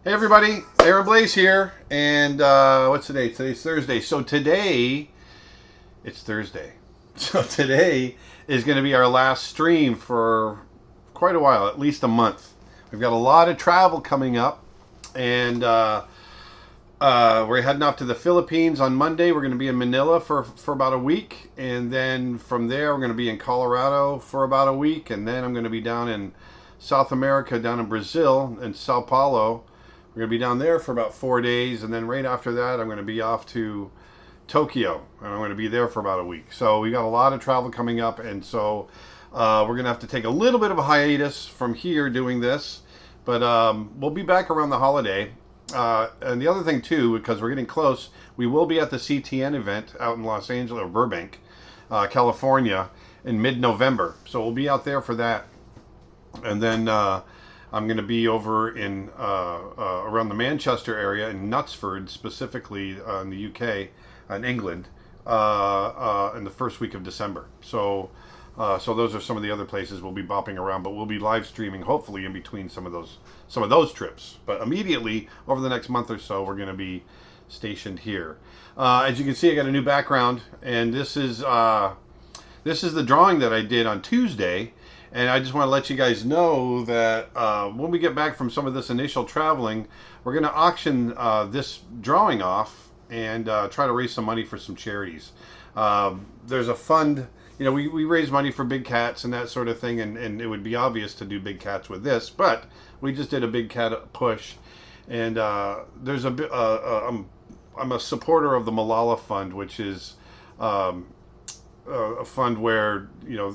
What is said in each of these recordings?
Hey everybody, Aaron Blaise here, and what's today? Today's Thursday. So today, it's Thursday. So today is going to be our last stream for quite a while, at least a month. We've got a lot of travel coming up, and we're heading off to the Philippines on Monday. We're going to be in Manila for about a week, and then from there we're going to be in Colorado for about a week, and then I'm going to be down in South America, down in Brazil, in Sao Paulo. We're going to be down there for about 4 days, and then right after that, I'm going to be off to Tokyo, and I'm going to be there for about a week. So we got a lot of travel coming up, and so we're going to have to take a little bit of a hiatus from here doing this, but we'll be back around the holiday. And the other thing too, because we're getting close, we will be at the CTN event out in Los Angeles or Burbank, California, in mid-November. So we'll be out there for that, and then I'm going to be over in around the Manchester area in Knutsford, specifically in the UK, in England, in the first week of December. So those are some of the other places we'll be bopping around, but we'll be live streaming hopefully in between some of those trips. But immediately over the next month or so, we're going to be stationed here. As you can see, I got a new background, and this is the drawing that I did on Tuesday. And I just want to let you guys know that when we get back from some of this initial traveling, we're going to auction this drawing off and try to raise some money for some charities. There's a fund, you know, we raise money for big cats and that sort of thing, and it would be obvious to do big cats with this, but we just did a big cat push. And there's I'm a supporter of the Malala Fund, which is a fund where, you know,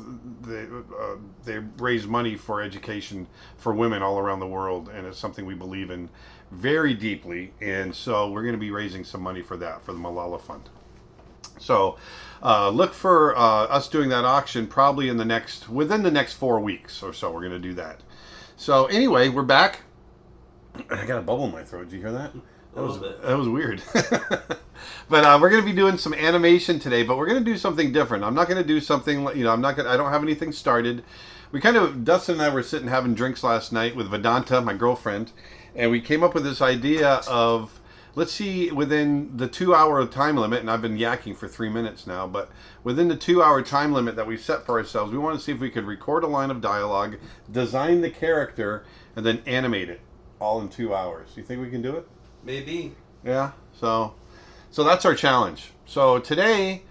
they raise money for education for women all around the world, and it's something we believe in very deeply. And so we're going to be raising some money for that, for the Malala Fund. So look for us doing that auction probably within the next 4 weeks or so. We're going to do that. So anyway, we're back. I got a bubble in my throat. Did you hear that? That was weird. But we're going to be doing some animation today, but we're going to do something different. I'm not going to do something, you know, I don't have anything started. Dustin and I were sitting having drinks last night with Vedanta, my girlfriend, and we came up with this idea of, let's see, within the 2-hour time limit, and I've been yakking for 3 minutes now, but within the 2-hour time limit that we've set for ourselves, we want to see if we could record a line of dialogue, design the character, and then animate it all in 2 hours. You think we can do it? Maybe. Yeah, so that's our challenge. So today,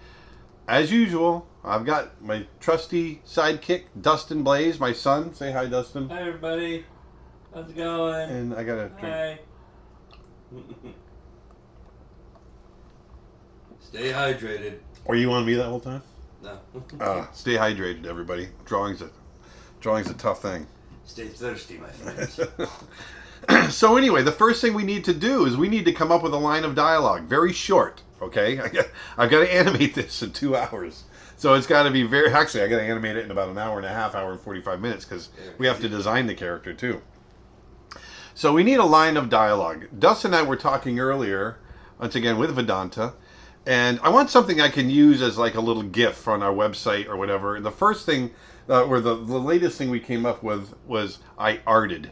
as usual, I've got my trusty sidekick, Dustin Blaise, my son. Say hi, Dustin. Hi, everybody. How's it going? And I got a drink. Hi. Stay hydrated. Were you on me that whole time? No. Stay hydrated, everybody. Drawing's a tough thing. Stay thirsty, my friends. So anyway, the first thing we need to do is we need to come up with a line of dialogue, very short. Okay, I've got to animate this in 2 hours, so it's got to be Actually, I got to animate it in about an hour and a half, hour and 45 minutes, because we have to design the character too. So we need a line of dialogue. Dustin and I were talking earlier, once again with Vedanta, and I want something I can use as like a little GIF on our website or whatever. And the first thing, or the latest thing we came up with was I arted.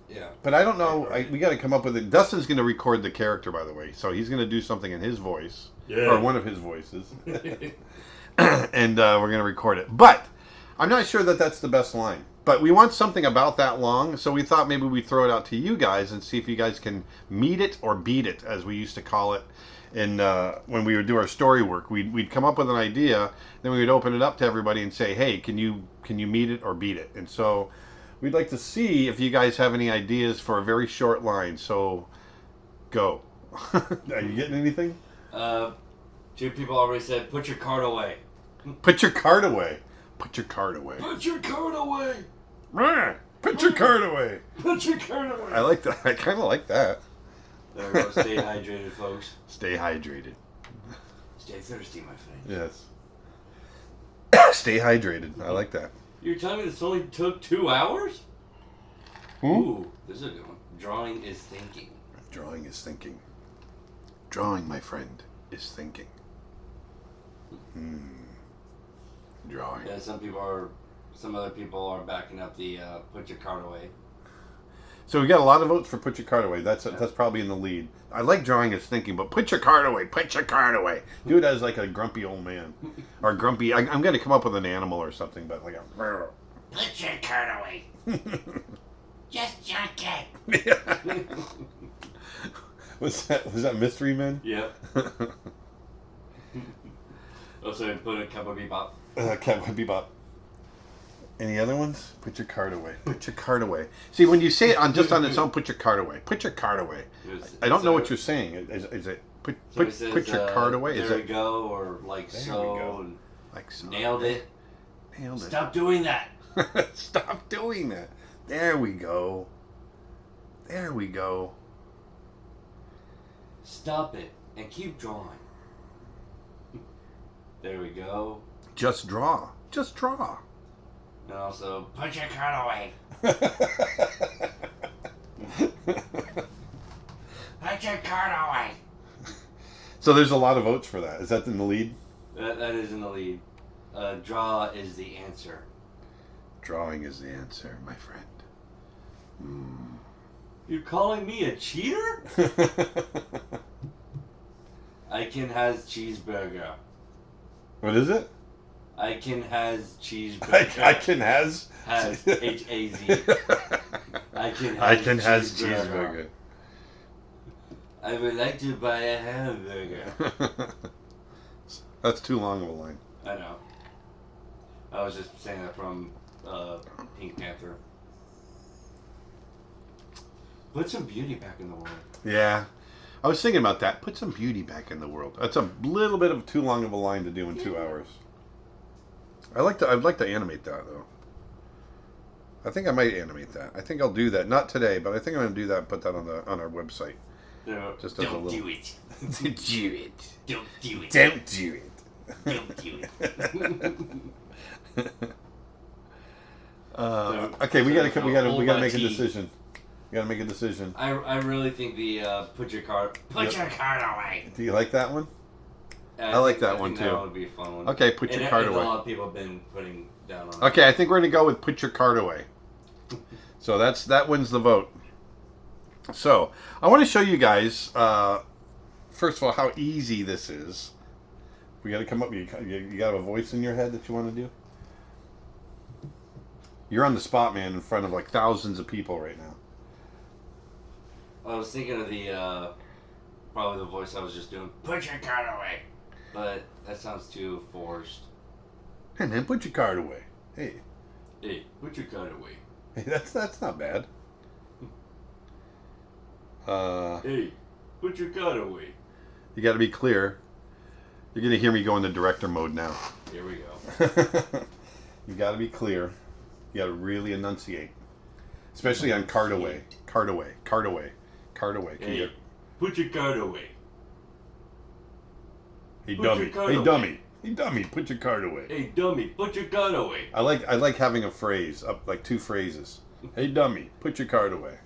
Yeah. But I don't know. We got to come up with it. Dustin's going to record the character, by the way. So he's going to do something in his voice. Yeah. Or one of his voices. And we're going to record it. But I'm not sure that that's the best line. But we want something about that long. So we thought maybe we'd throw it out to you guys and see if you guys can meet it or beat it, as we used to call it. And when we would do our story work, we'd come up with an idea. Then we would open it up to everybody and say, hey, can you meet it or beat it? And so we'd like to see if you guys have any ideas for a very short line. So, go. Are you getting anything? 2 people already said, put your card away. Put your card away. Put your card away. Put your card away. Put your card away. Put your card away. I like that. I kind of like that. There we go. Stay hydrated, folks. Stay hydrated. Stay thirsty, my friend. Yes. Stay hydrated. I like that. You're telling me this only took 2 hours? Ooh, this is a good one. Drawing is thinking. Drawing is thinking. Drawing, my friend, is thinking. Drawing. Yeah, some other people are backing up the put your card away. So we got a lot of votes for put your card away. That's probably in the lead. I like drawing as thinking, but put your card away. Put your card away. Do it as like a grumpy old man, or grumpy. I'm going to come up with an animal or something, but like a. Put your card away. Just junk it. Was that Mystery Men? Yep. Also, put a Cowboy Bebop. Cowboy Bebop. Any other ones? Put your card away. Put your card away. See, when you say it on its own, put your card away. Put your card away. I don't know what you're saying. Is it put your card away? There we go, or like so. Like so. Nailed it. Nailed it. Stop doing that. Stop doing that. There we go. There we go. Stop it and keep drawing. There we go. Just draw. Just draw. And also, put your card away. Put your card away. So there's a lot of votes for that. Is that in the lead? That is in the lead. Draw is the answer. Drawing is the answer, my friend. You're calling me a cheater? Iken has cheeseburger. What is it? Iken has cheeseburger. Iken has? Has H-A-Z. Iken has cheeseburger. I would like to buy a hamburger. That's too long of a line. I know. I was just saying that from Pink Panther. Put some beauty back in the world. Yeah. I was thinking about that. Put some beauty back in the world. That's a little bit of too long of a line to do in 2 hours. I'd like to animate that though. I think I might animate that. I think I'll do that. Not today, but I think I'm gonna do that and put that on our website. No, just as don't a little... do it. Do it. Don't do it. Don't do it. Don't do it. Okay, we gotta make a decision. We gotta make a decision. I really think the put your card away. Do you like that one? I like that one too. That would be a fun one. Okay, put your card away. A lot of people have been putting down on. Okay, I think we're gonna go with put your card away. So that wins the vote. So I want to show you guys first of all how easy this is. We got to come up. You got a voice in your head that you want to do. You're on the spot, man, in front of like thousands of people right now. I was thinking of the probably the voice I was just doing. Put your card away, but that sounds too forced. Hey man, put your card away. Hey, put your card away. Hey, that's not bad. Hey, put your card away. You got to be clear. You're gonna hear me go into director mode now. Here we go. You got to be clear. You got to really enunciate, especially on card away. Card away. Card away. Card away. Hey, put your card away. Hey dummy. Hey dummy. Hey dummy. Put your card away. Hey dummy. Put your card away. I like having a phrase up like 2 phrases. Hey dummy. Put your card away.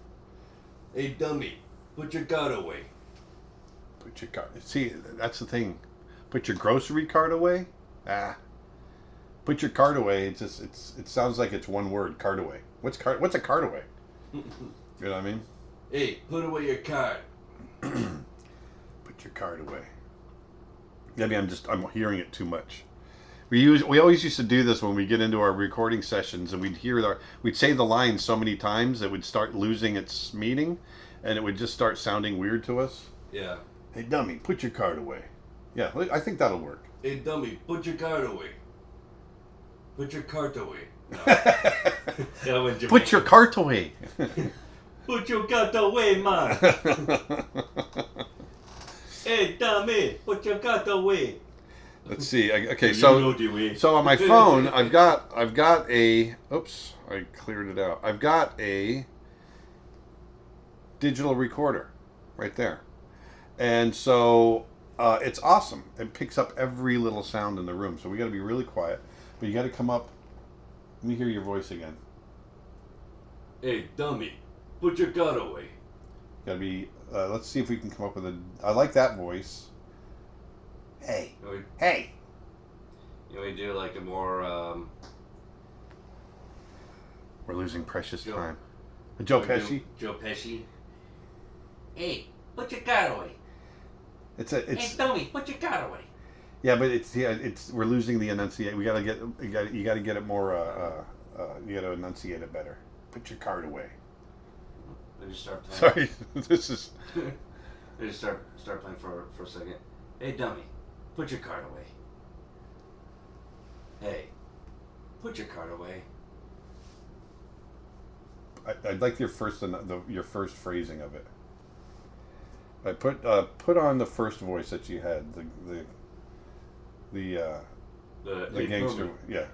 Hey dummy. Put your card away. Put your card. See, that's the thing. Put your grocery card away. Put your card away. It sounds like it's one word. Card away. What's a card away? You know what I mean? Hey, put away your card. Put your card away. Maybe I'm hearing it too much. We always used to do this when we get into our recording sessions, and we'd say the line so many times it would start losing its meaning, and it would just start sounding weird to us. Yeah. Hey dummy, put your card away. Yeah, I think that'll work. Hey dummy, put your card away. Put your cart away. No. Put your cart away. Put your cart away, man. Hey dummy, put your cart away. Let's see. Okay, so on my phone, I've got a. Oops, I cleared it out. I've got a digital recorder right there, and so it's awesome. It picks up every little sound in the room. So we got to be really quiet. But you got to come up. Let me hear your voice again. Hey, dummy, put your gun away. Got to be. Let's see if we can come up with a. I like that voice. Hey. Hey. You know, we do like a more. We're losing precious time. Joe Pesci. Joe Pesci. Hey, put your card away. Hey, dummy, put your card away. Yeah, but it's we're losing the enunciation. You gotta get it more. You gotta enunciate it better. Put your card away. Let me start playing. Sorry, this is. Let me start playing for a second. Hey, dummy, put your card away. Hey, put your card away. I'd like your first phrasing of it. I put on the first voice that you had, the gangster. Yeah.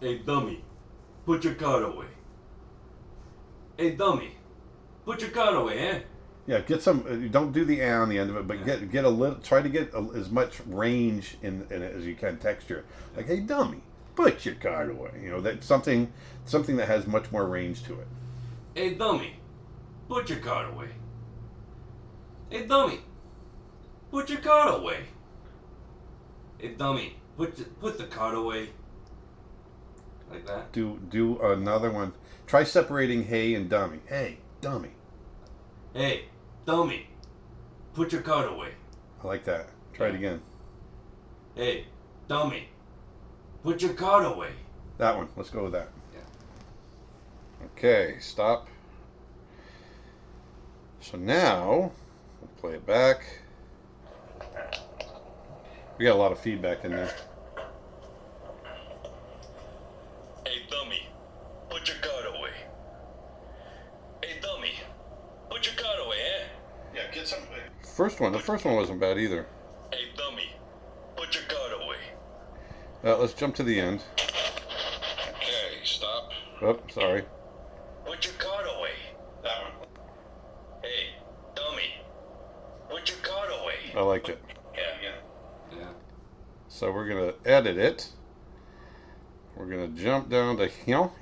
Hey, dummy, put your card away. Hey, dummy, put your card away, eh? Yeah, get some. Don't do the "a" on the end of it, but get a little. Try to get as much range in it as you can. Texture, like, hey, dummy, put your card away. You know, that something that has much more range to it. Hey, dummy, put your card away. Hey, dummy, put your card away. Hey, dummy, put the card away. Like that. Do another one. Try separating "hey" and "dummy." Hey, dummy. Hey, dummy, put your card away. I like that. Try it again. Hey, dummy, put your card away. That one. Let's go with that. Yeah. Okay, stop. So now, we'll play it back. We got a lot of feedback in there. Hey, dummy, put your card away. Hey, dummy, put your card away, eh? Yeah, get some. The first one wasn't bad either. Hey, dummy, put your card away. Let's jump to the end. Okay, stop. Oh, sorry. Put your card away. That one. Hey, dummy, put your card away. I liked it. Yeah. So we're gonna edit it. We're gonna jump down to hill.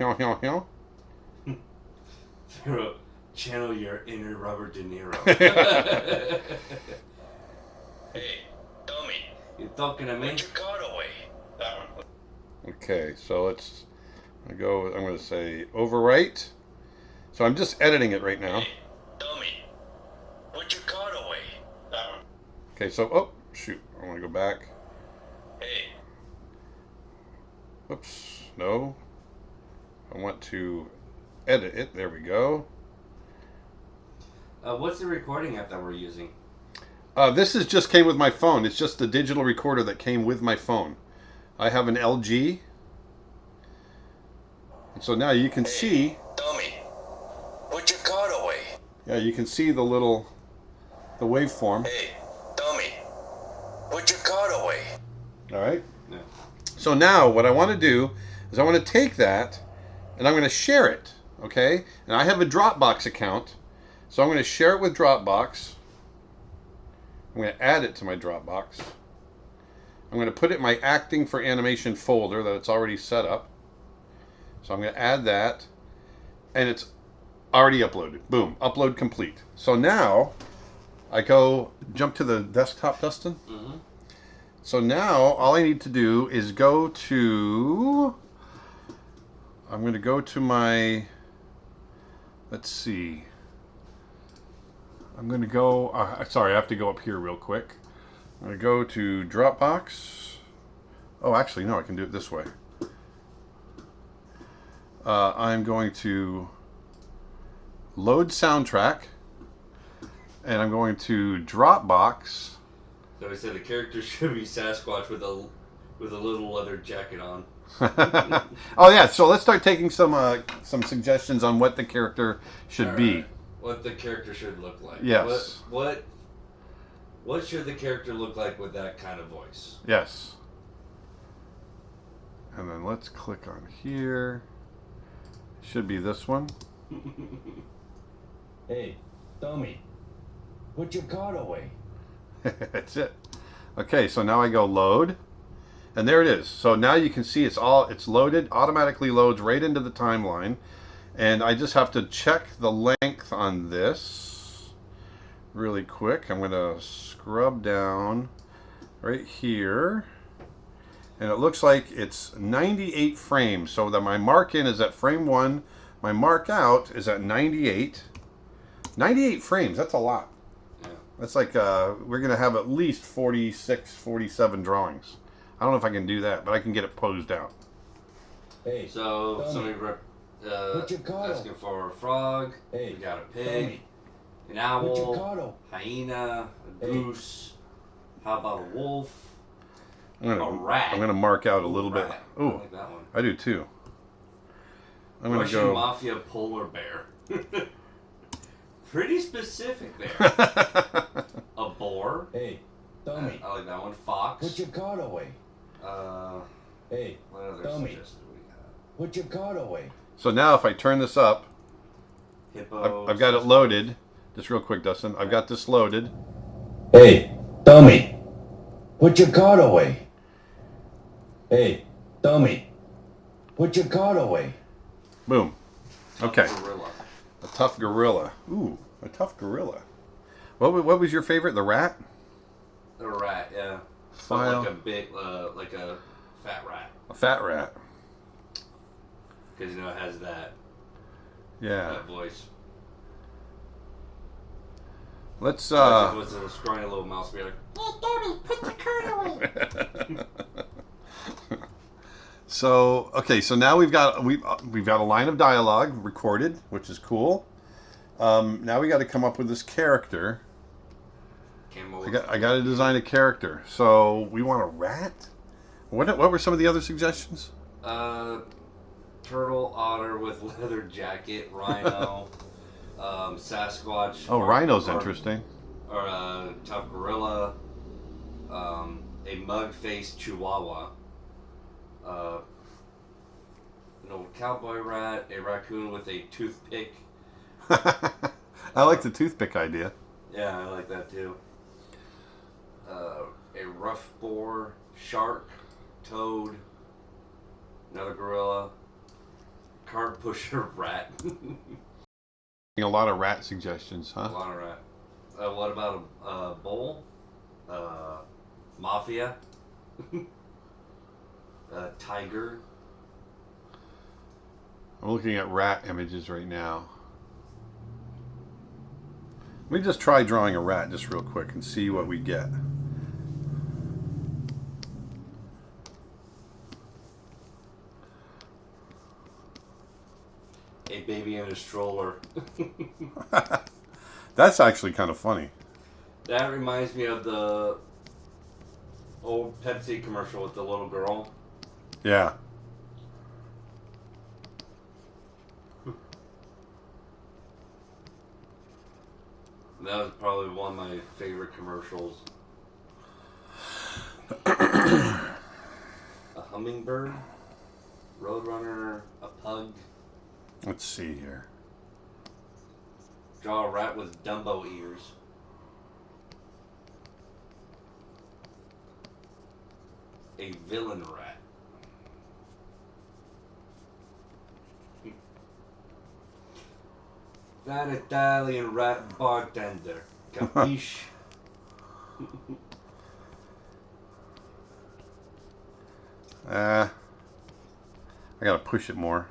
Channel your inner Robert De Niro. Hey, dummy, you talking to me? Put your card away. That one. Okay, so I'm gonna say overwrite. So I'm just editing it right now. Hey, dummy, put your card away. That one. Okay, so oh shoot, I want to go back. Hey. Oops, no. I want to edit it. There we go. What's the recording app that we're using? This just came with my phone. It's just the digital recorder that came with my phone. I have an LG. And so now you can see. Dummy, put your card away. Yeah, you can see the waveform. Hey, dummy, put your card away. All right. Yeah. So now what I want to do is I want to take that and I'm going to share it. Okay. And I have a Dropbox account. So I'm going to share it with Dropbox. I'm going to add it to my Dropbox. I'm going to put it in my acting for animation folder that it's already set up. So I'm going to add that. And it's already uploaded. Boom. Upload complete. So now I jump to the desktop, Dustin. Mm-hmm. So now all I need to do is I'm going to go to my, let's see. I'm going to go, sorry, I have to go up here real quick. I'm going to go to Dropbox. Oh, actually, no, I can do it this way. I'm going to load soundtrack, and I'm going to Dropbox. So I said the character should be Sasquatch with a little leather jacket on. Oh yeah, so let's start taking some suggestions on what the character should be. What the character should look like. Yes. What should the character look like with that kind of voice? Yes. And then let's click on here. Should be this one. Hey, dummy, put your card away. That's it. Okay, so now I go load. And there it is. So now you can see it's loaded, automatically loads right into the timeline. And I just have to check the length on this really quick. I'm going to scrub down right here. And it looks like it's 98 frames. So that my mark in is at frame 1. My mark out is at 98. 98 frames, that's a lot. Yeah. That's like, we're going to have at least 46, 47 drawings. I don't know if I can do that, but I can get it posed out. Hey, so somebody asking for a frog. Hey, we got a pig, an owl, hyena, a Hey. goose. How about a wolf? A rat. I'm gonna mark out a little bit. Ooh, I like that one. I do too. I'm gonna Russian go Mafia polar bear. Pretty specific there. A boar. Hey, dummy. I like that one. Fox. Put your card away. Hey, what other dummy. suggestions do we have? Put your card away. So now if I turn this up, Hippo. I've got it loaded. Just real quick, Dustin. I've got this loaded. Hey, dummy. Put your card away. Hey, dummy. Put your card away. Boom. Okay. Gorilla. A tough gorilla. Ooh, a tough gorilla. What was your favorite? The rat? A rat, yeah. File. Like a big, like a fat rat. A fat rat. Because it has that. Yeah. That voice. Let's What's a scrawny little mouse be like, "Hey, Daddy, put the card away." So so now we've got a line of dialogue recorded, which is cool. Now we got to come up with this character. I got to design a character. So we want a rat. What were some of the other suggestions? Turtle, otter with leather jacket, rhino, Sasquatch. Oh, rhino's interesting. Or a tough gorilla, a mug-faced chihuahua, an old cowboy rat, a raccoon with a toothpick. I like the toothpick idea. Yeah, I like that too. A rough boar, shark, toad, another gorilla, cart pusher rat. A lot of rat suggestions, huh? A lot of rat. What about a bull? Mafia? Tiger? I'm looking at rat images right now. Let me just try drawing a rat just real quick and see what we get. A baby in a stroller. That's actually kind of funny. That reminds me of the old Pepsi commercial with the little girl. Yeah. That was probably one of my favorite commercials. A hummingbird, roadrunner, a pug. Let's see here. Draw a rat with Dumbo ears. A villain rat. That Italian rat bartender. Capiche? I gotta push it more.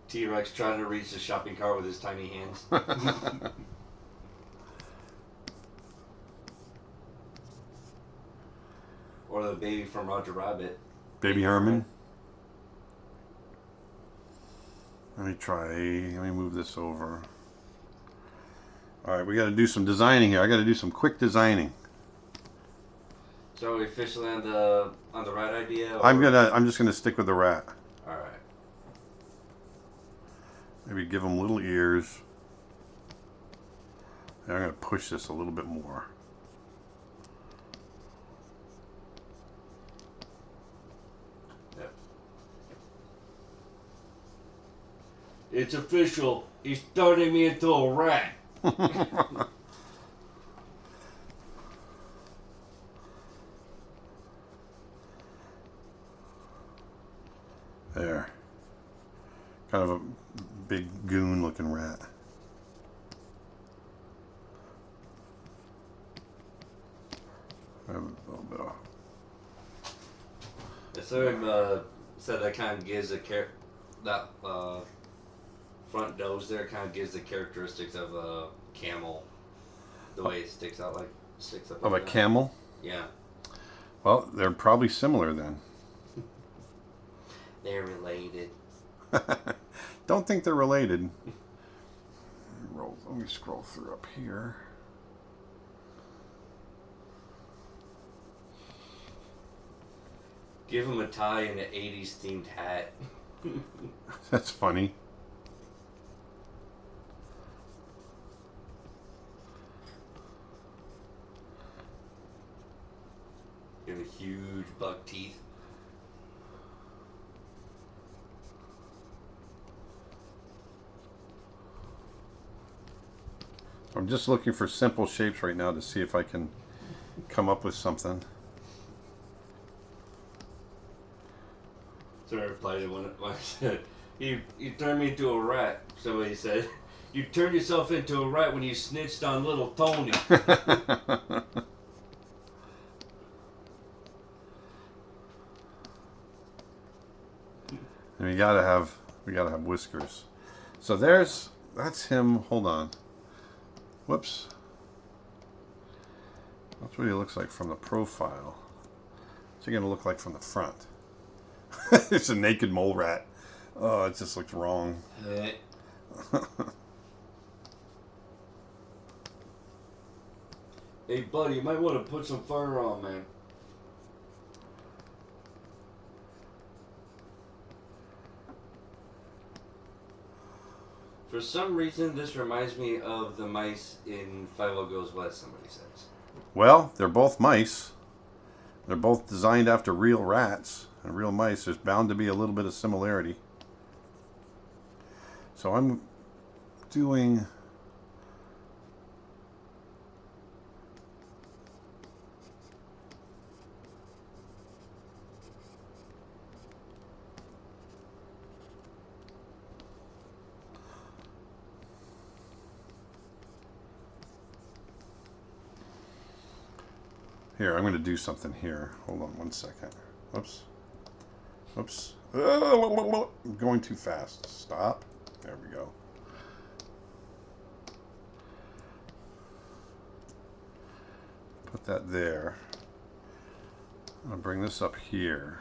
T-Rex trying to reach the shopping cart with his tiny hands. Or the baby from Roger Rabbit. Baby Herman. Let me move this over. Alright, we gotta do some designing here. I gotta do some quick designing. So are we officially on the rat idea? Or? I'm just gonna stick with the rat. Alright. Maybe give him little ears. And I'm gonna push this a little bit more. Yep. It's official. He's turning me into a rat. There. Kind of a big goon looking rat. A little bit off. It sort of said that kind of gives that front nose there kind of gives the characteristics of a camel. The way it sticks up Of like a that. camel? Yeah. Well, they're probably similar then. They're related. Don't think they're related. Let me scroll through up here. Give him a tie and an 80s themed hat. That's funny. Give him huge buck teeth. I'm just looking for simple shapes right now to see if I can come up with something. So I replied to when I said, you turned me into a rat. Somebody said, you turned yourself into a rat when you snitched on little Tony. And we gotta have whiskers. So that's him. Hold on. Whoops. That's what he looks like from the profile. What's he gonna look like from the front? It's a naked mole rat. Oh, it just looks wrong. Hey, buddy, you might want to put some fur on, man. For some reason, this reminds me of the mice in 50 Goes West, somebody says. Well, they're both mice. They're both designed after real rats and real mice. There's bound to be a little bit of similarity. So I'm doing... Here, I'm going to do something here. Hold on one second. Whoops. Whoops. I'm going too fast. Stop. There we go. Put that there. I'll bring this up here.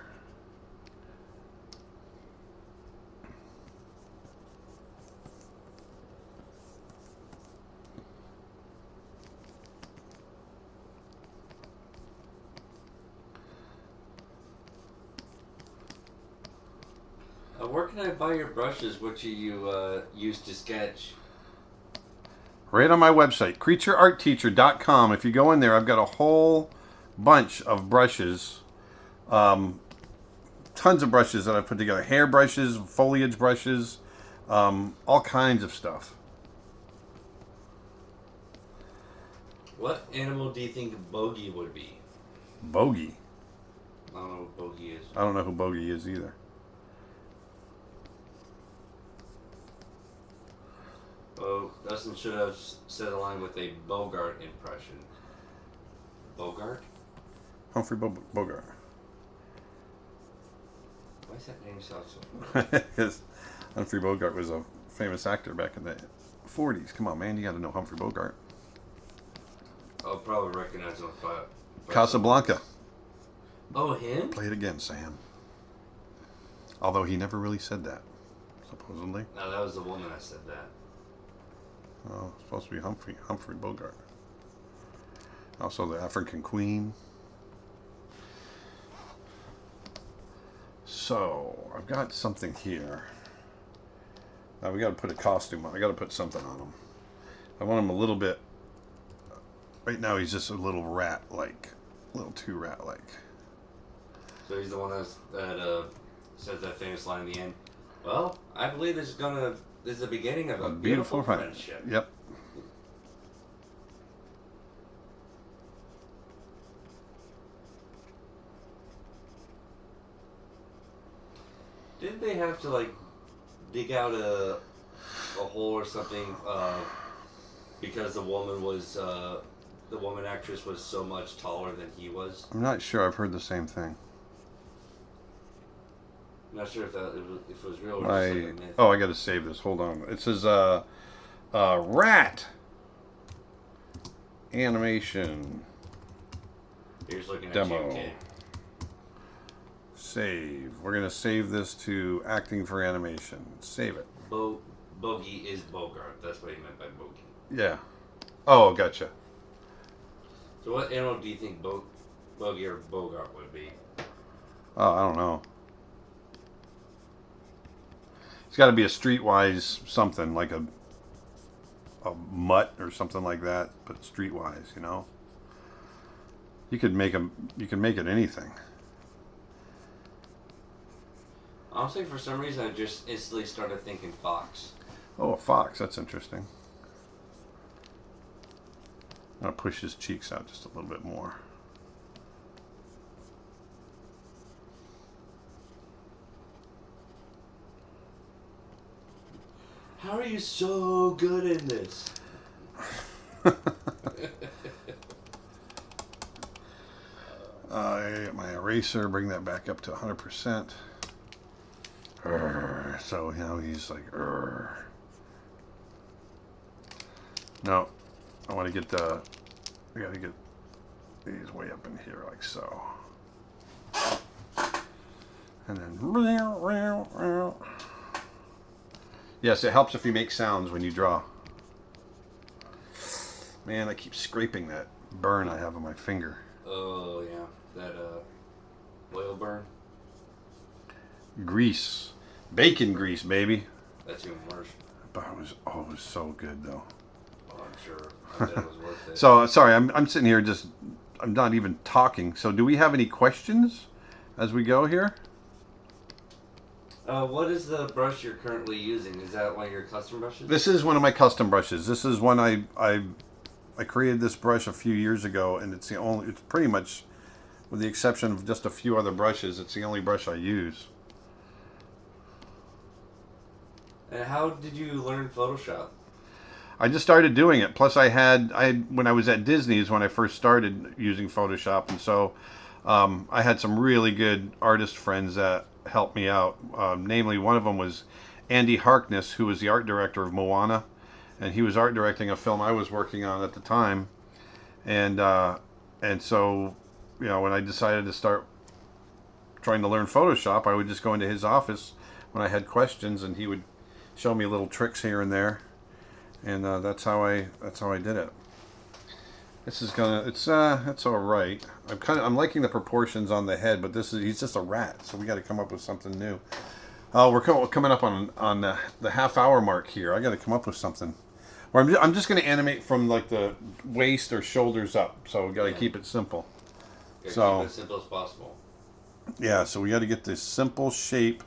Where can I buy your brushes, which you use to sketch? Right on my website, creatureartteacher.com. If you go in there, I've got a whole bunch of brushes. Tons of brushes that I put together. Hair brushes, foliage brushes, all kinds of stuff. What animal do you think Bogey would be? Bogey. I don't know what Bogey is. I don't know who Bogey is either. Oh, Dustin should have said a line with a Bogart impression. Bogart? Humphrey Bogart. Why does that name sound so familiar? Because Humphrey Bogart was a famous actor back in the 40s. Come on, man, you got to know Humphrey Bogart. I'll probably recognize him if I... Casablanca. Oh, him? Play it again, Sam. Although he never really said that, supposedly. No, that was the woman that said that. Oh, it's supposed to be Humphrey Bogart. Also the African Queen. So, I've got something here. Now we got to put a costume on. I got to put something on him. I want him a little bit... Right now he's just a little rat-like. A little too rat-like. So he's the one that says that famous line in the end. Well, I believe this is the beginning of a beautiful friendship. Yep. Didn't they have to like dig out a hole or something because the woman actress was so much taller than he was? I'm not sure. I've heard the same thing. I'm not sure if if it was real or just like a myth. I got to save this. Hold on. It says rat animation Here's looking at demo. you, kid. Save. We're gonna save this to acting for animation. Save it. Bogey is Bogart. That's what he meant by bogey. Yeah. Oh, gotcha. So what animal do you think Bogey or Bogart would be? Oh, I don't know. It's got to be a streetwise something like a mutt or something like that, but streetwise, you know. You could make them. You can make it anything. Honestly, for some reason, I just instantly started thinking fox. Oh, a fox. That's interesting. I'm gonna push his cheeks out just a little bit more. How are you so good in this? My eraser, bring that back up to 100%. So, you know, he's like, no, I want to get I got to get these way up in here like so. And then, yes, it helps if you make sounds when you draw. Man, I keep scraping that burn I have on my finger. Oh yeah, that oil burn. Grease, bacon grease, baby. That's even worse. But it was so good though. Oh, I'm sure. I bet it was worth it. So sorry, I'm sitting here I'm not even talking. So do we have any questions as we go here? What is the brush you're currently using? Is that one of your custom brushes? This is one of my custom brushes. This is one I created this brush a few years ago, and it's pretty much, with the exception of just a few other brushes, it's the only brush I use. And how did you learn Photoshop? I just started doing it. Plus, I had when I was at Disney's when I first started using Photoshop, and so I had some really good artist friends that helped me out. Namely, one of them was Andy Harkness, who was the art director of Moana, and he was art directing a film I was working on at the time. And so, you know, when I decided to start trying to learn Photoshop, I would just go into his office when I had questions, and he would show me little tricks here and there. And that's how I did it. This is it's all right. I'm liking the proportions on the head, but he's just a rat, so we got to come up with something new. We're coming up on the half-hour mark here. I got to come up with something. Or I'm just going to animate from like the waist or shoulders up, so we got to keep it simple. Keep it as simple as possible. Yeah, so we got to get this simple shape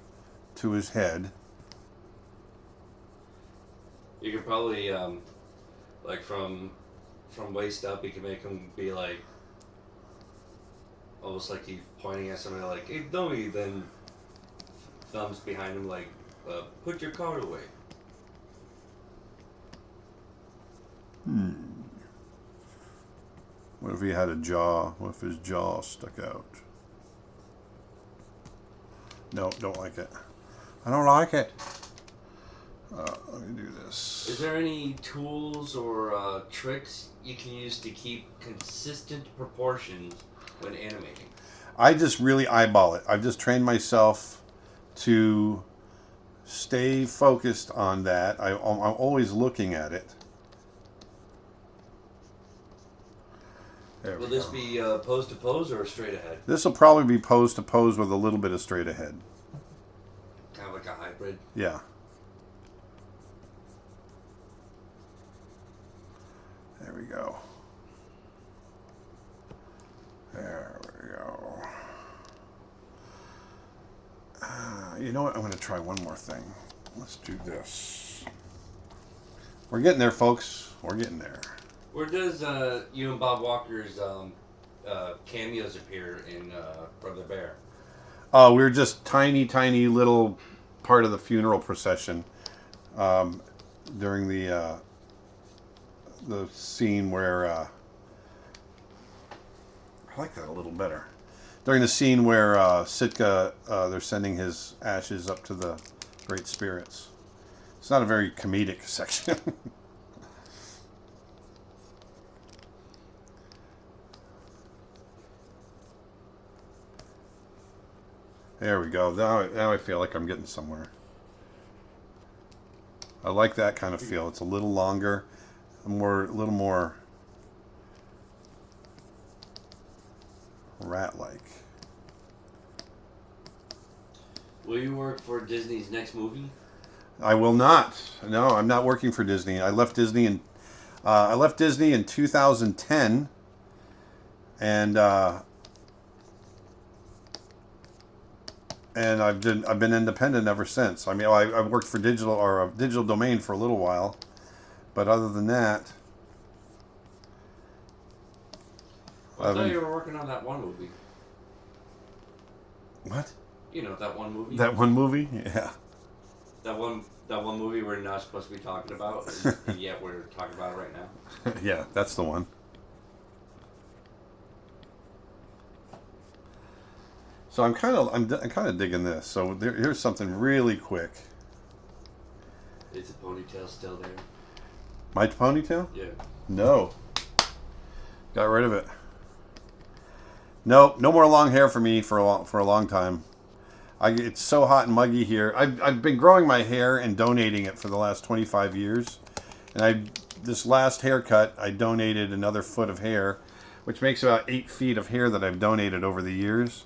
to his head. You could probably like from waist up, you can make him be like almost like he's pointing at somebody like, "Hey, dummy!" Then thumbs behind him like, "Put your card away." What if he had a jaw? What if his jaw stuck out? No, don't like it. I don't like it. Let me do this. Is there any tools or tricks you can use to keep consistent proportions when animating? I just really eyeball it. I've just trained myself to stay focused on that. I'm always looking at it. Will this be pose to pose or straight ahead? This will probably be pose to pose with a little bit of straight ahead. Kind of like a hybrid? Yeah. There we go. There we go. You know what? I'm going to try one more thing. Let's do this. We're getting there, folks. We're getting there. Where does you and Bob Walker's cameos appear in Brother Bear? We're just tiny little part of the funeral procession during the scene where I like that a little better. during the scene where Sitka, they're sending his ashes up to the great spirits. It's not a very comedic section. There we go. Now I feel like I'm getting somewhere. I like that kind of feel. It's a little longer, a little more rat-like. Will you work for Disney's next movie? I will not. No, I'm not working for Disney. I left Disney in 2010, and I've been independent ever since. I mean, I've worked for Digital Domain for a little while, but other than that, I thought you were working on that one movie. What? You know, that one movie? That one movie? Yeah. That one movie we're not supposed to be talking about, and yet we're talking about it right now. Yeah, that's the one. So I'm kind of digging this. So here's something really quick. Is the ponytail still there? My ponytail? Yeah. No. Got rid of it. No more long hair for me for a long time. It's so hot and muggy here. I've been growing my hair and donating it for the last 25 years. And this last haircut, I donated another foot of hair, which makes about 8 feet of hair that I've donated over the years.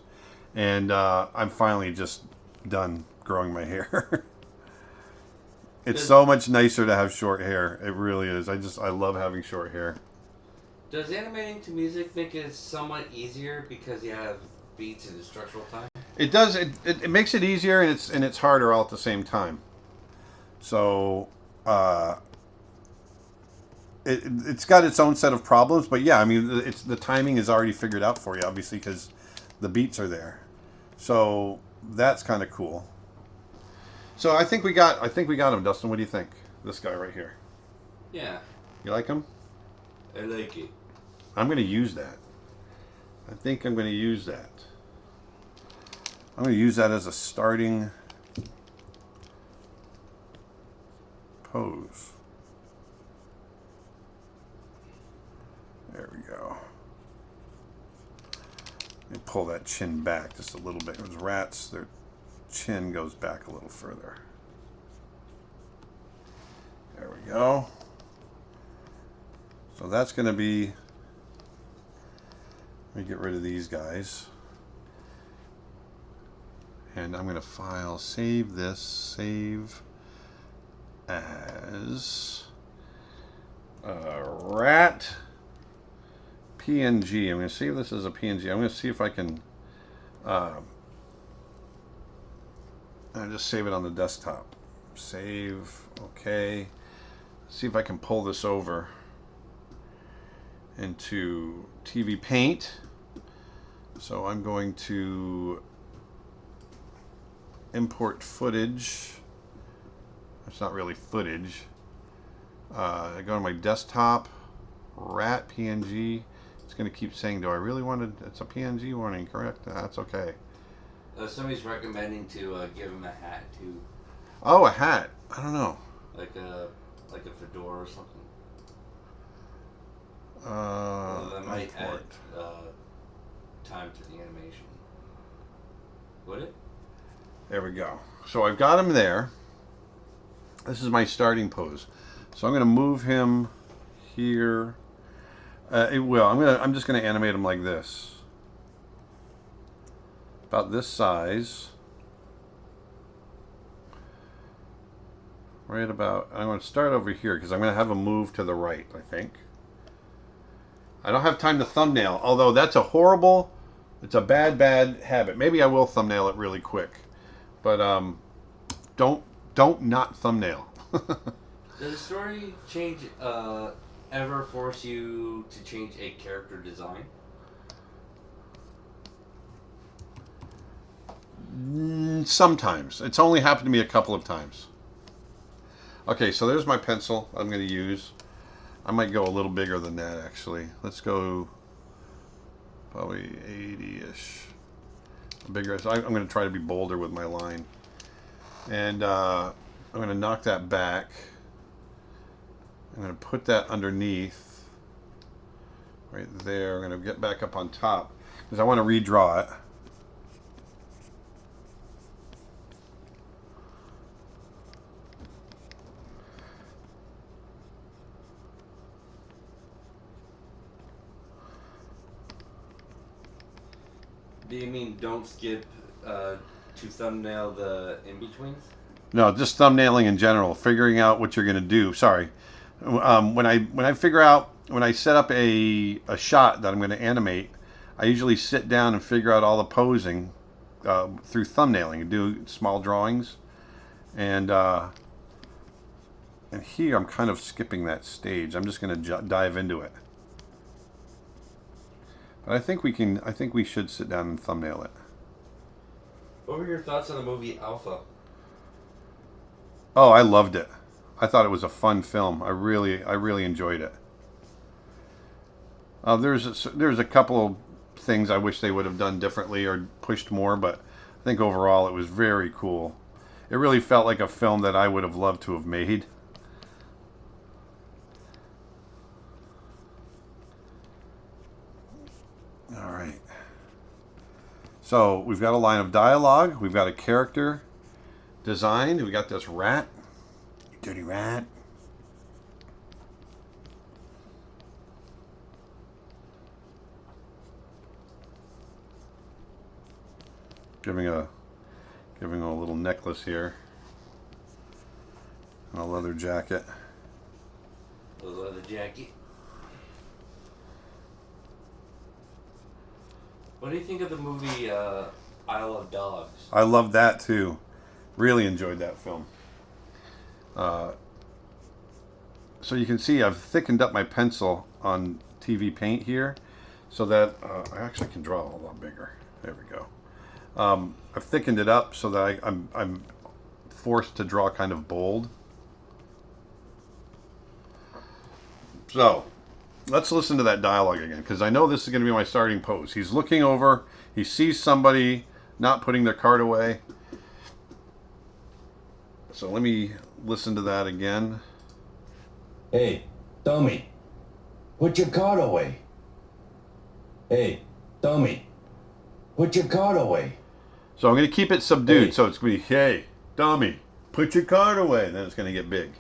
And I'm finally just done growing my hair. It's so much nicer to have short hair. It really is. I love having short hair. Does animating to music make it somewhat easier because you have beats and instructional time? It does. It makes it easier, and it's harder all at the same time. So it's got its own set of problems, but yeah, I mean, the timing is already figured out for you, obviously, because the beats are there. So that's kind of cool. So I think we got him, Dustin. What do you think? This guy right here. Yeah. You like him? I like it. I'm going to use that. I think I'm going to use that. I'm going to use that as a starting pose. There we go. Let me pull that chin back just a little bit. Those rats, their chin goes back a little further. There we go. So that's going to be... Let me get rid of these guys. And I'm going to file, save this, save as rat PNG. I'm going to save this as a PNG. I'm going to see if I can I'll just save it on the desktop. Save, okay. See if I can pull this over into TVPaint. So I'm going to import footage. It's not really footage. I go to my desktop, rat PNG. It's going to keep saying, do I really want to? It's a PNG warning, correct? That's okay. Somebody's recommending to give him a hat too. Oh, a hat. I don't know. Like a fedora or something. That might add time to the animation. Would it? There we go. So I've got him there. This is my starting pose. So I'm going to move him here. It will. I'm just going to animate him like this. About this size. Right about. I'm going to start over here because I'm going to have him move to the right, I think. I don't have time to thumbnail, although that's a horrible, it's a bad habit. Maybe I will thumbnail it really quick. But don't not thumbnail. Does the story change ever force you to change a character design? Sometimes. It's only happened to me a couple of times. Okay, so there's my pencil I'm going to use. I might go a little bigger than that, actually. Let's go probably 80-ish. bigger. So I'm going to try to be bolder with my line. And I'm going to knock that back. I'm going to put that underneath. Right there. I'm going to get back up on top. Because I want to redraw it. Do you mean don't skip to thumbnail the in-betweens? No, just thumbnailing in general, figuring out what you're going to do. Sorry, when I figure out when I set up a shot that I'm going to animate, I usually sit down and figure out all the posing through thumbnailing and do small drawings, and here I'm kind of skipping that stage. I'm just going to dive into it. But I think we can. I think we should sit down and thumbnail it. What were your thoughts on the movie Alpha? Oh, I loved it. I thought it was a fun film. I really enjoyed it. There's a couple of things I wish they would have done differently or pushed more, but I think overall it was very cool. It really felt like a film that I would have loved to have made. All right. So we've got a line of dialogue. We've got a character designed. We got this rat. You dirty rat. Giving a little necklace here. And a leather jacket. The leather jacket. What do you think of the movie Isle of Dogs? I love that too. Really enjoyed that film. So you can see I've thickened up my pencil on TVPaint here so that I actually can draw a lot bigger. There we go. I've thickened it up so that I'm forced to draw kind of bold. So let's listen to that dialogue again, because I know this is going to be my starting pose. He's looking over. He sees somebody not putting their card away. So let me listen to that again. Hey, dummy, put your card away. Hey, dummy, put your card away. So I'm going to keep it subdued. Hey. So it's going to be, hey, dummy, put your card away. Then it's going to get big.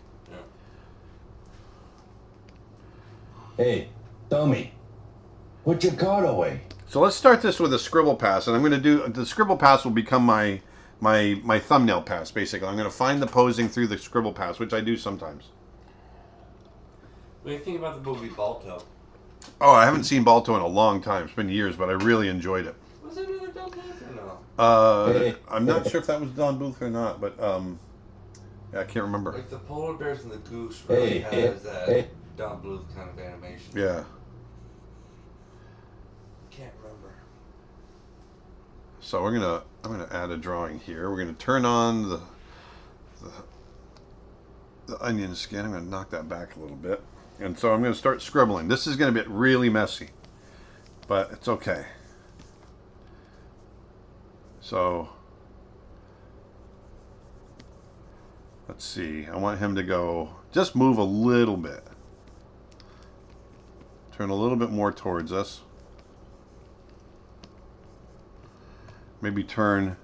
Hey, dummy, put your card away. So let's start this with a scribble pass, and I'm going to do the scribble pass will become my thumbnail pass. Basically, I'm going to find the posing through the scribble pass, which I do sometimes. What do you think about the movie Balto? Oh, I haven't seen Balto in a long time. It's been years, but I really enjoyed it. Was it really Don Bluth or no? I'm not sure if that was Don Bluth or not, but yeah, I can't remember. Like the polar bears and the goose really has that Don Bluth kind of animation. Yeah. Can't remember. So I'm gonna add a drawing here. We're gonna turn on the onion skin. I'm gonna knock that back a little bit, and so I'm gonna start scribbling. This is gonna get really messy, but it's okay. So let's see. I want him to go just move a little bit. Turn a little bit more towards us. Maybe turn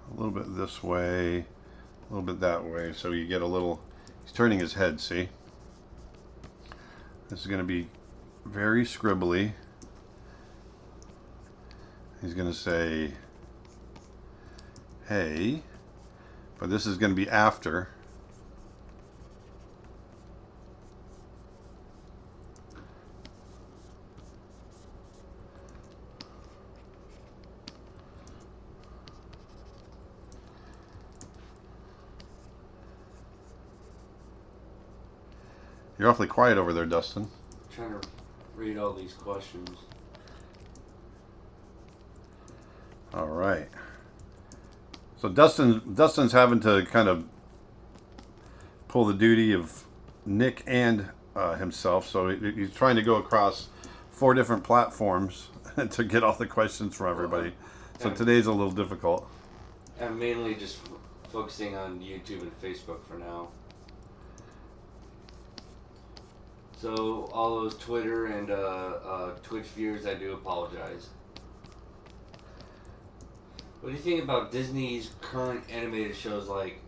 a little bit this way, a little bit that way, so you get a little, he's turning his head, see? This is going to be very scribbly. He's going to say, hey, but this is going to be after. You're awfully quiet over there, Dustin. I'm trying to read all these questions. All right. So Dustin's having to kind of pull the duty of Nick and himself. So he's trying to go across 4 different platforms to get all the questions from everybody. So today's a little difficult. I'm mainly just focusing on YouTube and Facebook for now. So all those Twitter and Twitch viewers, I do apologize. What do you think about Disney's current animated shows like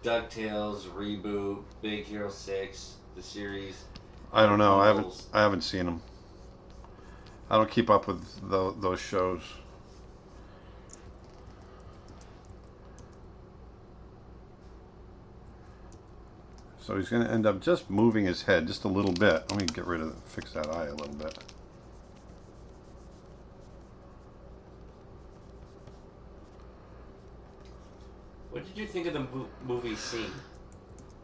DuckTales, Reboot, Big Hero 6, the series? I don't know. I haven't seen them. I don't keep up with those shows. So he's going to end up just moving his head just a little bit. Let me fix that eye a little bit. What did you think of the movie Scene?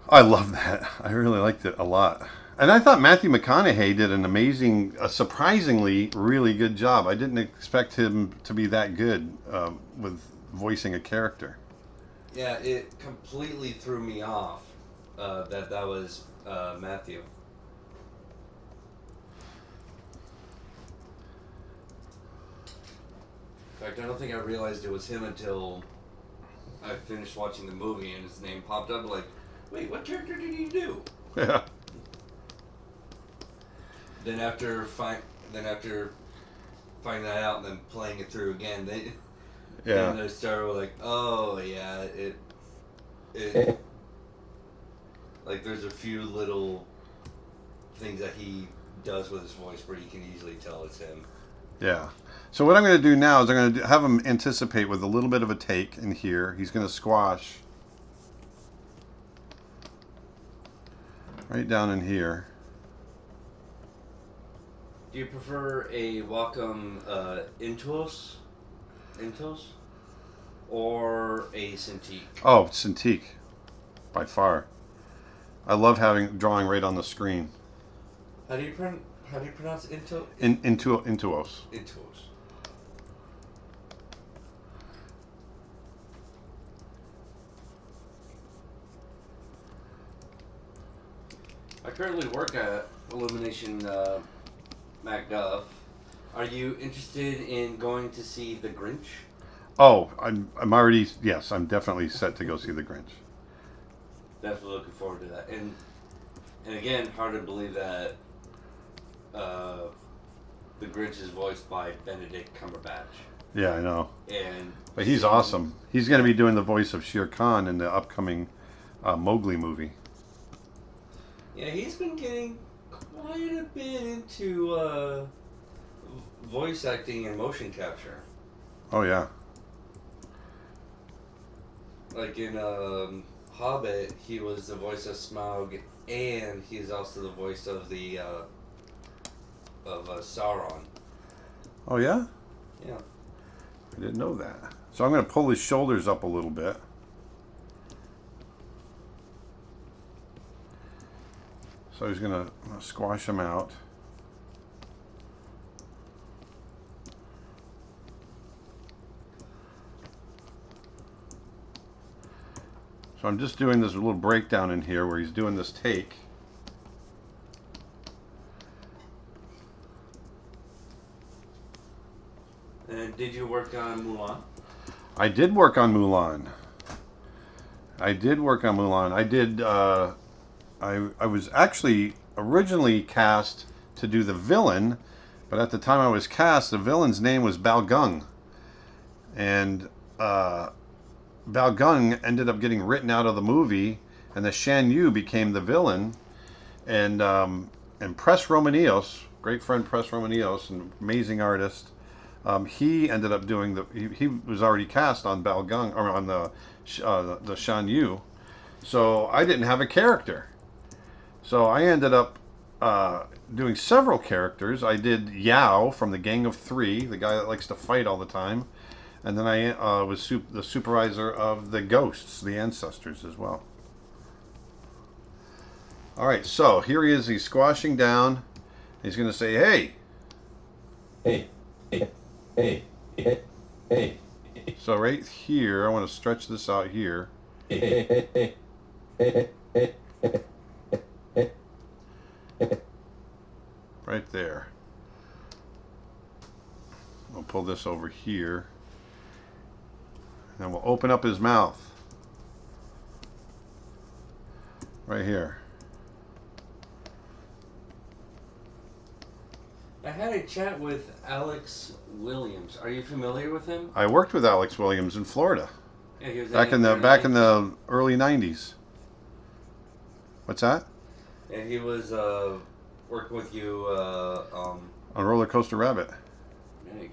I love that. I really liked it a lot. And I thought Matthew McConaughey did an amazing, surprisingly really good job. I didn't expect him to be that good with voicing a character. Yeah, it completely threw me off that was Matthew. In fact, I don't think I realized it was him until I finished watching the movie and his name popped up. Like, wait, what character did he do? Yeah. Then after finding that out and then playing it through again, then I started like, oh yeah, it like there's a few little things that he does with his voice where you can easily tell it's him. Yeah. So what I'm going to do now is I'm going to have him anticipate with a little bit of a take in here. He's going to squash right down in here. Do you prefer a Wacom Intuos or a Cintiq? Oh, Cintiq, by far. I love drawing right on the screen. How do you pronounce Intuos? Intuos. Intuos. I currently work at Illumination MacGuff. Are you interested in going to see The Grinch? Oh, I'm already, yes, I'm definitely set to go see The Grinch. Definitely looking forward to that. And again, hard to believe that The Grinch is voiced by Benedict Cumberbatch. Yeah, I know. But he's seeing, awesome. He's going to be doing the voice of Shere Khan in the upcoming Mowgli movie. Yeah, he's been getting quite a bit into voice acting and motion capture. Oh, yeah. Like in Hobbit, he was the voice of Smaug, and he's also the voice of the Sauron. Oh, yeah? Yeah. I didn't know that. So I'm going to pull his shoulders up a little bit. So he's going to squash him out. So I'm just doing this little breakdown in here where he's doing this take. And did you work on Mulan? I did work on Mulan. I did, I was actually originally cast to do the villain, but at the time I was cast, the villain's name was Balgung. And Balgung ended up getting written out of the movie, and the Shan Yu became the villain. And Press Romanios, great friend Press Romanios, an amazing artist, he ended up doing he was already cast on Balgung, or on the Shan Yu. So I didn't have a character. So I ended up doing several characters. I did Yao from the Gang of Three, the guy that likes to fight all the time. And then I was the supervisor of the ghosts, the ancestors as well. All right, so here he is. He's squashing down. He's going to say, hey. Hey, hey, hey, hey, hey. So right here, I want to stretch this out here. Hey, hey, hey, hey, hey, Right there. We'll pull this over here. And we'll open up his mouth. Right here. I had a chat with Alex Williams. Are you familiar with him? I worked with Alex Williams in Florida. Yeah, he was Back in the early 90s. What's that? And he was working with you On Roller Coaster Rabbit. nice.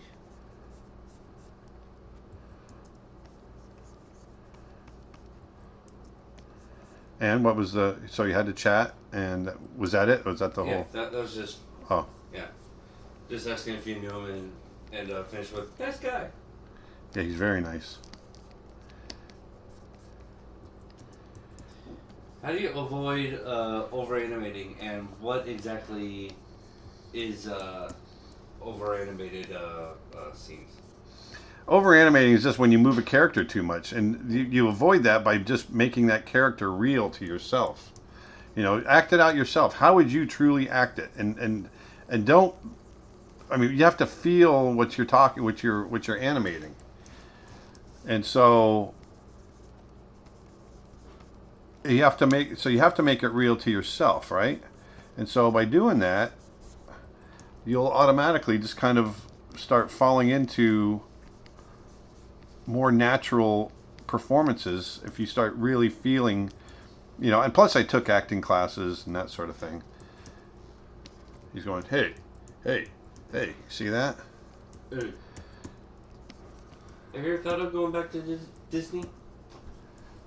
And what was the... So you had to chat, and was that it? Was that the Yeah, whole... that was just... Oh. Yeah. Just asking if you knew him and finished with, nice guy. Yeah, he's very nice. How do you avoid over-animating, and what exactly is over-animated scenes? Over animating is just when you move a character too much, and you avoid that by just making that character real to yourself. You know, act it out yourself. How would you truly act it? And don't... I mean, you have to feel what you're talking, what you're animating. And so you have to make it real to yourself, right? And so by doing that, you'll automatically just kind of start falling into more natural performances if you start really feeling, you know. And plus I took acting classes and that sort of thing. He's going, hey, see that? Hey. Have you ever thought of going back to Disney?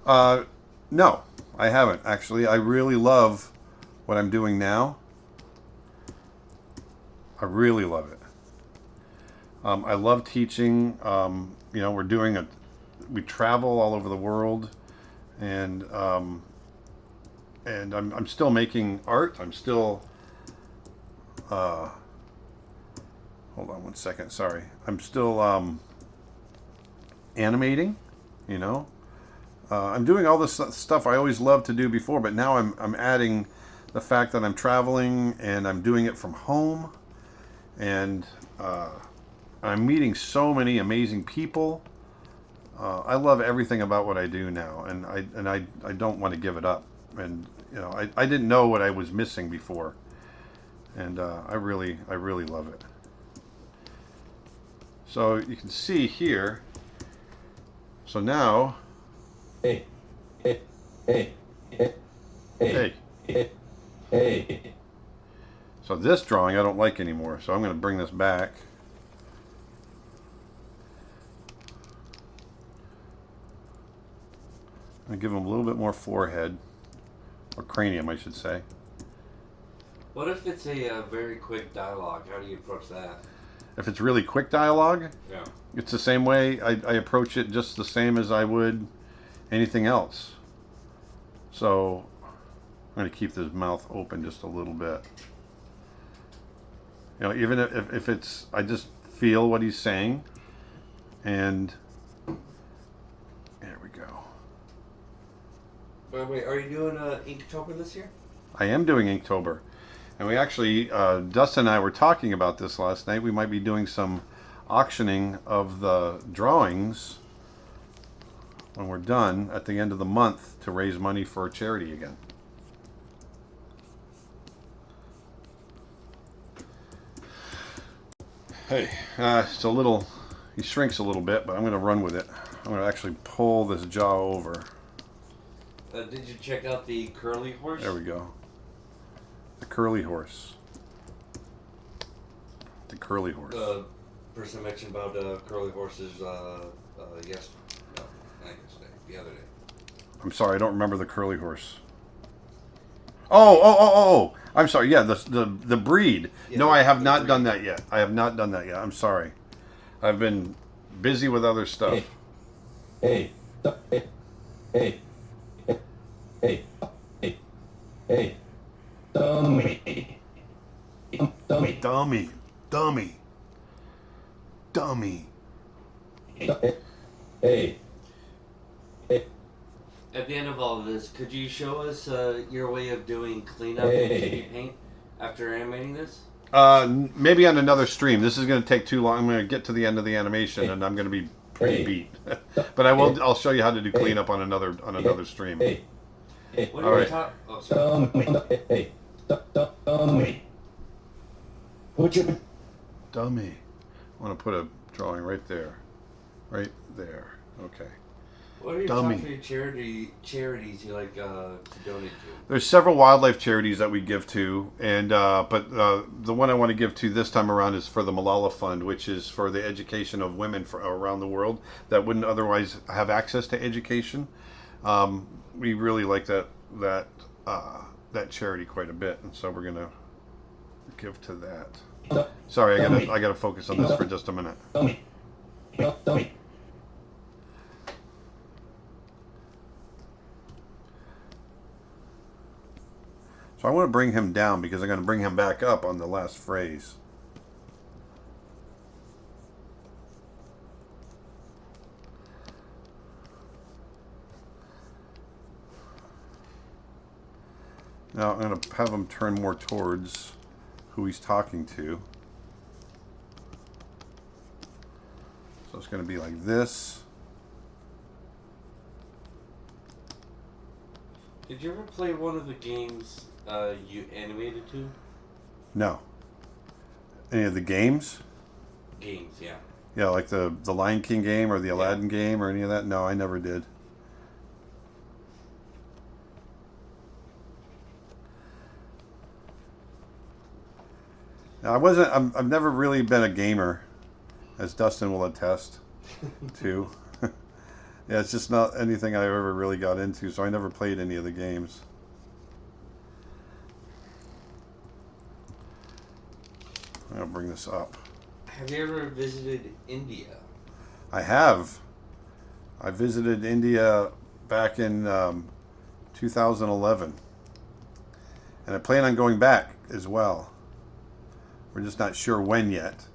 No, I haven't actually. I really love what I'm doing now. I really love it. I love teaching. You know, we travel all over the world, and I'm still making art. I'm still. Hold on one second. Sorry. I'm still animating. You know. I'm doing all this stuff I always loved to do before, but now I'm adding the fact that I'm traveling and I'm doing it from home, and I'm meeting so many amazing people. I love everything about what I do now, and I don't want to give it up. And you know, I didn't know what I was missing before, and I really love it. So you can see here. So now. Hey. So this drawing I don't like anymore, so I'm going to bring this back. I'm going to give him a little bit more forehead, or cranium I should say. What if it's a very quick dialogue? How do you approach that? If it's really quick dialogue, Yeah. it's the same way I approach it, just the same as I would anything else. So I'm going to keep his mouth open just a little bit. You know, even if it's, I just feel what he's saying, and there we go. Wait, are you doing Inktober this year? I am doing Inktober, and we actually, Dustin and I were talking about this last night. We might be doing some auctioning of the drawings when we're done at the end of the month to raise money for a charity again. Hey, it's a little, he shrinks a little bit, but I'm going to run with it. I'm going to actually pull this jaw over. Did you check out the curly horse? There we go. The curly horse. The curly horse. The person mentioned about curly horses yesterday. No, not yesterday. The other day. I'm sorry, I don't remember the curly horse. Oh! I'm sorry. Yeah, the breed. Yeah, no, I have not breed. done that yet. I have not done that yet. I'm sorry. I've been busy with other stuff. Hey. Dummy. Hey. At the end of all of this, could you show us your way of doing cleanup in Hey. TVPaint after animating this? Maybe on another stream. This is going to take too long. I'm going to get to the end of the animation, and I'm going to be pretty Hey. beat. But I'll show you how to do cleanup on another stream. Hey. Hey. What All are you right. talking? Oh, sorry. Hey. Dummy. Put your Dummy. I want to put a drawing right there. Right there. Okay. What are your Dummy. top three charities you like to donate to? There's several wildlife charities that we give to, and but the one I want to give to this time around is for the Malala Fund, which is for the education of women around the world that wouldn't otherwise have access to education. We really like that charity quite a bit, and so we're gonna give to that. Sorry, I gotta focus on this for just a minute. dummy. Dummy. So I want to bring him down because I'm going to bring him back up on the last phrase. Now I'm going to have him turn more towards who he's talking to. So it's going to be like this. Did you ever play one of the games you animated to? No. Any of the games? Games, yeah. Yeah, like the Lion King game or the Aladdin game or any of that? No, I never did. Now, I've never really been a gamer, as Dustin will attest to. Yeah, it's just not anything I ever really got into, so I never played any of the games. I'll bring this up. Have you ever visited India? I have. I visited India back in 2011. And I plan on going back as well. We're just not sure when yet.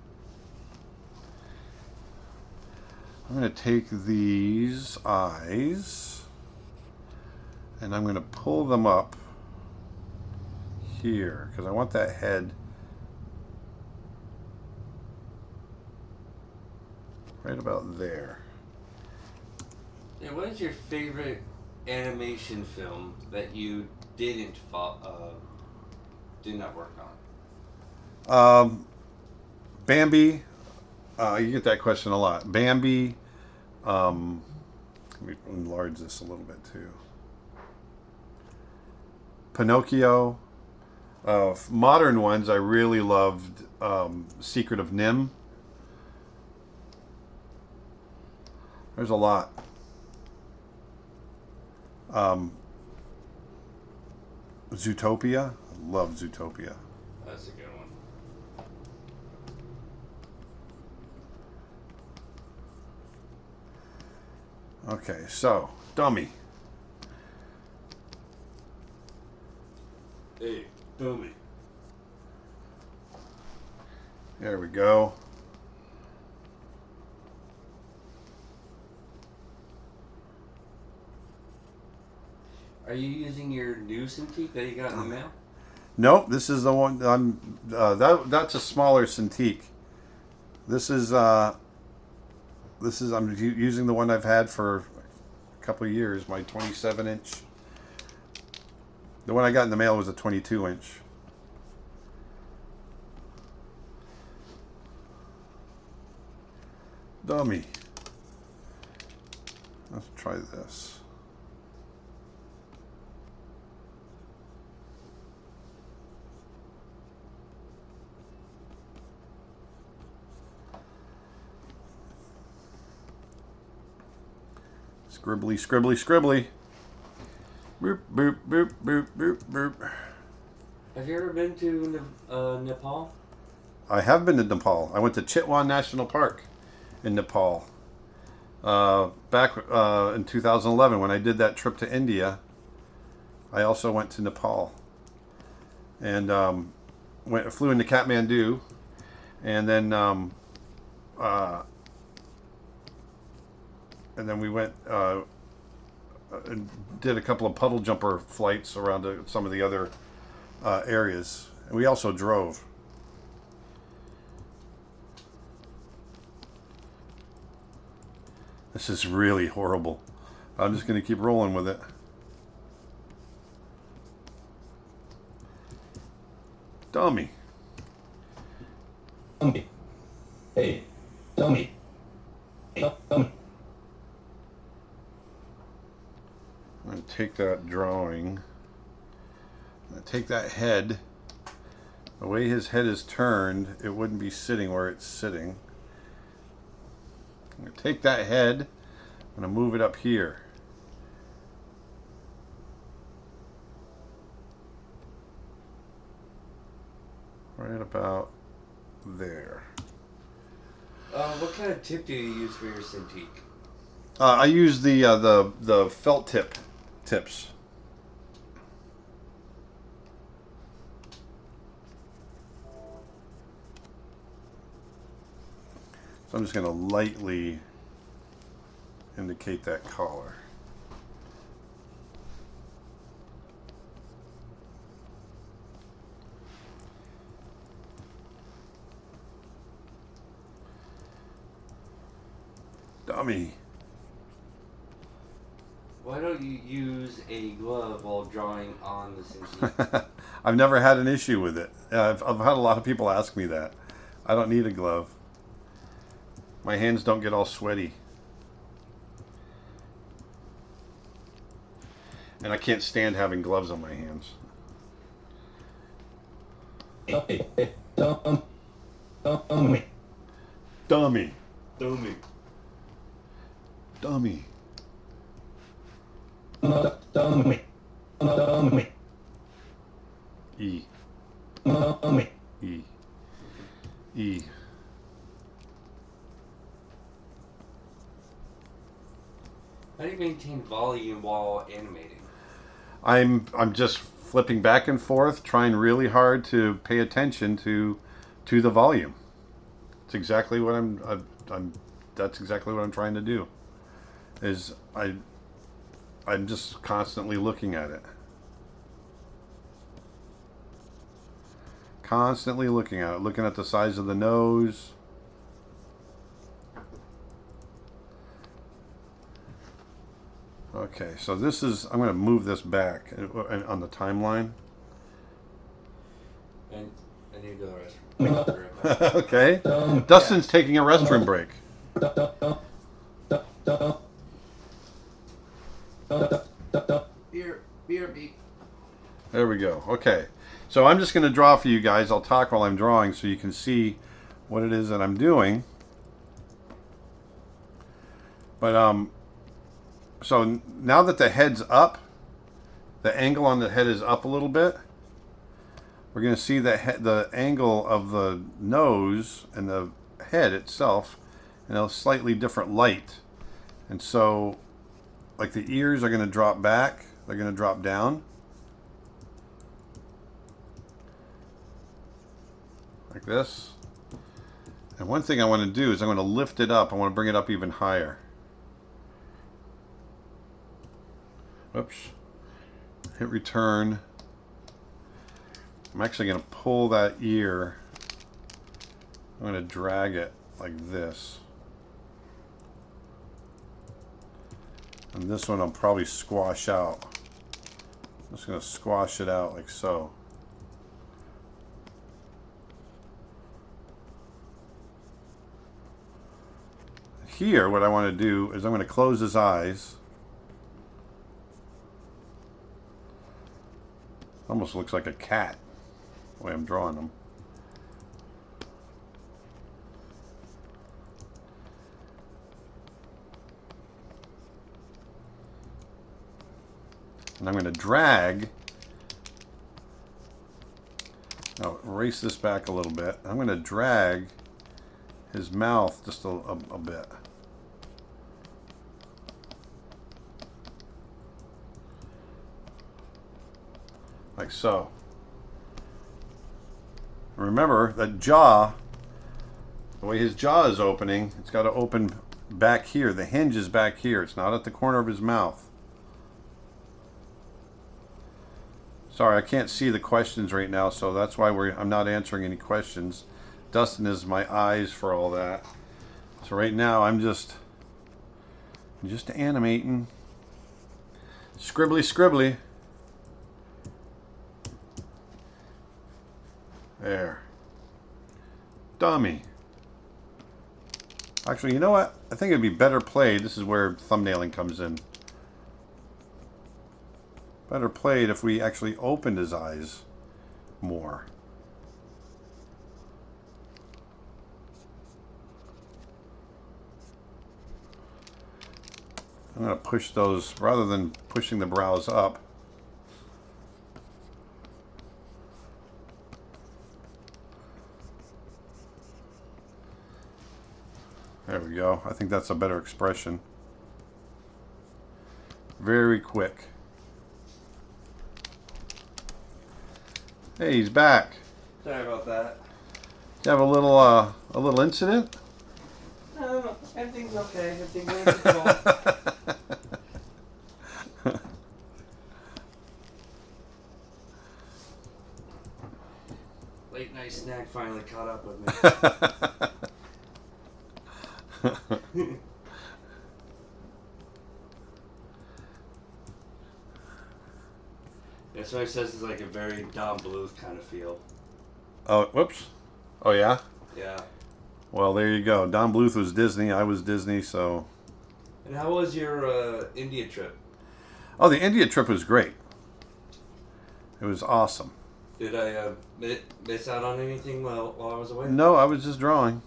I'm going to take these eyes and I'm going to pull them up here because I want that head right about there. And what is your favorite animation film that you did not work on? Bambi. You get that question a lot. Bambi. Let me enlarge this a little bit too. Pinocchio. Modern ones, I really loved Secret of Nim. There's a lot. Zootopia. I love Zootopia. That's a good one. Okay, so, dummy. Hey, dummy. There we go. Are you using your new Cintiq that you got in the mail? Nope, this is the one. That's a smaller Cintiq. This is I'm using the one I've had for a couple of years. My 27-inch. The one I got in the mail was a 22-inch. Dummy. Let's try this. Scribbly, scribbly, scribbly. Boop, boop, boop, boop, boop, boop. Have you ever been to Nepal? I have been to Nepal. I went to Chitwan National Park in Nepal. Back in 2011 when I did that trip to India, I also went to Nepal. And flew into Kathmandu. And then we went did a couple of puddle jumper flights around some of the other areas. And we also drove. This is really horrible. I'm just going to keep rolling with it. Dummy. Dummy. Hey, dummy. Dummy. I'm going to take that drawing. I'm going to take that head. The way his head is turned, it wouldn't be sitting where it's sitting. I'm going to take that head. I'm going to move it up here. Right about there. What kind of tip do you use for your Cintiq? I use the felt tips. So I'm just going to lightly indicate that collar. Dummy. Why don't you use a glove while drawing on the Cintiq? I've never had an issue with it. I've had a lot of people ask me that. I don't need a glove. My hands don't get all sweaty. And I can't stand having gloves on my hands. Dummy. Dummy. Dummy. Dummy. Dummy. Dummy. Dummy. E. Dummy. E. E. How do you maintain volume while animating? I'm just flipping back and forth, trying really hard to pay attention to the volume. It's exactly what that's exactly what I'm trying to do. I'm just constantly looking at it. Constantly looking at it, looking at the size of the nose. Okay, so this is, I'm going to move this back on the timeline. And I need to go to the restroom. Okay. Dustin's taking a restroom break. BRB. There we go. Okay. So I'm just going to draw for you guys. I'll talk while I'm drawing so you can see what it is that I'm doing. But so now that the head's up, the angle on the head is up a little bit. We're going to see the angle of the nose and the head itself in a slightly different light. And so, like, the ears are going to drop back. They're going to drop down. Like this. And one thing I want to do is I'm going to lift it up. I want to bring it up even higher. Oops. Hit return. I'm actually going to pull that ear. I'm going to drag it like this. And this one I'll probably squash out. I'm just going to squash it out like so. Here, what I want to do is I'm going to close his eyes. Almost looks like a cat, the way I'm drawing them. And I'm going to drag. Now erase this back a little bit. I'm going to drag his mouth just a bit. Like so. Remember that jaw, the way his jaw is opening, it's got to open back here. The hinge is back here. It's not at the corner of his mouth. Sorry, I can't see the questions right now, so that's why I'm not answering any questions. Dustin is my eyes for all that. So right now I'm just animating. Scribbly scribbly. There. Dummy. Actually, you know what? I think it'd be better played. This is where thumbnailing comes in. Better played if we actually opened his eyes more. I'm going to push those, rather than pushing the brows up. There we go. I think that's a better expression. Very quick. Hey, he's back. Sorry about that. Did you have a little incident? No, everything's okay. Everything's under control. Late night snack finally caught up with me. That's why he says it's like a very Don Bluth kind of feel. Oh, whoops. Oh, yeah? Yeah. Well, there you go. Don Bluth was Disney. I was Disney, so... And how was your India trip? Oh, the India trip was great. It was awesome. Did I miss out on anything while I was away? No, I was just drawing.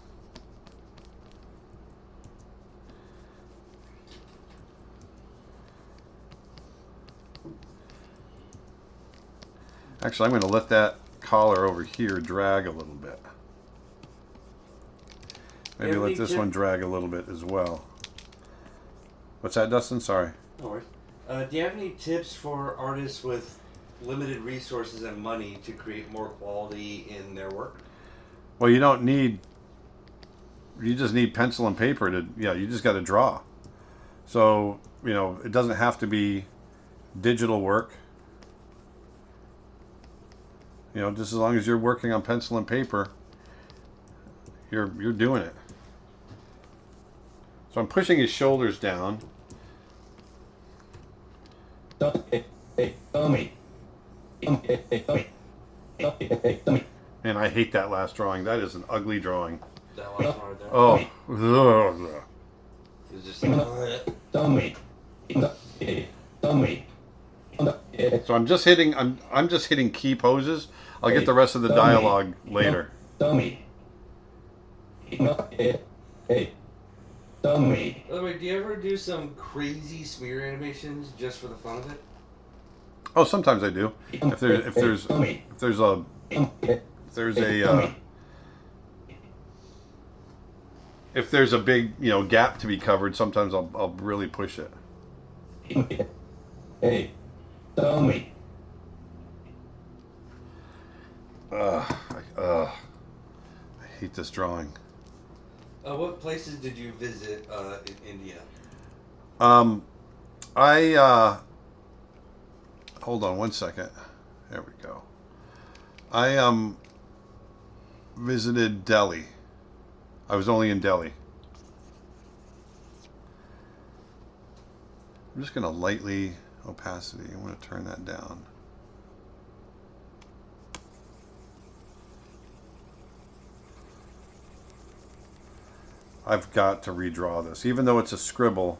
Actually, I'm going to let that collar over here drag a little bit. Maybe let this one drag a little bit as well. What's that, Dustin? Sorry. No worries. Do you have any tips for artists with limited resources and money to create more quality in their work? Well, you don't need... You just need pencil and paper to... Yeah, you just got to draw. So, you know, it doesn't have to be digital work. You know, just as long as you're working on pencil and paper, you're doing it. So I'm pushing his shoulders down. And I hate that last drawing. That is an ugly drawing. That last one right there. Oh. It's just like, So I'm just hitting key poses. I'll get the rest of the dialogue later. By the way, do you ever do some crazy smear animations just for the fun of it? Oh, sometimes I do. If there's a big, you know, gap to be covered, sometimes I'll really push it. I hate this drawing. What places did you visit in India? Hold on one second. There we go. I visited Delhi. I was only in Delhi. I'm just going to lightly opacity. I want to turn that down. I've got to redraw this. Even though it's a scribble,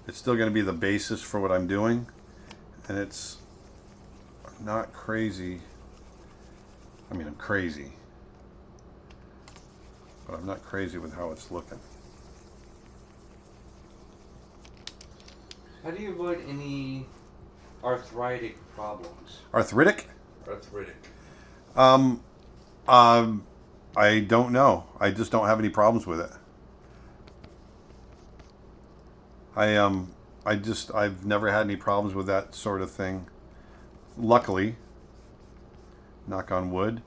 it's still going to be the basis for what I'm doing. And it's not crazy. I mean, I'm crazy. But I'm not crazy with how it's looking. How do you avoid any arthritic problems? Arthritic? Arthritic. I don't know. I just don't have any problems with it. I've never had any problems with that sort of thing. Luckily. Knock on wood.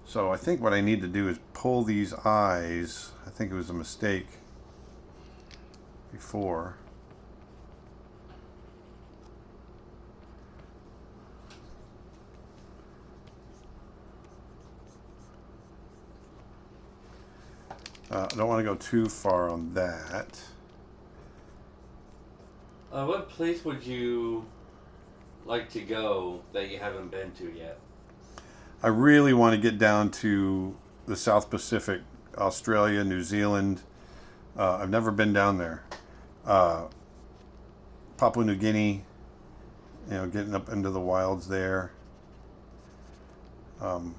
So I think what I need to do is pull these eyes. I think it was a mistake before. I don't want to go too far on that. What place would you like to go that you haven't been to yet? I really want to get down to the South Pacific, Australia, New Zealand. I've never been down there. Papua New Guinea, getting up into the wilds there. All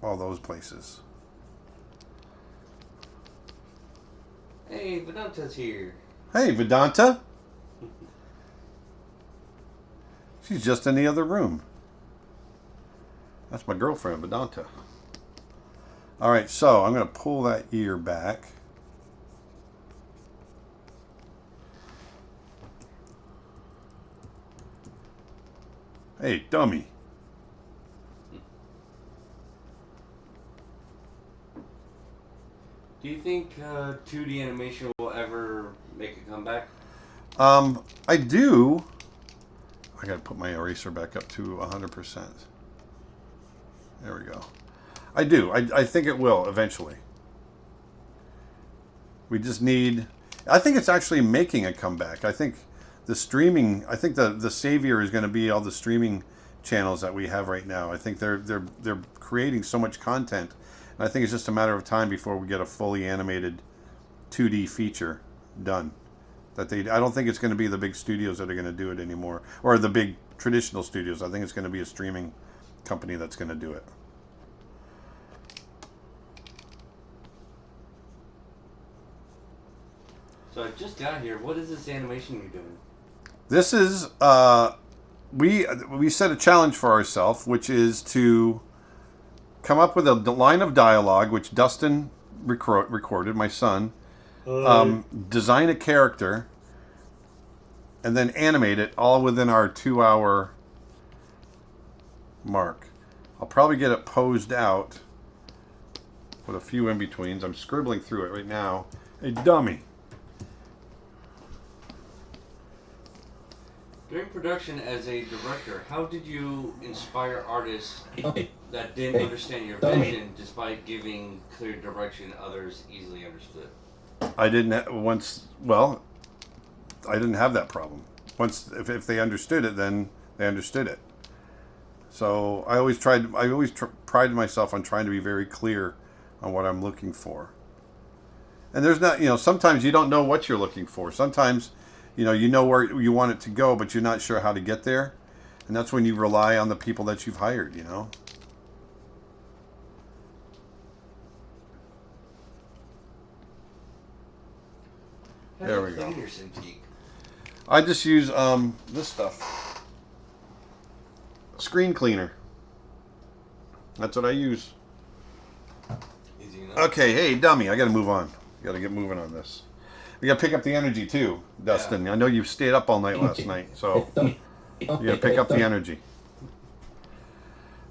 those places. Hey, Vedanta's here. Hey, Vedanta. She's just in the other room. That's my girlfriend, Vedanta. All right, so I'm going to pull that ear back. Hey, dummy. Do you think 2D animation will ever make a comeback? I do. I got to put my eraser back up to 100%. There we go. I do. I think it will eventually. We just need... I think it's actually making a comeback. I think the streaming... I think the savior is going to be all the streaming channels that we have right now. I think they're creating so much content. And I think it's just a matter of time before we get a fully animated 2D feature done. I don't think it's going to be the big studios that are going to do it anymore. Or the big traditional studios. I think it's going to be a streaming company that's going to do it. So I just got here. What is this animation you're doing? This is we set a challenge for ourselves, which is to come up with a line of dialogue, which Dustin recorded, my son, design a character, and then animate it all within our 2-hour mark. I'll probably get it posed out with a few in-betweens. I'm scribbling through it right now. Hey, dummy. During production as a director, how did you inspire artists that didn't understand your vision despite giving clear direction others easily understood? I didn't have that problem. Once, if they understood it, then they understood it. So I always prided myself on trying to be very clear on what I'm looking for. And there's not, sometimes you don't know what you're looking for. Sometimes, you know where you want it to go, but you're not sure how to get there. And that's when you rely on the people that you've hired, There we go. Your Cintiq? I just use this stuff. Screen cleaner. That's what I use. Easy enough. Okay, hey, dummy, I gotta move on. Gotta get moving on this. We gotta pick up the energy too, Dustin. Yeah. I know you stayed up all night last night, so you gotta pick up the energy.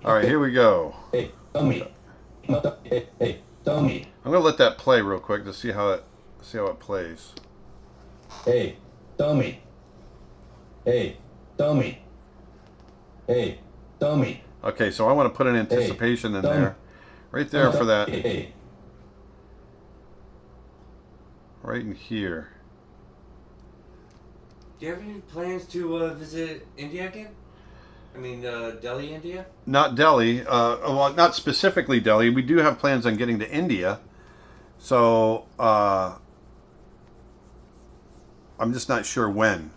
All right, here we go. Hey, dummy. Hey, dummy. I'm gonna let that play real quick to see how it plays. Hey, dummy. Hey, dummy. Hey, dummy. Okay, so I want to put an anticipation in there, right there for that, right in here. Do you have any plans to visit India again? I mean, Delhi, India? Not Delhi. Well, not specifically Delhi. We do have plans on getting to India. So I'm just not sure when.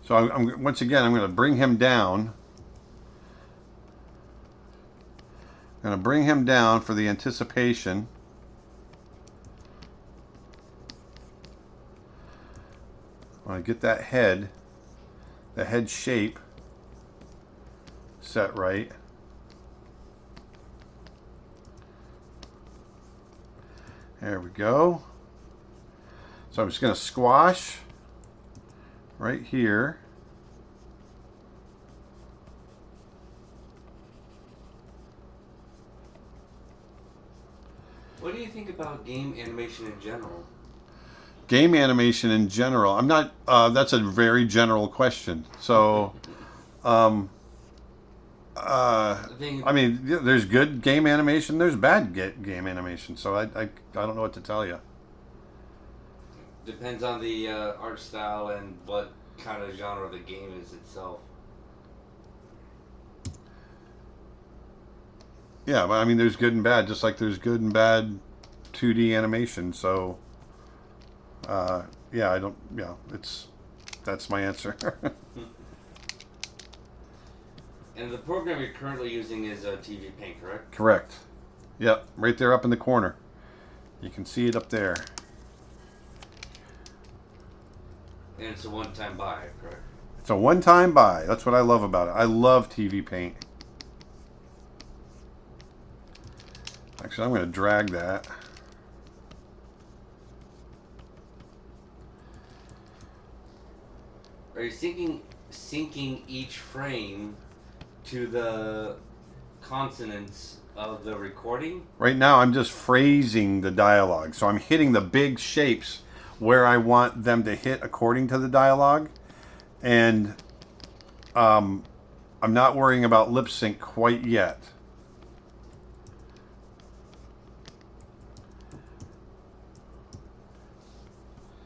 So I'm once again, I'm going to bring him down. I'm going to bring him down for the anticipation. I want to get that head, the head shape set right. There we go. So I'm just going to squash right here. What do you think about game animation in general? Game animation in general. I'm not, that's a very general question. So, I I think I mean, there's good game animation. There's bad game animation. So I don't know what to tell you. depends on the art style and what kind of genre the game is itself. Yeah, but I mean, there's good and bad, just like there's good and bad 2D animation. So, yeah, I don't. Yeah, that's my answer. And the program you're currently using is TVPaint, correct? Correct. Yep, right there up in the corner. You can see it up there. And it's a one-time buy, correct? It's a one-time buy. That's what I love about it. I love TV Paint. Actually, I'm going to drag that. Are you syncing each frame to the consonants of the recording? Right now, I'm just phrasing the dialogue. So I'm hitting the big shapes where I want them to hit according to the dialogue. And I'm not worrying about lip sync quite yet.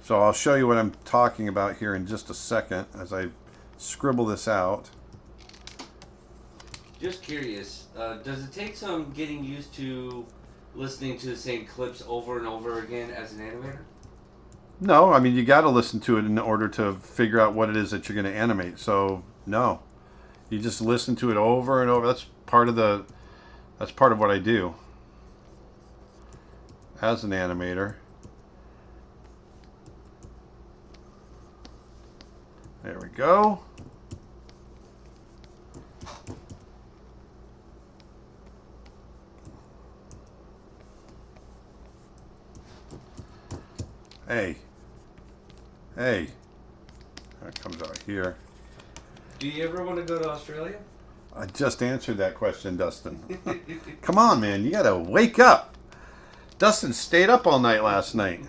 So I'll show you what I'm talking about here in just a second as I scribble this out. Just curious, does it take some getting used to listening to the same clips over and over again as an animator? No, I mean, you got to listen to it in order to figure out what it is that you're going to animate. So, no. You just listen to it over and over. That's part of what I do as an animator. There we go. Hey. Hey. That comes out here. Do you ever want to go to Australia? I just answered that question, Dustin. Come on, man. You got to wake up. Dustin stayed up all night last night.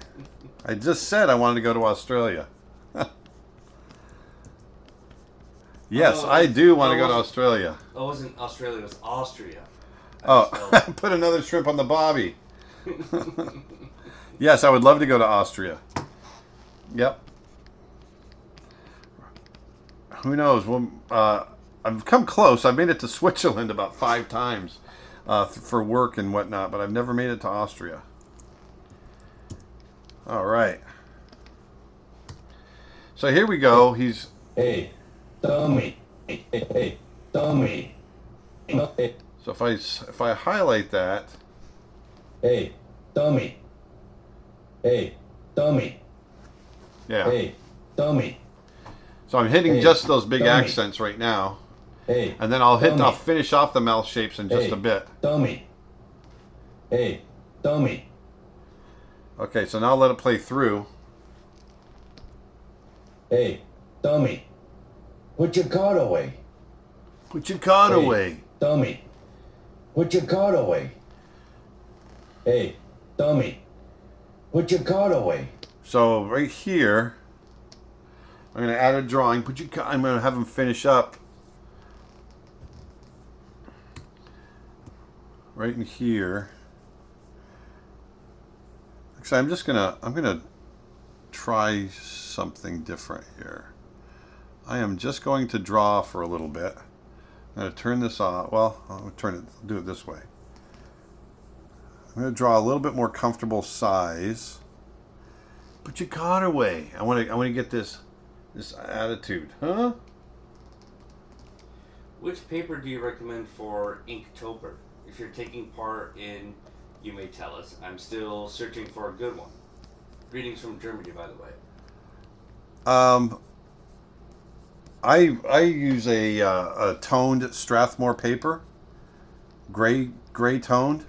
I just said I wanted to go to Australia. Yes, I do want to go to Australia. Oh, it wasn't Australia, it was Austria. Oh, put another shrimp on the bobby. Yes, I would love to go to Austria. Yep. Who knows? Well, I've come close. I've made it to Switzerland about 5 times for work and whatnot, but I've never made it to Austria. All right. So here we go. He's... Hey, dummy. Hey, dummy. Hey, So if I highlight that... hey, dummy. Hey, dummy. Yeah. Hey, dummy. So I'm hitting Hey, just those big dummy. accents right now. Hey, And then I'll dummy. finish off the mouth shapes in just Hey, a bit. dummy. Hey, dummy. Okay, so now I'll let it play through. Hey, dummy. Put your card away. Put your card Hey, away. dummy. Put your card away. Hey, dummy. Put your card away. So right here, I'm going to add a drawing. I'm going to have him finish up right in here. Actually, I'm going to try something different here. I am just going to draw for a little bit. I'm going to turn this off. Well, I'll do it this way. I'm going to draw a little bit more comfortable size. Put your card away. I want to get this attitude, huh? Which paper do you recommend for Inktober? If you're taking part in, you may tell us. I'm still searching for a good one. Greetings from Germany, by the way. I use a toned Strathmore paper, gray toned.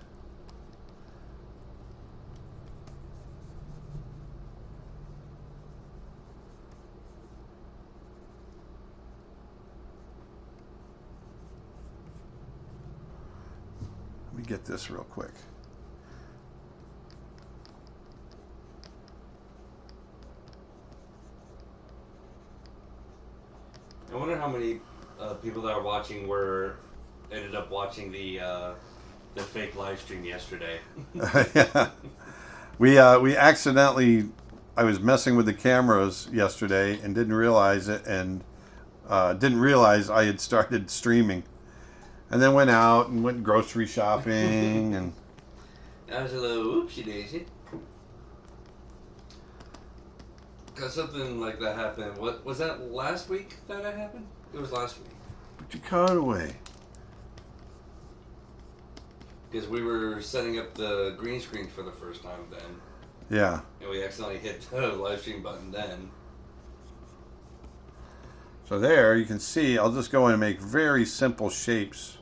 Let me get this real quick. I wonder how many people that are watching were ended up watching the fake live stream yesterday. Yeah. We accidentally, I was messing with the cameras yesterday and didn't realize it, and didn't realize I had started streaming, and then went out and went grocery shopping and. That was a little oopsie daisy. Cause something like that happened. What was that last week that happened? It was last week. Put your card away. Because we were setting up the green screen for the first time then. Yeah. And we accidentally hit the live stream button then. So there, you can see, I'll just go in and make very simple shapes.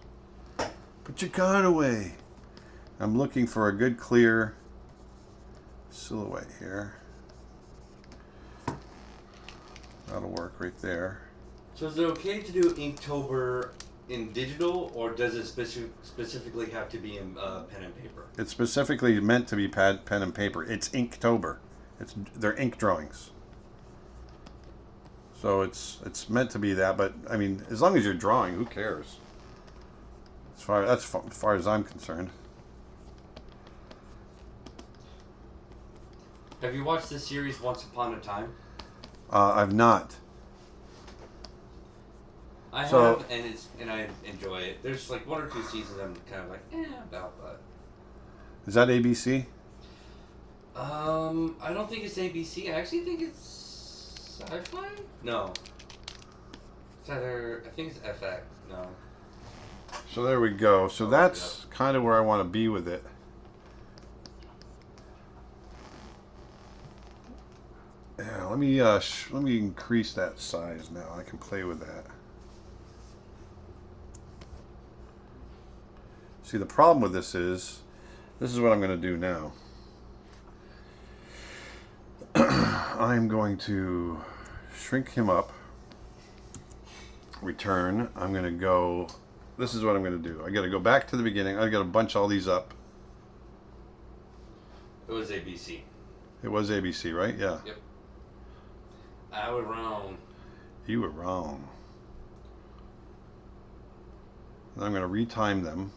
Put your card away. I'm looking for a good clear silhouette here. That'll work right there. So is it okay to do Inktober in digital, or does it specifically have to be in pen and paper? It's specifically meant to be pen and paper. It's Inktober. They're ink drawings. So it's meant to be that, but I mean, as long as you're drawing, who cares? As far as I'm concerned. Have you watched the series Once Upon a Time? I've not. I have, and I enjoy it. There's like 1 or 2 seasons I'm kind of like, about, but. Is that ABC? I don't think it's ABC. I actually think it's Sci-Fi? No. It's either, I think it's FX. No. So there we go. So that's kind of where I want to be with it. Yeah, let me increase that size now. I can play with that. See, the problem with this is what I'm going to do now. I'm going to shrink him up. Return. I'm going to go. This is what I'm going to do. I got to go back to the beginning. I got to bunch all these up. It was ABC. It was ABC, right? Yeah. Yep. I was wrong. You were wrong. And I'm going to retime them.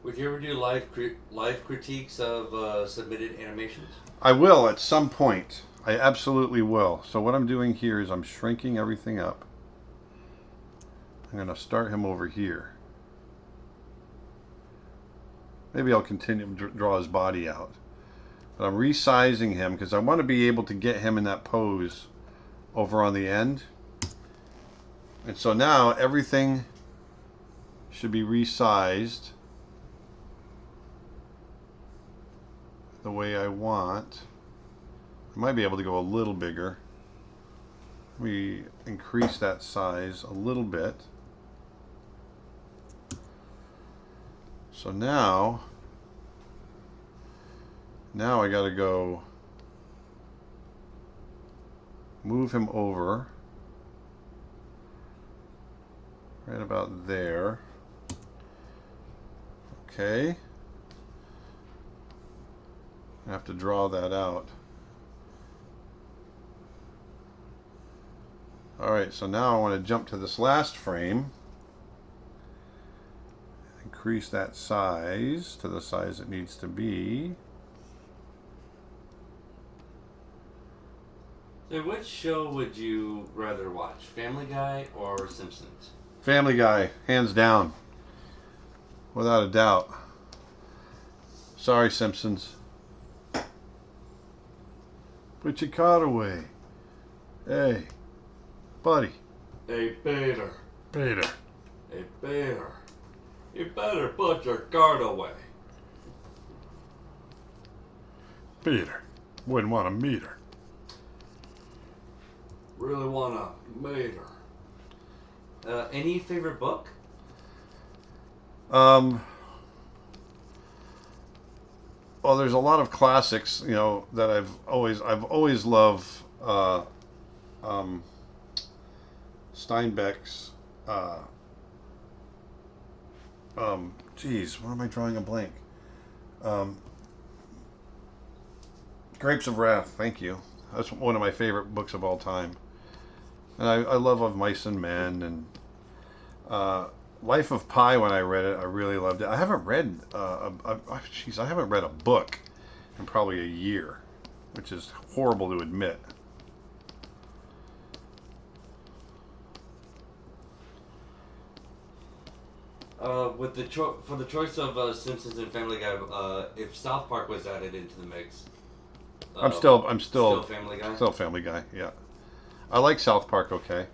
Would you ever do live critiques of submitted animations? I will at some point. I absolutely will. So what I'm doing here is I'm shrinking everything up. I'm going to start him over here. Maybe I'll continue to draw his body out. But I'm resizing him because I want to be able to get him in that pose over on the end. And so now everything should be resized the way I want. I might be able to go a little bigger. We increase that size a little bit. So now I got to go move him over right about there. Okay. I have to draw that out. Alright, so now I want to jump to this last frame. Increase that size to the size it needs to be. So which show would you rather watch? Family Guy or Simpsons? Family Guy, hands down. Without a doubt. Sorry, Simpsons. Put your card away. Hey, buddy. Hey, Peter. Peter. Hey, Peter. You better put your card away. Peter. Wouldn't want to meet her. Really wanna meet her. Any favorite book? Well, there's a lot of classics, you know, that I've always loved. Steinbeck's. Geez, why am I drawing a blank? Grapes of Wrath. Thank you. That's one of my favorite books of all time. And I love Of Mice and Men, and Life of Pi, when I read it, I really loved it. I haven't read, I haven't read a book in probably a year, which is horrible to admit. With the for the choice of Simpsons and Family Guy, if South Park was added into the mix, I'm still Family Guy. still Family Guy. Yeah, I like South Park. Okay.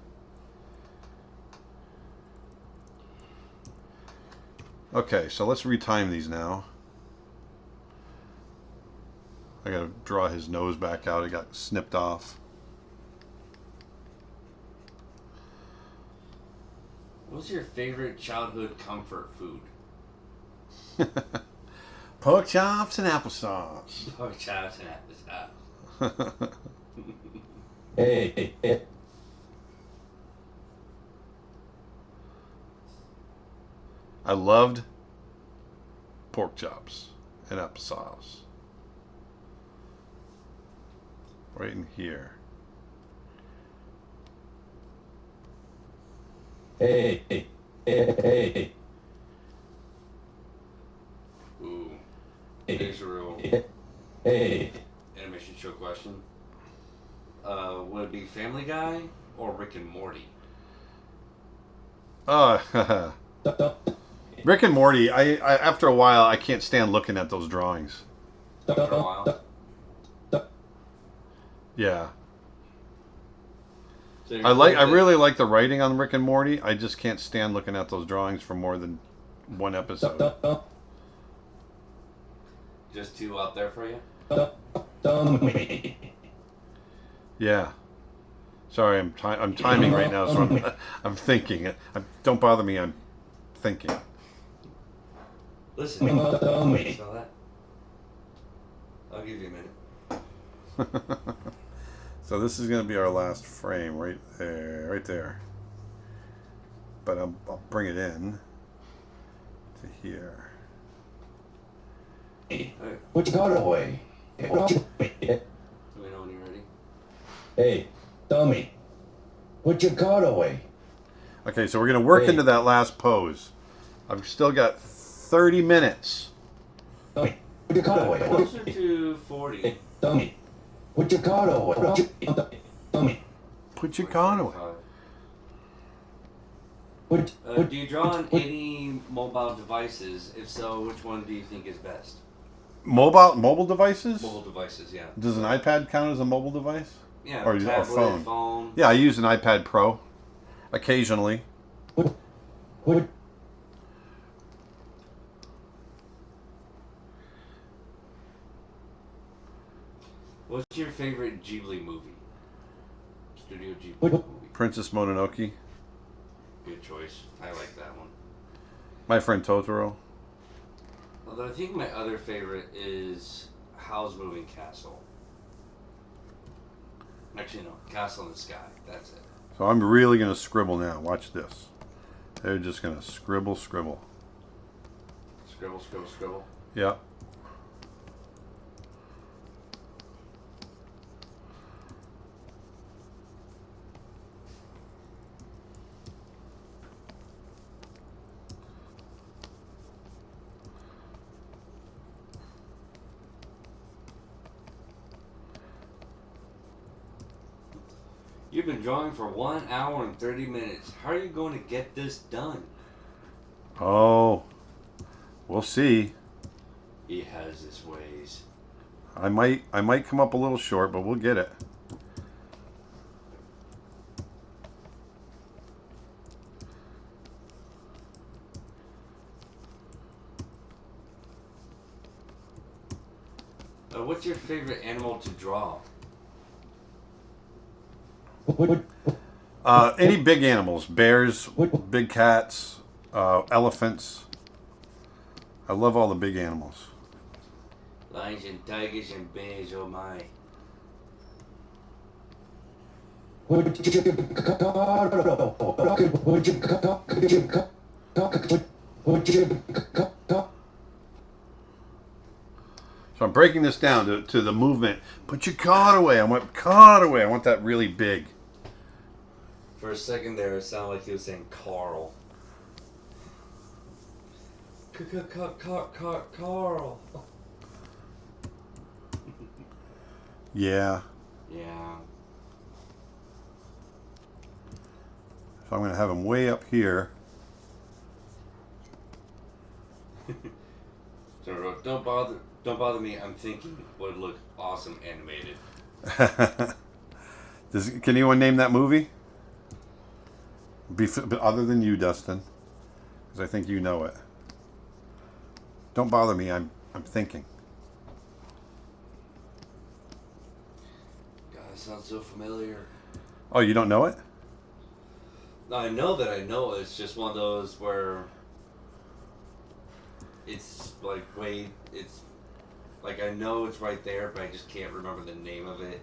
Okay, so let's retime these now. I gotta draw his nose back out. It got snipped off. What's your favorite childhood comfort food? Pork chops and applesauce. Pork chops and applesauce. Hey. I loved pork chops and applesauce. Right in here. Hey. Ooh. Here's a real Hey. animation show question. Would it be Family Guy or Rick and Morty? Rick and Morty, I after a while I can't stand looking at those drawings. After a while. Yeah. So I really like the writing on Rick and Morty. I just can't stand looking at those drawings for more than one episode. Just two out there for you? Yeah. Sorry, I'm timing right now, so I'm thinking. Don't bother me. I'm thinking. Listen, smell that? I'll give you a minute. So this is going to be our last frame right there. But I'll bring it in to here. What you got away? Let me know when you're ready. Hey, dummy. What you got away? Okay, so we're going to work into that last pose. I've still got 30 minutes. Dummy. What you got away? Closer to 40. Hey, dummy. What you got away? Dummy. Put your gun away. What Do you draw on any mobile devices? If so, which one do you think is best? Mobile devices? Mobile devices, yeah. Does an iPad count as a mobile device? Yeah, Or tablet, phone? Yeah, I use an iPad Pro occasionally. What? What's your favorite Ghibli movie? Studio Ghibli What? movie. Princess Mononoke. Good choice. I like that one. My Friend Totoro. Although I think my other favorite is Howl's Moving Castle. Actually, no. Castle in the Sky. That's it. So I'm really going to scribble now. Watch this. They're just going to scribble. Scribble. Yeah. You've been drawing for 1 hour and 30 minutes. How are you going to get this done? Oh, we'll see. He has his ways. I might come up a little short, but we'll get it. What's your favorite animal to draw? Any big animals, bears, big cats, elephants. I love all the big animals. Lions and tigers and bears, oh my. So I'm breaking this down to the movement. Put your card away. I want card away. I want that really big. For a second there, it sounded like he was saying Carl. Carl. Yeah. Yeah. So I'm going to have him way up here. So don't bother me. I'm thinking would look awesome animated. Can anyone name that movie? Other than you, Dustin, because I think you know it. Don't bother me. I'm thinking. God, that sounds so familiar. Oh, you don't know it? I know that I know it. It's just one of those where it's like it's like I know it's right there, but I just can't remember the name of it.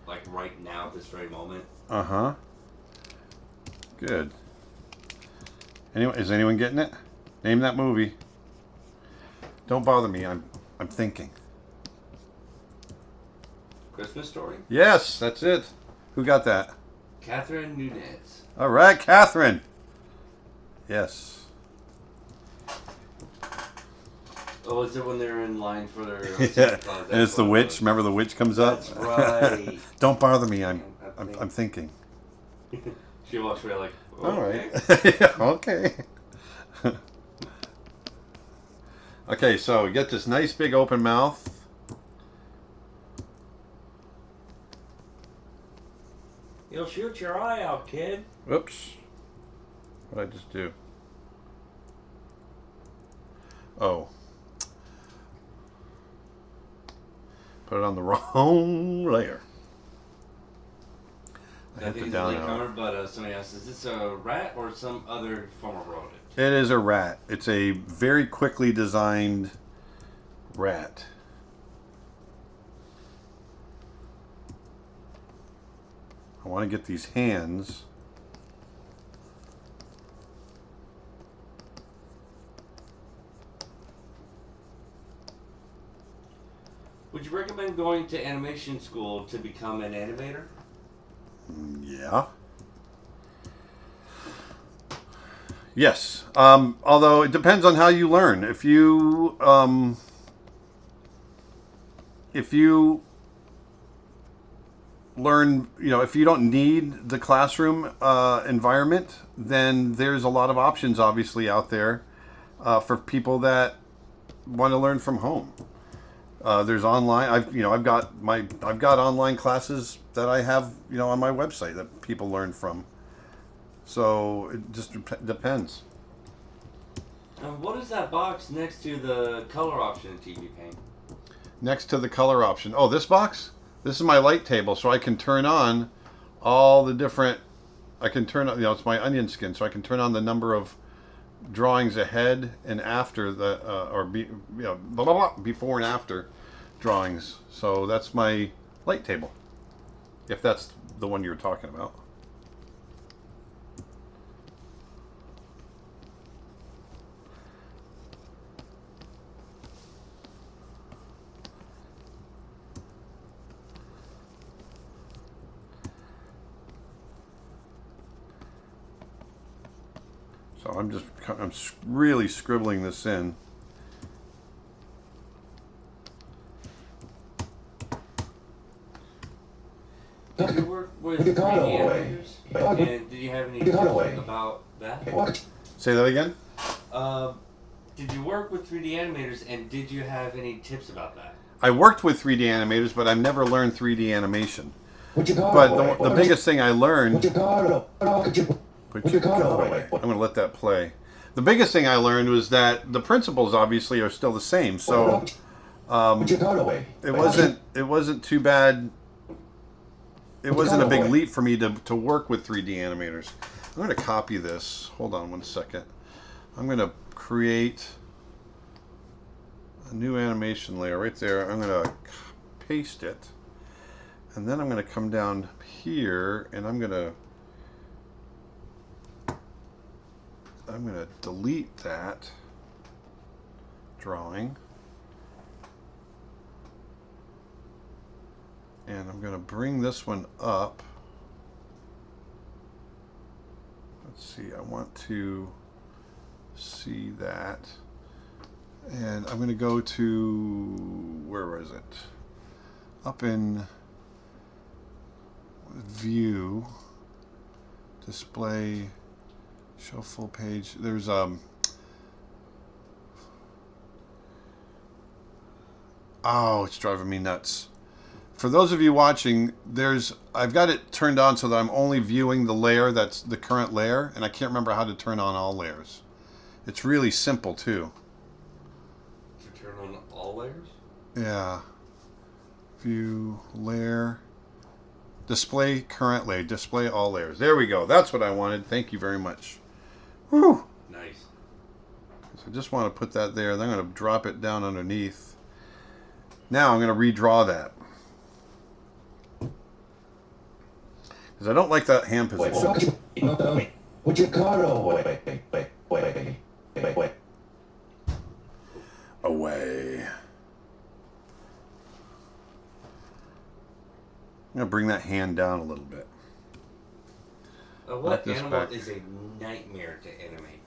Like right now, at this very moment. Uh-huh. Good. Is anyone getting it? Name that movie. Don't bother me. I'm thinking. Christmas Story. Yes, that's it. Who got that? Catherine Nunez. All right, Catherine. Yes. Oh, is it when they're in line for their? Yeah. And it's the witch. Remember the witch comes up? That's right. Don't bother me. I'm I'm thinking. She walks away like, oh, All okay. right. Yeah, okay. Okay, so we get this nice big open mouth. You'll shoot your eye out, kid. Whoops. What did I just do? Oh. Put it on the wrong layer. I think it's a latecomer, but somebody asks, is this a rat or some other form of rodent? It is a rat. It's a very quickly designed rat. I want to get these hands. Would you recommend going to animation school to become an animator? Yeah. Yes. Although it depends on how you learn. If you learn, if you don't need the classroom environment, then there's a lot of options obviously out there for people that want to learn from home. There's online. I've got online classes that I have on my website that people learn from. So it just depends. What is that box next to the color option in TVPaint? Next to the color option. Oh, this box? This is my light table, so I can turn on all the different. I can turn on. It's my onion skin, so I can turn on the number of drawings ahead and after blah, blah, blah, before and after drawings. So that's my light table, if that's the one you're talking about. So I'm really scribbling this in. Did you work with 3D animators? And did you have any tips about that? Say that again? Did you work with 3D animators and did you have any tips about that? I worked with 3D animators, but I've never learned 3D animation. But the biggest thing I learned... Put your card away. I'm going to let that play. The biggest thing I learned was that the principles obviously are still the same. So it wasn't too bad. It wasn't a big leap for me to work with 3D animators. I'm going to copy this. Hold on one second. I'm going to create a new animation layer right there. I'm going to paste it. And then I'm going to come down here and I'm going to delete that drawing. And I'm going to bring this one up. Let's see, I want to see that. And I'm going to go to, where was it? Up in view, display, show full page. There's oh, it's driving me nuts. For those of you watching, I've got it turned on so that I'm only viewing the layer that's the current layer, and I can't remember how to turn on all layers. It's really simple too. To turn on all layers? Yeah. View, layer, display current layer, display all layers. There we go. That's what I wanted. Thank you very much. Whew. Nice. So I just want to put that there. Then I'm going to drop it down underneath. Now I'm going to redraw that. Because I don't like that hand position. Would you call away? Away. I'm going to bring that hand down a little bit. What animal is a nightmare to animate?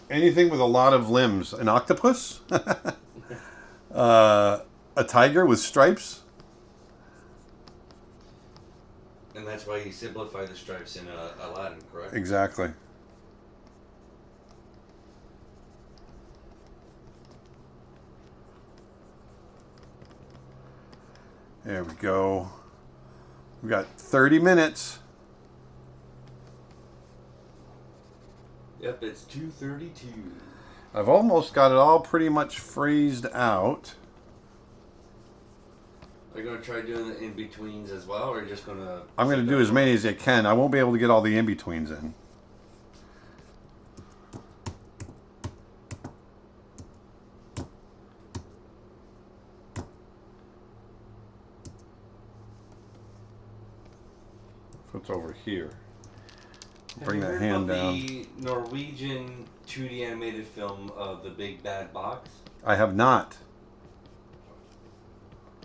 Anything with a lot of limbs. An octopus? A tiger with stripes? And that's why you simplify the stripes in Aladdin, correct? Exactly. There we go. We got 30 minutes. Yep, it's 2:32. I've almost got it all pretty much phrased out. Are you going to try doing the in-betweens as well, or are you just going to... I'm going to do as many as I can. I won't be able to get all the in-betweens in. So it's over here. Bring that hand down. Have you heard about the Norwegian 2D animated film of The Big Bad Box? I have not.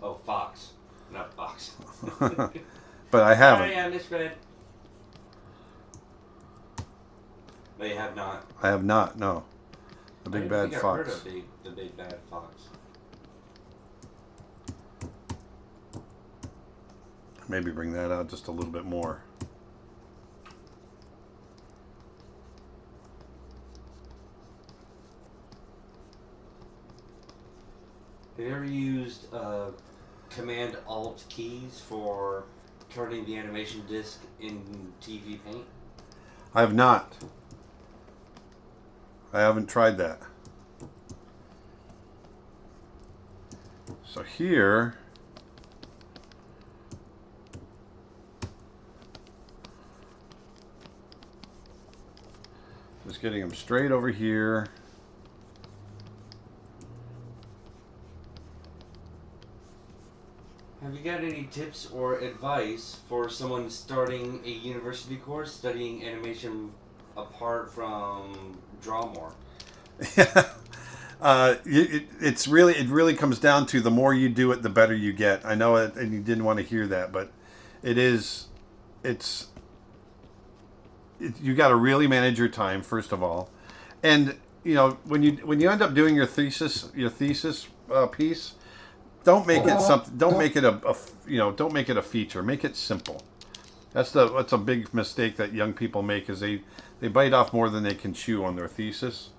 Oh, Fox, not Box. But I haven't. Sorry, I misread. But you have not. I have not, no. The Big Bad I've Fox. heard of the Big Bad Fox. Maybe bring that out just a little bit more. Have you ever used Command-Alt keys for turning the animation disc in TVPaint? I have not. I haven't tried that. So here, just getting them straight over here. Have you got any tips or advice for someone starting a university course studying animation apart from Draw More? It really comes down to the more you do it, the better you get. I know it, and you didn't want to hear that, but you got to really manage your time first of all, and when you end up doing your thesis piece, don't make it something. Don't make it don't make it a feature. Make it simple. That's a big mistake that young people make, is they bite off more than they can chew on their thesis.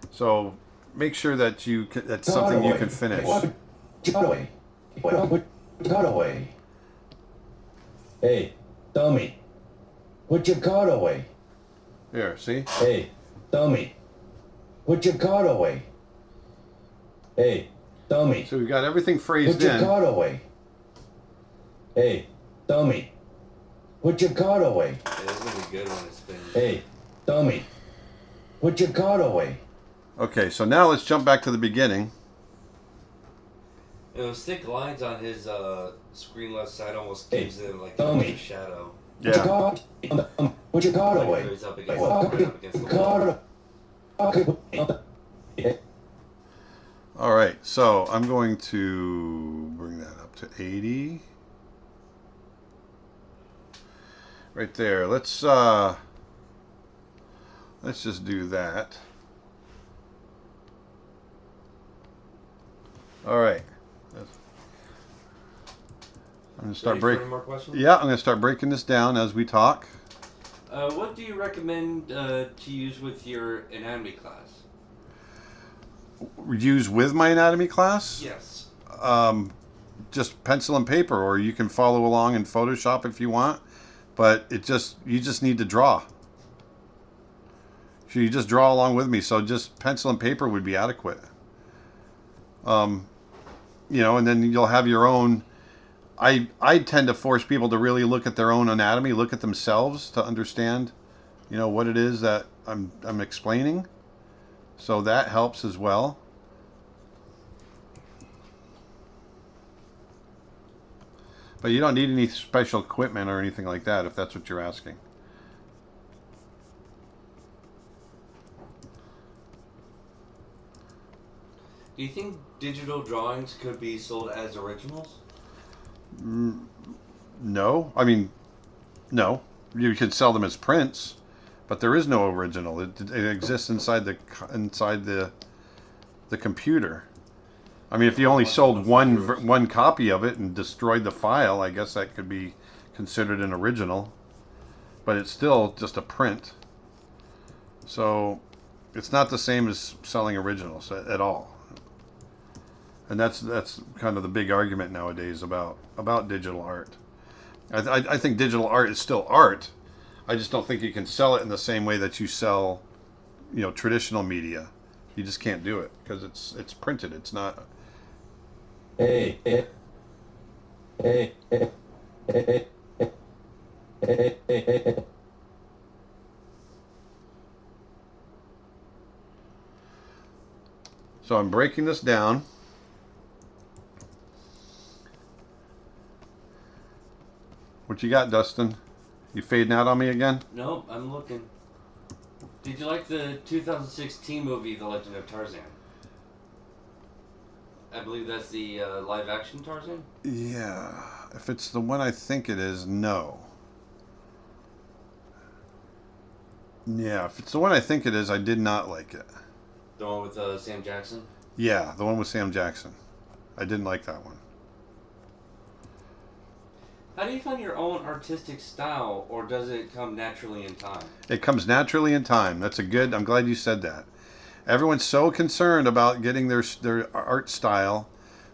So make sure that that's something you can finish. Hey, dummy. Put your card away. Here, see? Hey, dummy. Put your card away. Hey, dummy. So we've got everything phrased Put your in. card away. Hey, dummy. Put your card away. Yeah, this is going to be good when it's finished. Hey, dummy. Put your card away. Okay, so now let's jump back to the beginning. Those thick lines on his screen left side almost gives it like dummy. a shadow. Put your Yeah. card. Put your card Like away. if he's up against, right up against the wall. All right, so I'm going to bring that up to 80. Right there. Let's just do that. All right. I'm gonna start Ready for any breaking. more questions? Yeah, I'm gonna start breaking this down as we talk. What do you recommend to use with your anatomy class? Use with my anatomy class. Yes. Um, just pencil and paper, or you can follow along in Photoshop if you want. But you just need to draw. So you just draw along with me. So just pencil and paper would be adequate. Um, and then you'll have your own. I tend to force people to really look at their own anatomy, look at themselves to understand, what it is that I'm explaining. So that helps as well. But you don't need any special equipment or anything like that if that's what you're asking. Do you think digital drawings could be sold as originals? No, I mean, no. You could sell them as prints, but there is no original. It exists inside the computer. I mean, if you only sold one copy of it and destroyed the file, I guess that could be considered an original. But it's still just a print. So it's not the same as selling originals at all. And that's kind of the big argument nowadays about digital art. I think digital art is still art. I just don't think you can sell it in the same way that you sell, traditional media. You just can't do it because it's printed. It's not. Hey, hey, hey, hey, hey, hey, hey. So I'm breaking this down. What you got, Dustin? You fading out on me again? Nope, I'm looking. Did you like the 2016 movie, The Legend of Tarzan? I believe that's the live action Tarzan? Yeah. If it's the one I think it is, no. Yeah, if it's the one I think it is, I did not like it. The one with Sam Jackson? Yeah, the one with Sam Jackson. I didn't like that one. How do you find your own artistic style, or does it come naturally in time? It comes naturally in time. I'm glad you said that. Everyone's so concerned about getting their art style,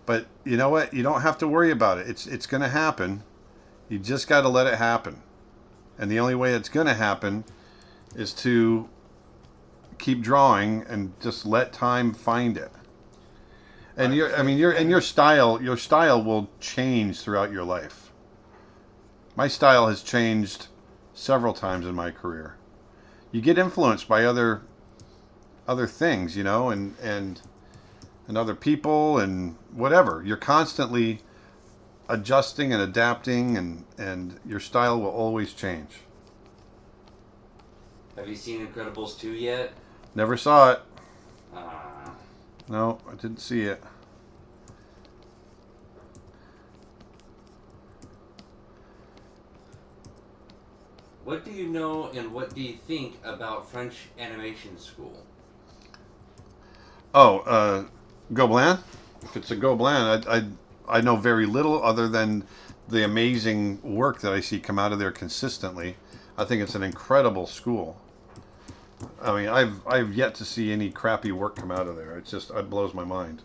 but you know what? You don't have to worry about it. It's going to happen. You just got to let it happen. And the only way it's going to happen is to keep drawing and just let time find it. And your style will change throughout your life. My style has changed several times in my career. You get influenced by other things, and other people and whatever. You're constantly adjusting and adapting, and your style will always change. Have you seen Incredibles 2 yet? Never saw it. Ah. No, I didn't see it. What do you know and what do you think about French animation school? Oh, Gobelin? If it's a Gobelin, I know very little other than the amazing work that I see come out of there consistently. I think it's an incredible school. I mean, I've yet to see any crappy work come out of there. It blows my mind.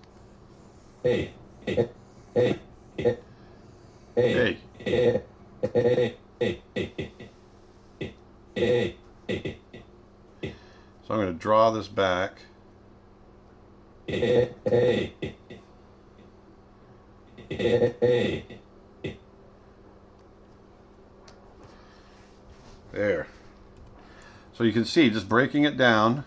Hey, hey, hey, hey, Hey, hey, hey, hey, hey, hey, so I'm going to draw this back. hey, hey, hey. There. So you can see, just breaking it down.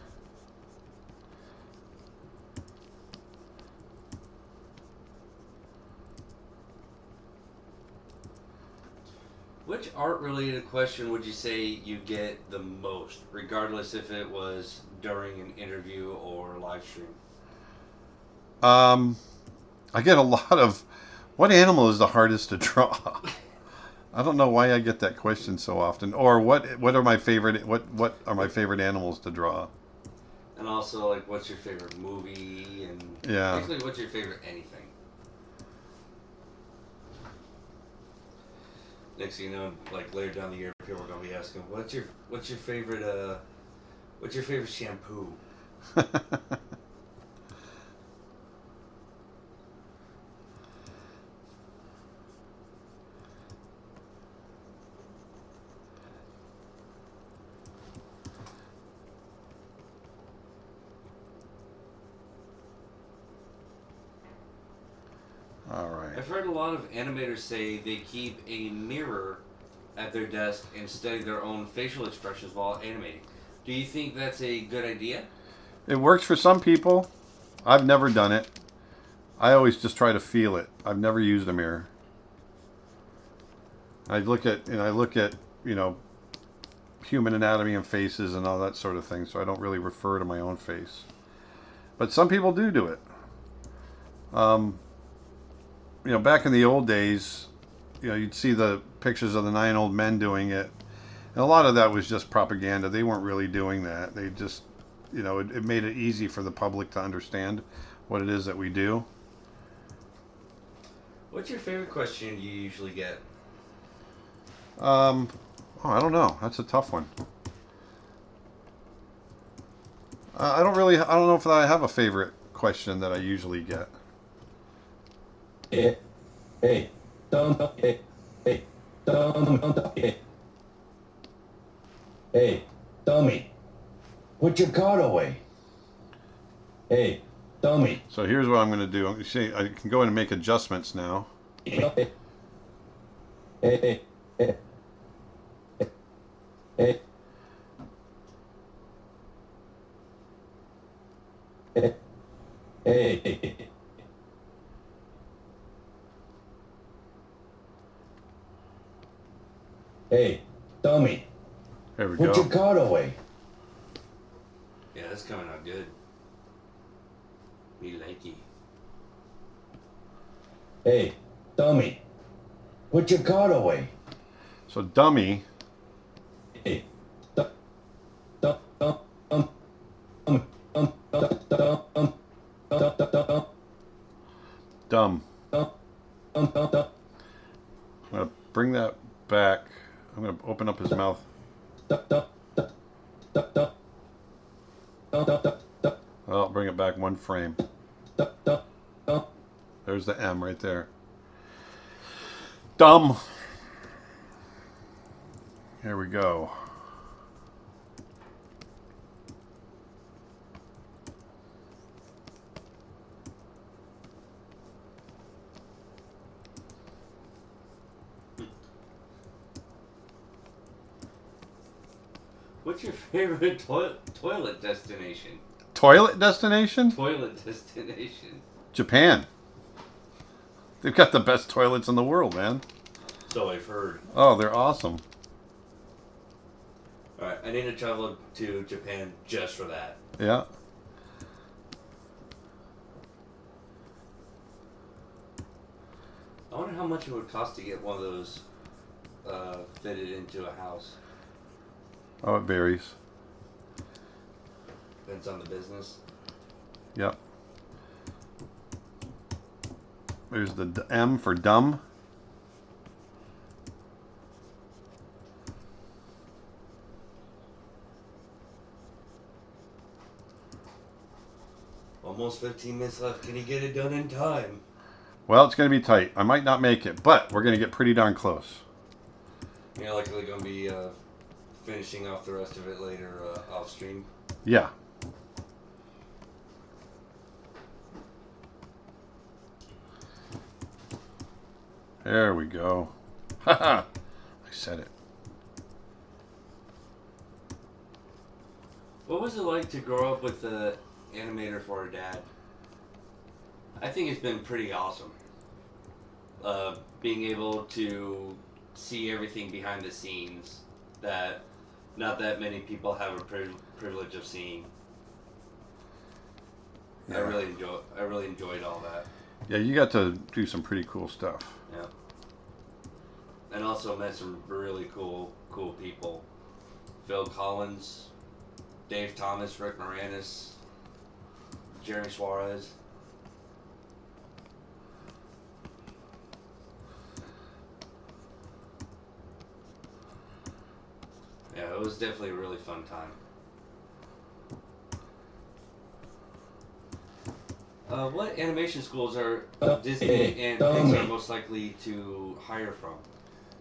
Which art-related question would you say you get the most, regardless if it was during an interview or live stream? I get a lot of, what animal is the hardest to draw? I don't know why I get that question so often. Or what are my favorite animals to draw? And also, like, what's your favorite movie? And Yeah. basically, what's your favorite anything? Next thing you know, like later down the year, people are gonna be asking, what's your favorite shampoo? All right. I've heard a lot of animators say they keep a mirror at their desk and study their own facial expressions while animating. Do you think that's a good idea? It works for some people. I've never done it. I always just try to feel it. I've never used a mirror. I look at you know human anatomy and faces and all that sort of thing, so I don't really refer to my own face. But some people do it. Um, back in the old days, you'd see the pictures of the 9 old men doing it, and a lot of that was just propaganda. They weren't really doing that. They just, it made it easy for the public to understand what it is that we do. What's your favorite question you usually get? I don't know. That's a tough one. I don't know if I have a favorite question that I usually get. Hey, hey, hey, hey, hey, hey, dummy, put your card away. Hey, dummy. So here's what I'm going to do. You see, I can go in and make adjustments now. Hey, hey, hey, hey, hey, hey. Hey, dummy, There we put go. your card away. Yeah, that's coming out good. Me likey. Hey, dummy, put your card away. So dummy. Hey, dummy, Dumb. I'm going to bring that back. I'm going to open up his mouth. I'll bring it back 1 frame. There's the M right there. Dumb. Here we go. What's your favorite toilet destination? Toilet destination? Toilet destination. Japan. They've got the best toilets in the world, man. So I've heard. Oh, they're awesome. Alright, I need to travel to Japan just for that. Yeah. I wonder how much it would cost to get one of those fitted into a house. Oh, it varies. Depends on the business. Yep. There's the M for dumb. Almost 15 minutes left. Can you get it done in time? Well, it's going to be tight. I might not make it, but we're going to get pretty darn close. You're likely going to be finishing off the rest of it later off stream. Yeah. There we go. Haha. I said it. What was it like to grow up with an animator for a dad? I think it's been pretty awesome. Being able to see everything behind the scenes that not that many people have a privilege of seeing. Yeah. I really enjoyed all that. Yeah, you got to do some pretty cool stuff. Yeah. And also met some really cool people. Phil Collins, Dave Thomas, Rick Moranis, Jeremy Suarez. Yeah, it was definitely a really fun time. What animation schools are Disney and Pixar most likely to hire from?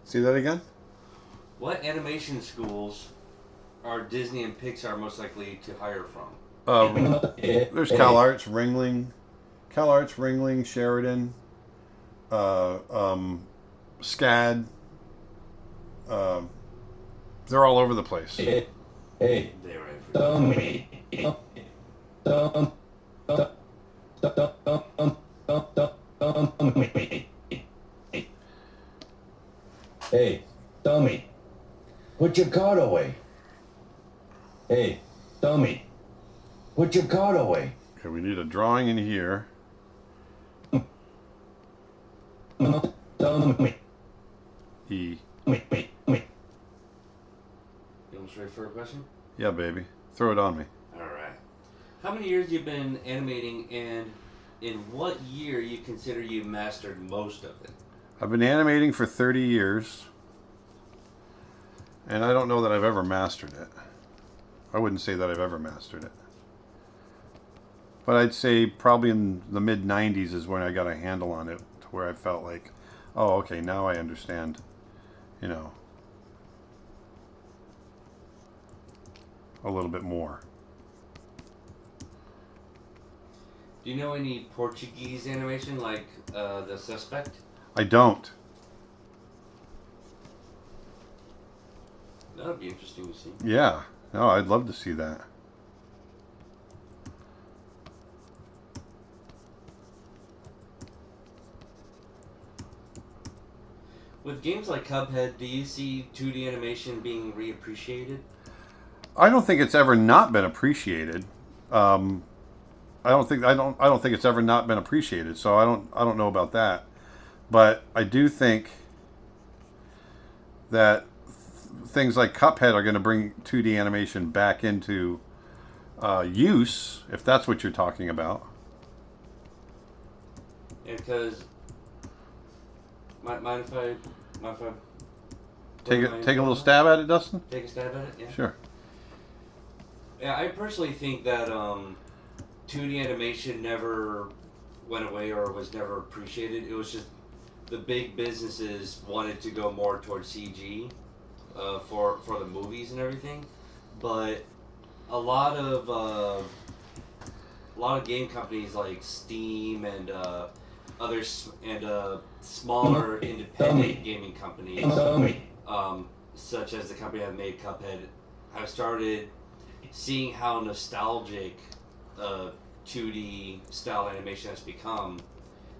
See that again? What animation schools are Disney and Pixar most likely to hire from? There's CalArts, Ringling, Sheridan, SCAD. They're all over the place. Hey, They're everywhere. Hey, dummy, put your card away. Hey, dummy, put your card away. Okay, we need a drawing in here. Dummy. E. You almost ready for a question? Yeah, baby. Throw it on me. Alright. How many years have you been animating, and in what year you consider you mastered most of it? I've been animating for 30 years, and I don't know that I've ever mastered it. I wouldn't say that I've ever mastered it. But I'd say probably in the mid-90s is when I got a handle on it, to where I felt like, oh, okay, now I understand, you know, a little bit more. Do you know any Portuguese animation like The Suspect? I don't. That would be interesting to see. Yeah. No, I'd love to see that. With games like Cuphead, do you see 2D animation being reappreciated? I don't think it's ever not been appreciated. I don't think it's ever not been appreciated. So I don't know about that. But I do think that things like Cuphead are going to bring 2D animation back into use, if that's what you're talking about. Yeah, because mind if I Take a little stab at it, Dustin? take a stab at it? Yeah. Sure. Yeah, I personally think that 2D animation never went away or was never appreciated. It was just the big businesses wanted to go more towards CG for the movies and everything, but a lot of game companies like Steam and others and smaller independent gaming companies, such as the company that made Cuphead, have started seeing how nostalgic 2D style animation has become,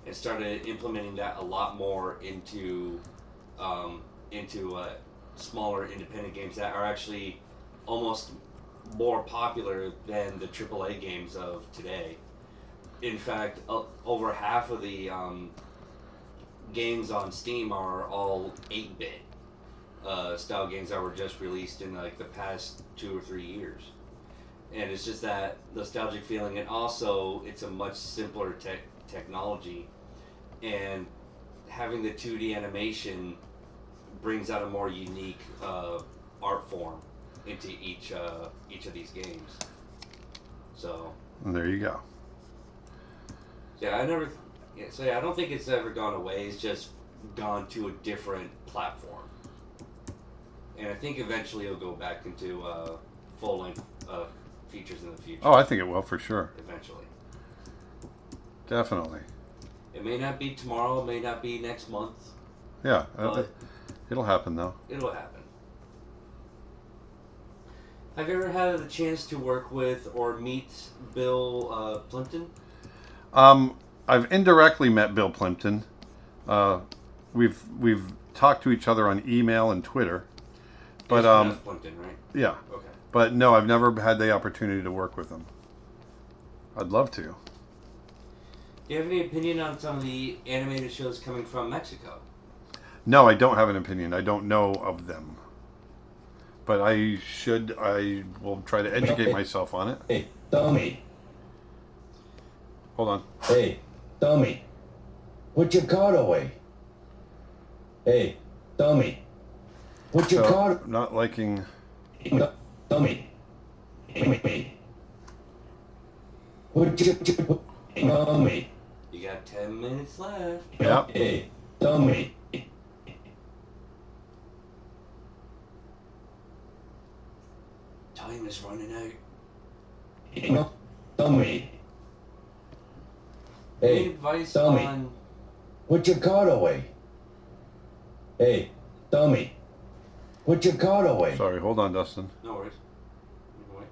and started implementing that a lot more into smaller independent games that are actually almost more popular than the AAA games of today. In fact, over half of the games on Steam are all 8-bit style games that were just released in like the past 2 or 3 years. And it's just that nostalgic feeling, and also it's a much simpler technology, and having the 2D animation brings out a more unique art form into each of these games. So And there you go. yeah, I don't think it's ever gone away. It's just gone to a different platform, and I think eventually it'll go back into full length features in the future. Oh, I think it will for sure. Eventually. Definitely. It may not be tomorrow, it may not be next month, Yeah. but It'll happen though. it'll happen. Have you ever had the chance to work with or meet Bill Plimpton? I've indirectly met Bill Plimpton. We've talked to each other on email and Twitter, but Yes, Plimpton, right? yeah. Okay. But no, I've never had the opportunity to work with him. I'd love to. Do you have any opinion on some of the animated shows coming from Mexico? No, I don't have an opinion. I don't know of them. but I will try to educate myself on it. Hey, dummy. Hold on. Hey, dummy. Put your card away. Hey, dummy. Put your So, card. not liking. Dummy. Put your dummy. You got 10 minutes left. Yep. Hey, dummy. Time is running out. Dummy. Any Hey, advice dummy. on... Put your card away. Hey, dummy. Put your card away. Sorry, hold on, Dustin. No worries. Anyway.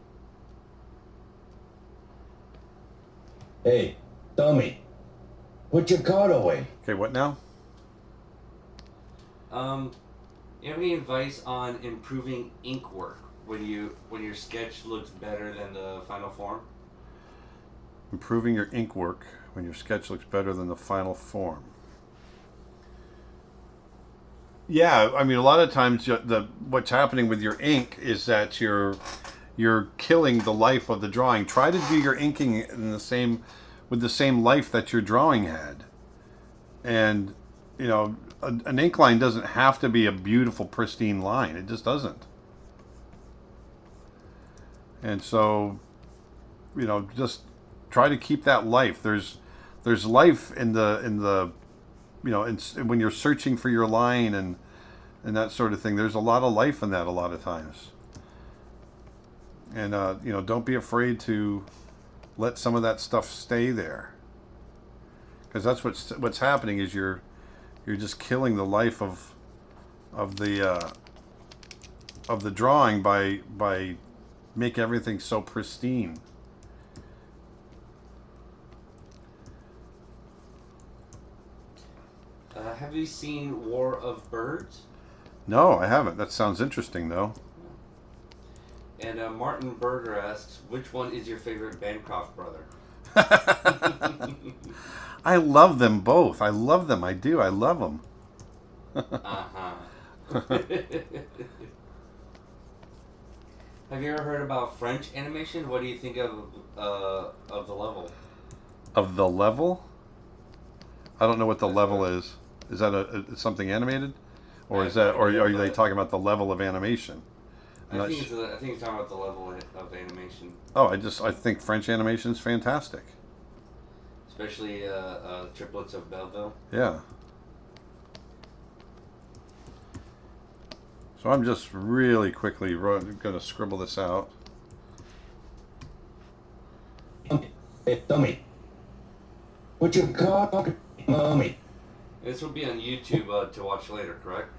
Hey, dummy. Put your card away. Okay, what now? You have any advice on improving ink work when your sketch looks better than the final form? Improving your ink work when your sketch looks better than the final form. Yeah, I mean, a lot of times what's happening with your ink is that you're killing the life of the drawing. Try to do your inking with the same life that your drawing had. And you know, an ink line doesn't have to be a beautiful, pristine line. It just doesn't. And so, you know, just try to keep that life. There's life in the you know, when you're searching for your line and that sort of thing. There's a lot of life in that a lot of times. And you know, don't be afraid to let some of that stuff stay there, because that's what's happening is you're just killing the life of the drawing by make everything so pristine. Have you seen War of Birds? No, I haven't. That sounds interesting, though. And Martin Berger asks, which one is your favorite Bancroft brother? I love them both. I love them. I do. I love them. Uh-huh. Have you ever heard about French animation? What do you think of the level? Of the level? I don't know what the That's level right. is. Is that something animated, or I is have that, no or idea, are they but talking about the level of animation? I think it's talking about the level of animation, Oh, I think French animation is fantastic. especially Triplets of Belleville. Yeah. So I'm just really quickly going to scribble this out. Hey, dummy. Put your card, mommy. This will be on YouTube to watch later, correct?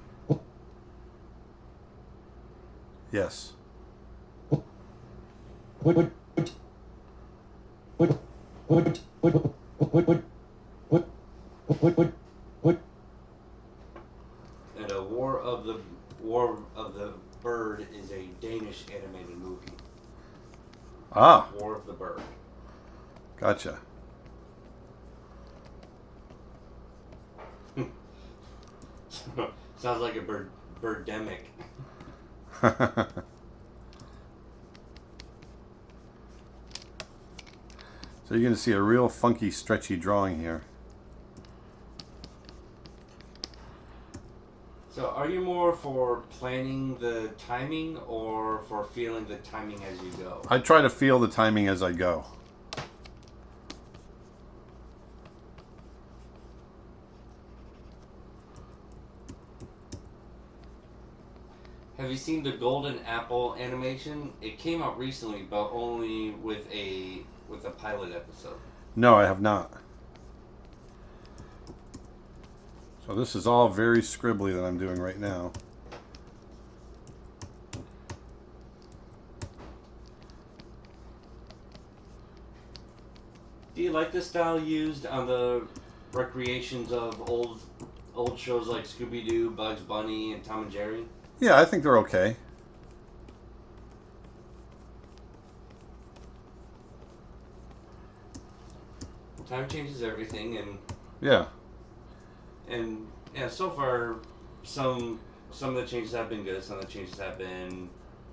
Yes. Put And War of the Bird is a Danish animated movie. Ah, War of the Bird. gotcha. Sounds like a birdemic. So you're going to see a real funky, stretchy drawing here. So, are you more for planning the timing or for feeling the timing as you go? I try to feel the timing as I go. Have you seen the Golden Apple animation? It came out recently, but only with a pilot episode. No, I have not. So this is all very scribbly that I'm doing right now. Do you like the style used on the recreations of old shows like Scooby Doo, Bugs Bunny, and Tom and Jerry? Yeah, I think they're okay. Time changes everything, Yeah. and yeah, so far some of the changes have been good, some of the changes have been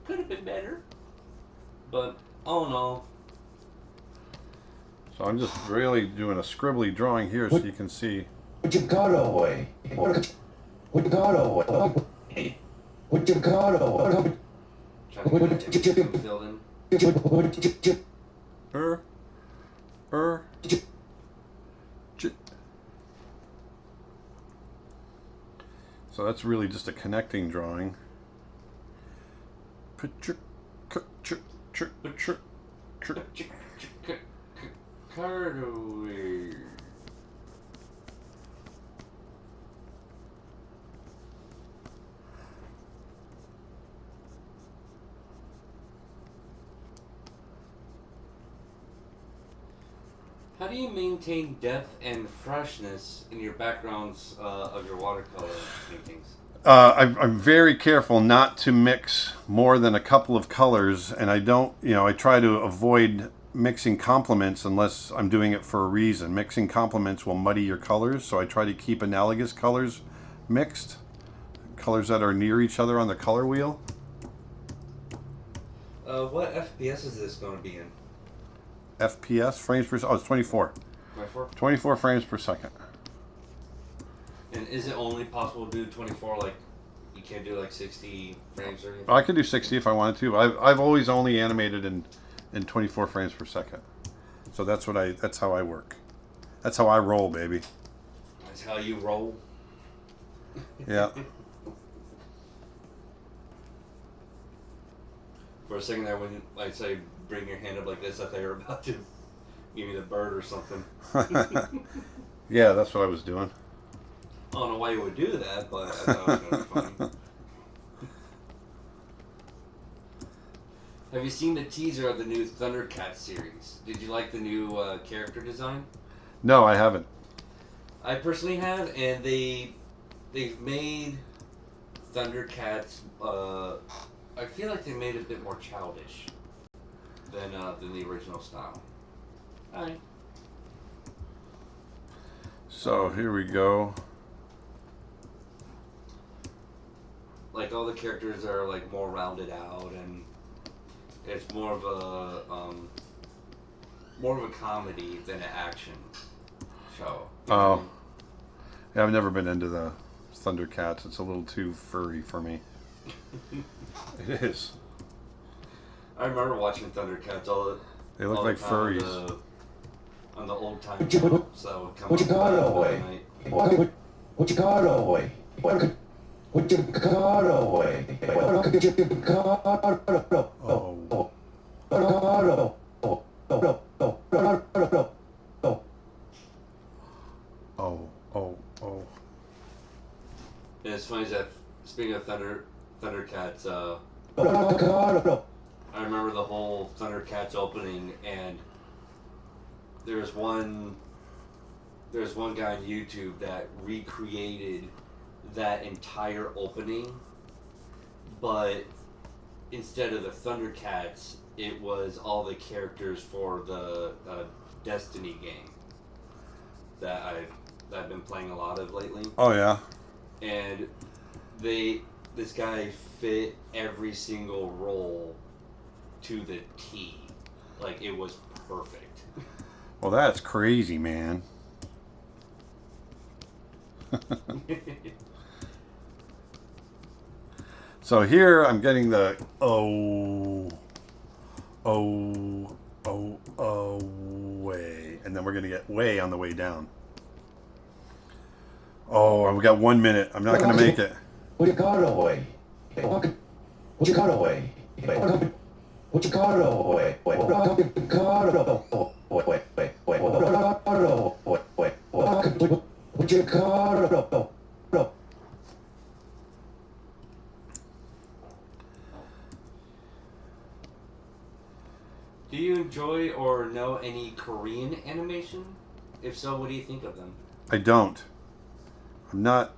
Could have been better. But all in all, So I'm just really doing a scribbly drawing here so you can see. Put your card away. Put your card away. Put your card away. trying to get everything filled in. J- So that's really just a connecting drawing. Put your Card away. How do you maintain depth and freshness in your backgrounds of your watercolor paintings? I'm very careful not to mix more than a couple of colors, and I don't, I try to avoid mixing complements unless I'm doing it for a reason. Mixing complements will muddy your colors, so I try to keep analogous colors mixed, colors that are near each other on the color wheel. What FPS is this going to be in? FPS, frames per second. Oh, it's 24. 24? 24 frames per second. And is it only possible to do 24, like, you can't do like 60 frames or anything? I could do 60 if I wanted to. I've always only animated in 24 frames per second. So that's how I work. That's how I roll, baby. That's how you roll? Yeah. For a second there, when I say bring your hand up like this, I thought you were about to give me the bird or something. Yeah, that's what I was doing. I don't know why you would do that, but I thought it was going to be funny. Have you seen the teaser of the new Thundercats series? Did you like the new character design? No, I haven't. I personally have, and they've made Thundercats. I feel like they made it a bit more childish than the original style. Alright. So here we go. Like all the characters are like more rounded out, and it's more of a comedy than an action show. You know what I Oh, mean? yeah, I've never been into the Thundercats. It's a little too furry for me. It is. I remember watching Thundercats They look all like the time furries. on the old time channel. So come Put your card on away. night. Put your card away. Put your card away. Put your card Oh. And it's funny that speaking of Thundercats, I remember the whole Thundercats opening, and there's one guy on YouTube that recreated that entire opening, but instead of the Thundercats, it was all the characters for the Destiny game that I've been playing a lot of lately. Oh yeah. And this guy fit every single role to the T. Like, it was perfect. Well, that's crazy, man. So here I'm getting the way, and then we're gonna get way on the way down. Oh, and we got 1 minute. I'm not gonna make it. Put your card away. Put your card away. Put your card away. Put your card away. Put your card away. Do you enjoy or know any Korean animation? If so, what do you think of them? I don't. I'm not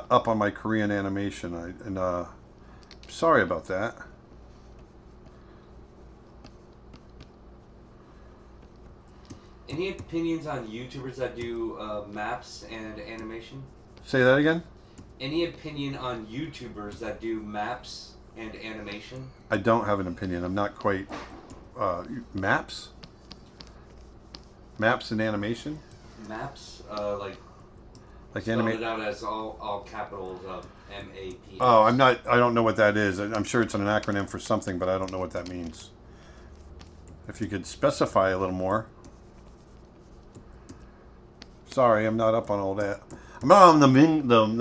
up on my Korean animation. Sorry about that. Any opinions on YouTubers that do maps and animation? Say that again? Any opinion on YouTubers that do maps and animation? I don't have an opinion. I'm not quite. Maps? Maps and animation? Maps, Like spelled animate. it out as all capitals of MAPS. Oh, I'm not. I don't know what that is. I'm sure it's an acronym for something, but I don't know what that means. If you could specify a little more. Sorry, I'm not up on all that. I'm not on the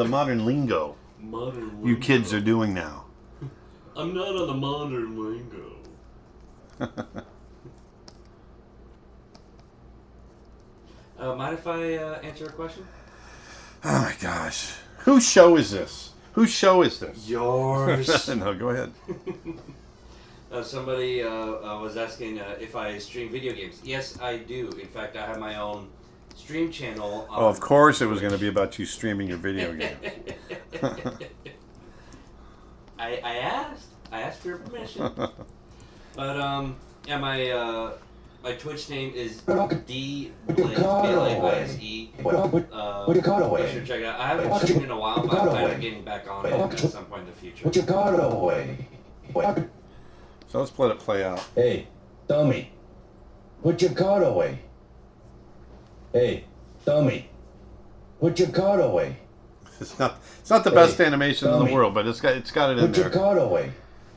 modern lingo Modern lingo. you kids are doing now. I'm not on the modern lingo. Mind if I answer a question? Oh my gosh. Whose show is this? Whose show is this? Yours. No, go ahead. Somebody was asking if I stream video games. Yes, I do. In fact, I have my own stream channel. Oh, of course it was going to be about you streaming your video games. I asked for your permission. But yeah, my Twitch name is D Blaise, B-L-A-I-S-E. What you call You away? should check it out. I haven't streamed in a while, but I'm planning on getting back on it at some point in the future. What you call away? So let's let it play out. Hey, dummy. Put your card away. Hey, dummy. Put your card away. It's not the best Hey, animation in the dummy. world, but it's got it in Put your there. card away.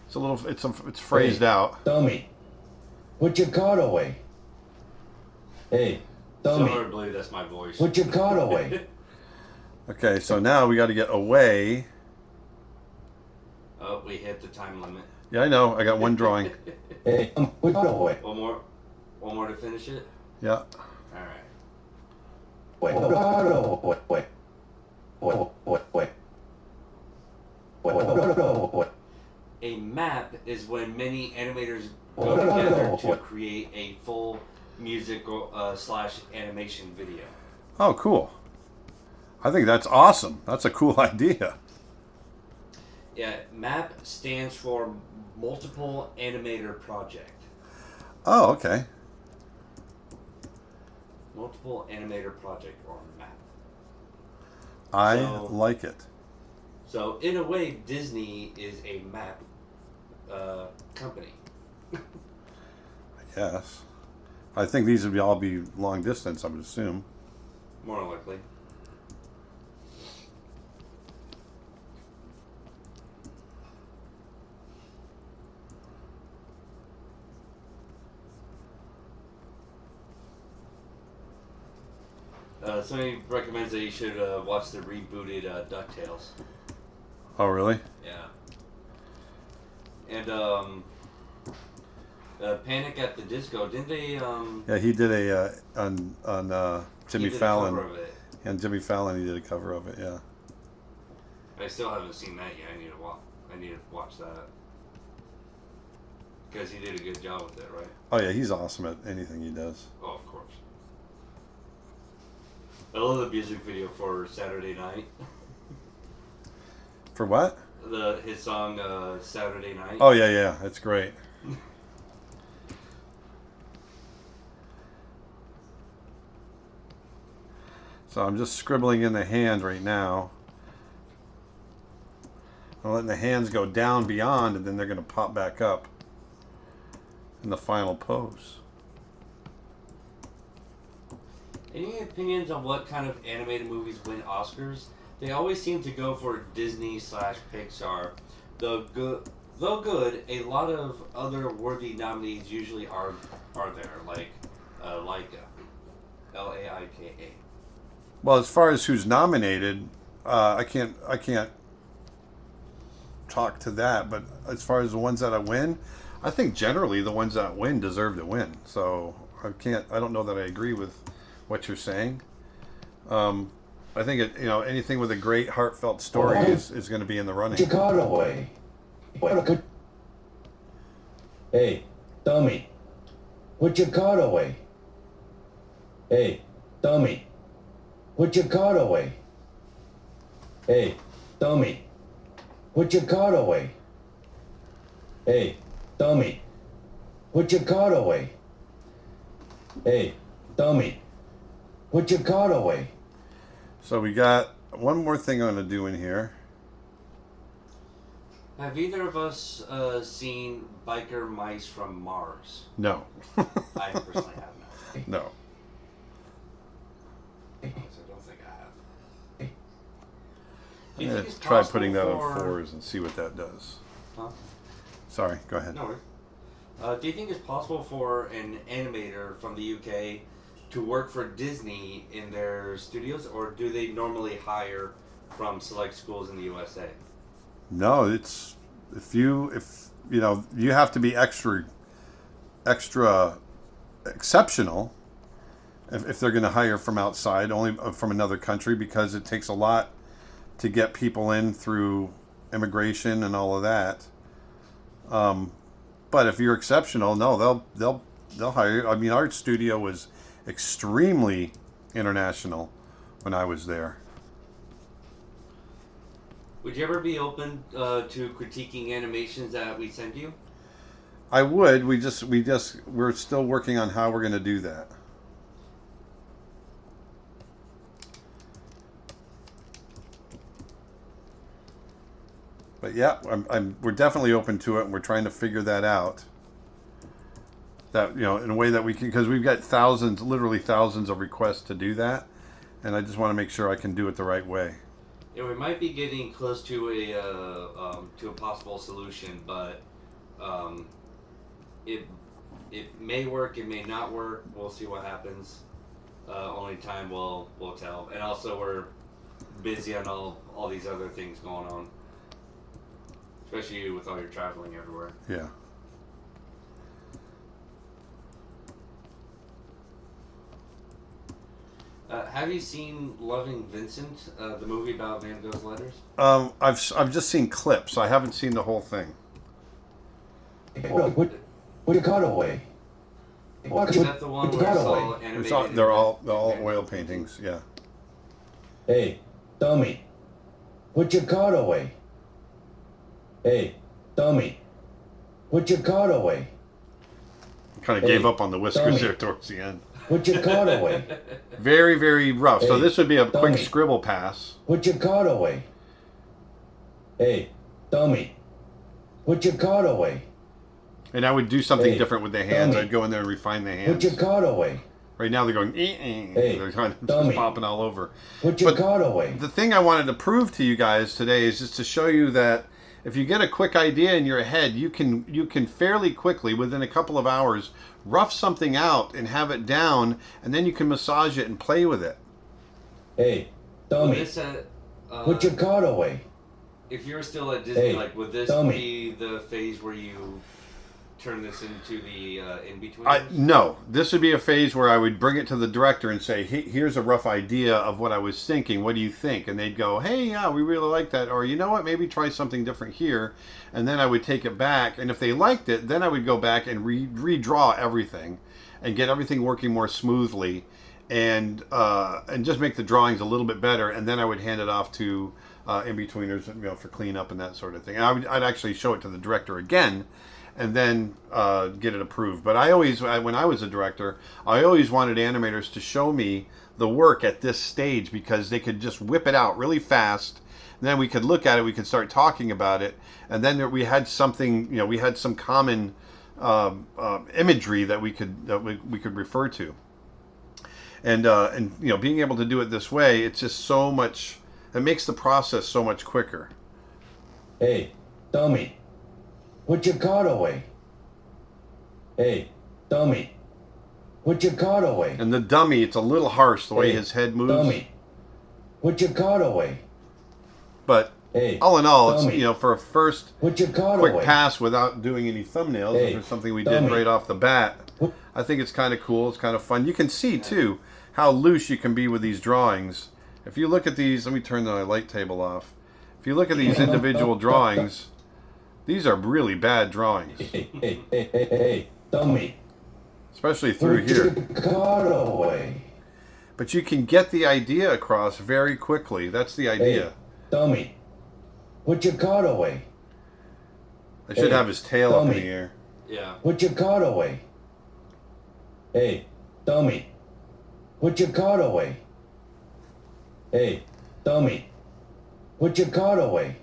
It's a little. It's phrased out. Dummy. Put your card away. Hey, So dummy. hard to believe that's my voice. Put your card away. Okay, so now we got to get away. Oh, we hit the time limit. Yeah, I know. I got one drawing. Hey, put your card away. One more to finish it. Yeah. All right. Wait, wait, wait. A map is when many animators go together to create a full musical / animation video. Oh, cool. I think that's awesome. That's a cool idea. Yeah, MAP stands for Multiple Animator Project. Oh, okay. Multiple Animator Project, or MAP. I So- like it. So, in a way, Disney is a MAP company. Yes. I think these would all be long distance, I would assume. More than likely. Somebody recommends that you should watch the rebooted DuckTales. Oh, really? Yeah. And Panic at the Disco, didn't they? Yeah, he did a on Jimmy he did a Fallon. cover of it. And Jimmy Fallon, he did a cover of it. Yeah. I still haven't seen that yet. I need to watch that because he did a good job with it, right? Oh yeah, he's awesome at anything he does. Oh, of course. I love the music video for Saturday Night. For what? His song Saturday Night. Oh yeah, yeah, it's great. So I'm just scribbling in the hand right now. I'm letting the hands go down beyond, and then they're going to pop back up in the final pose. Any opinions on what kind of animated movies win Oscars? They always seem to go for Disney / Pixar. Though good, a lot of other worthy nominees usually are there, like Laika, Laika. Well, as far as who's nominated, I can't talk to that. But as far as the ones that I win, I think generally the ones that win deserve to win. So I don't know that I agree with what you're saying. I think anything with a great heartfelt story is going to be in the Put running. your card away. Hey, dummy. Put your card away. Hey, dummy. Put your card away. Hey, dummy. Put your card away. Hey, dummy. Put your card away. Hey, dummy. Put your card away. So we got one more thing I'm going to do in here. Have either of us seen Biker Mice from Mars? No. I personally have not. No. I don't think I have. Do I'm you going think to it's try possible putting that for... on 4s and see what that does. Huh? Sorry, go ahead. No worries. Do you think it's possible for an animator from the UK to work for Disney in their studios, or do they normally hire from select schools in the USA? No, it's if you know, you have to be extra exceptional if they're going to hire from outside, only from another country, because it takes a lot to get people in through immigration and all of that. But if you're exceptional, no, they'll hire you. I mean, our studio was extremely international when I was there. Would you ever be open to critiquing animations that we send you? I would. We're still working on how we're going to do that. But yeah, we're definitely open to it, and we're trying to figure that out. That, you know, in a way that we can, because we've got thousands, literally thousands of requests to do that, and I just want to make sure I can do it the right way. Yeah, we might be getting close to a possible solution, but um, it it may work, it may not work. We'll see what happens. Only time will tell. And also, we're busy on all these other things going on, especially with all your traveling everywhere. Yeah. Have you seen Loving Vincent, the movie about Van Gogh's letters? I've just seen clips. I haven't seen the whole thing. Put your card away. Is that the one Put where your it's card all away. animated? They're all oil paintings. Yeah. Hey, dummy. Put your card away. Hey, dummy. Put your card away. Kind of gave up on the whiskers dummy. there towards the end. Put your card away. Very, very rough. So Hey, this would be a quick dummy. scribble pass. Put your card away. Hey, dummy. Put your card away. And I would do something Hey, different with the hands. dummy. I'd go in there and refine the Put your hands. card away. Right now they're going, Hey, they're kind of just dummy. popping all over. Put your But card away. the thing I wanted to prove to you guys today is just to show you that if you get a quick idea in your head, you can fairly quickly, within a couple of hours, rough something out and have it down, and then you can massage it and play with it. Hey, Would dummy. this, Put your card away. if you're still at Disney, Hey, like, would this dummy. be the phase where you turn this into the in-between? No, this would be a phase where I would bring it to the director and say, here's a rough idea of what I was thinking. What do you think? And they'd go, hey, yeah, we really like that. Or, you know what, maybe try something different here. And then I would take it back. And if they liked it, then I would go back and redraw everything and get everything working more smoothly and just make the drawings a little bit better. And then I would hand it off to in-betweeners, you know, for cleanup and that sort of thing. And I'd actually show it to the director again and then get it approved. But when I was a director, I always wanted animators to show me the work at this stage because they could just whip it out really fast. And then we could look at it, we could start talking about it, and then we had something, you know, we had some common imagery that we could refer to. And you know, being able to do it this way, it's just so much. It makes the process so much quicker. Hey, dummy. Put your card away. Hey, dummy. Put your card away. And the dummy, it's a little harsh the way Hey, his head moves. Dummy. Put your card away. But Hey, all in all, it's, dummy. you know, for a first Put your card quick away. pass without doing any thumbnails, Hey, which is something we dummy. did right off the bat. I think it's kind of cool. It's kind of fun. You can see too how loose you can be with these drawings. If you look at these, let me turn the light table off. If you look at these individual drawings, these are really bad drawings, Hey, dummy. especially through Put here. your card away. But you can get the idea across very quickly. That's the idea. Hey, dummy. Put your card away. I should hey, have his tail up in dummy. the air. Yeah. Put your card away. Hey, dummy. Put your card away. Hey, dummy. Put your card away.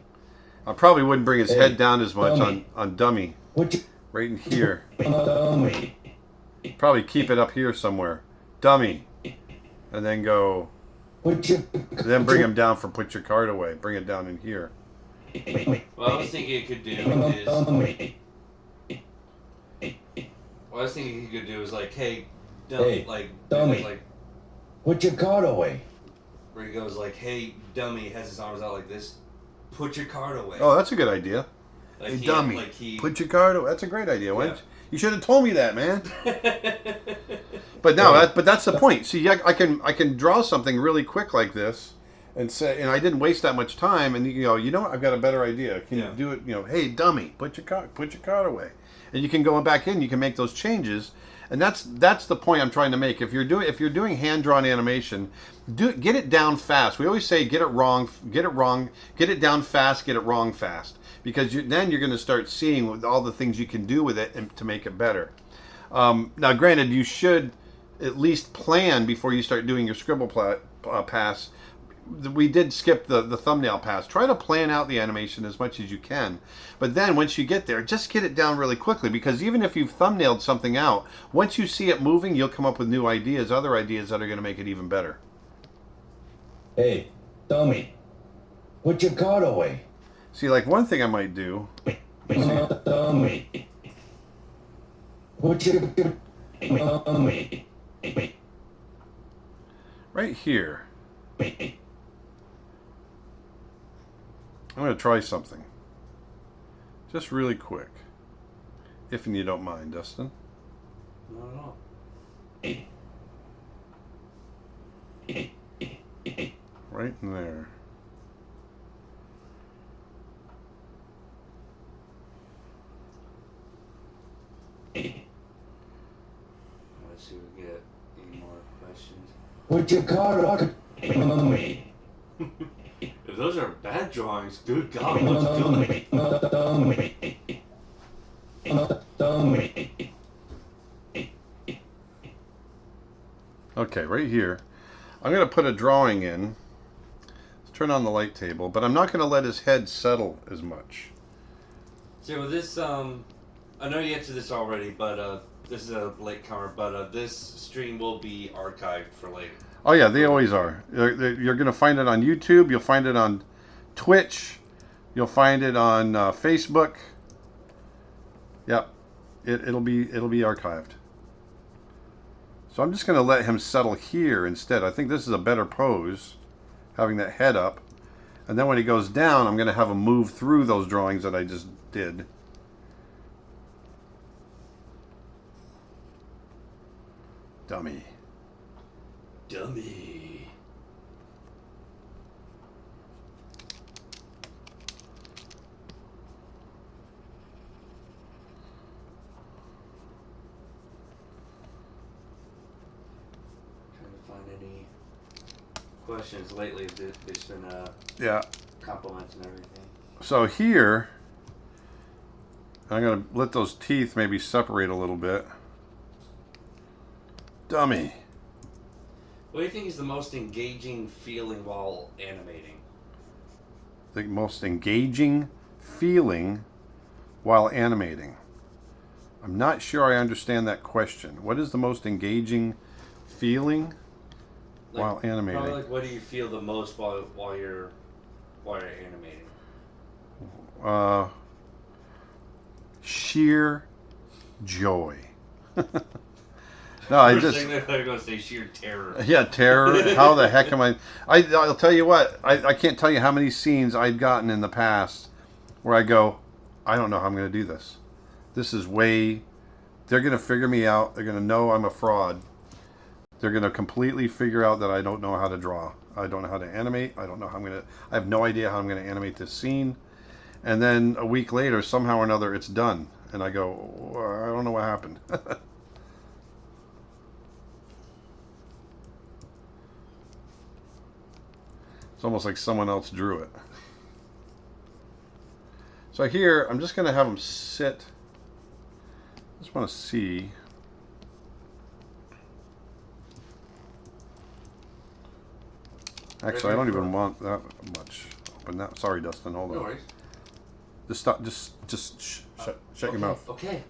I probably wouldn't bring his Hey, head down as much dummy. on dummy. What you Right in here. dummy? Probably keep it up here somewhere. Dummy. And then go. What you? Then bring him down for put your card away. Bring it down in here. What I was thinking it could do is. Dummy. What I was thinking he could do is like, hey, Hey, like, dummy. like, Put your card away. where he goes like, hey, dummy, has his arms out like this. Put your card away. Oh, that's a good idea. Like Hey, he, dummy. Like he. Put your card away. That's a great idea. Why Yeah. didn't you should have told me that, man. But no, but that's the point. See, I can draw something really quick like this, and say, and I didn't waste that much time. And you know what? I've got a better idea. Can you do it? Hey, dummy, put your card away, and you can go back in. You can make those changes, and that's the point I'm trying to make. If you're doing hand drawn animation, get it down fast. We always say get it wrong, get it down fast, get it wrong fast, because then you're going to start seeing all the things you can do with it and to make it better. Now, granted, you should at least plan before you start doing your scribble pass. We did skip the thumbnail pass. Try to plan out the animation as much as you can. But then once you get there, just get it down really quickly, because even if you've thumbnailed something out, once you see it moving, you'll come up with new ideas, other ideas that are going to make it even better. Hey, dummy. Put your card away. See, like one thing I might do. Dummy. Put your dummy. Right here. I'm going to try something. Just really quick. If you don't mind, Dustin. Not at all. Right in there. Let's see if we get any more questions. Put your card away. If those are bad drawings, good God, what's good? Okay, right here. I'm going to put a drawing in. Let's turn on the light table, but I'm not going to let his head settle as much. So this, I know you answered this already, but this is a latecomer, but this stream will be archived for later. Oh yeah, they always are. You're going to find it on YouTube. You'll find it on Twitch. You'll find it on Facebook. Yep, it'll be archived. So I'm just going to let him settle here instead. I think this is a better pose, having that head up. And then when he goes down, I'm going to have him move through those drawings that I just did. Dummy. Dummy. Trying to find any questions lately. There's been Yeah. compliments and everything. So here, I'm going to let those teeth maybe separate a little bit. Dummy. What do you think is the most engaging feeling while animating? The most engaging feeling while animating. I'm not sure I understand that question. What is the most engaging feeling while animating? Probably like, what do you feel the most while you're animating? Sheer joy. No, I First just. thing they're going to say sheer terror. Yeah, terror. How the heck am I? I'll tell you what. I can't tell you how many scenes I've gotten in the past where I go, I don't know how I'm going to do this. This is way. They're going to figure me out. They're going to know I'm a fraud. They're going to completely figure out that I don't know how to draw. I don't know how to animate. I don't know how I'm going to. I have no idea how I'm going to animate this scene. And then a week later, somehow or another, it's done. And I go, I don't know what happened. It's almost like someone else drew it. So here, I'm just going to have them sit. I just want to see. Actually, I don't even want that much. Open that. Sorry, Dustin. Hold on. No worries. Just stop. Shut your mouth. Okay.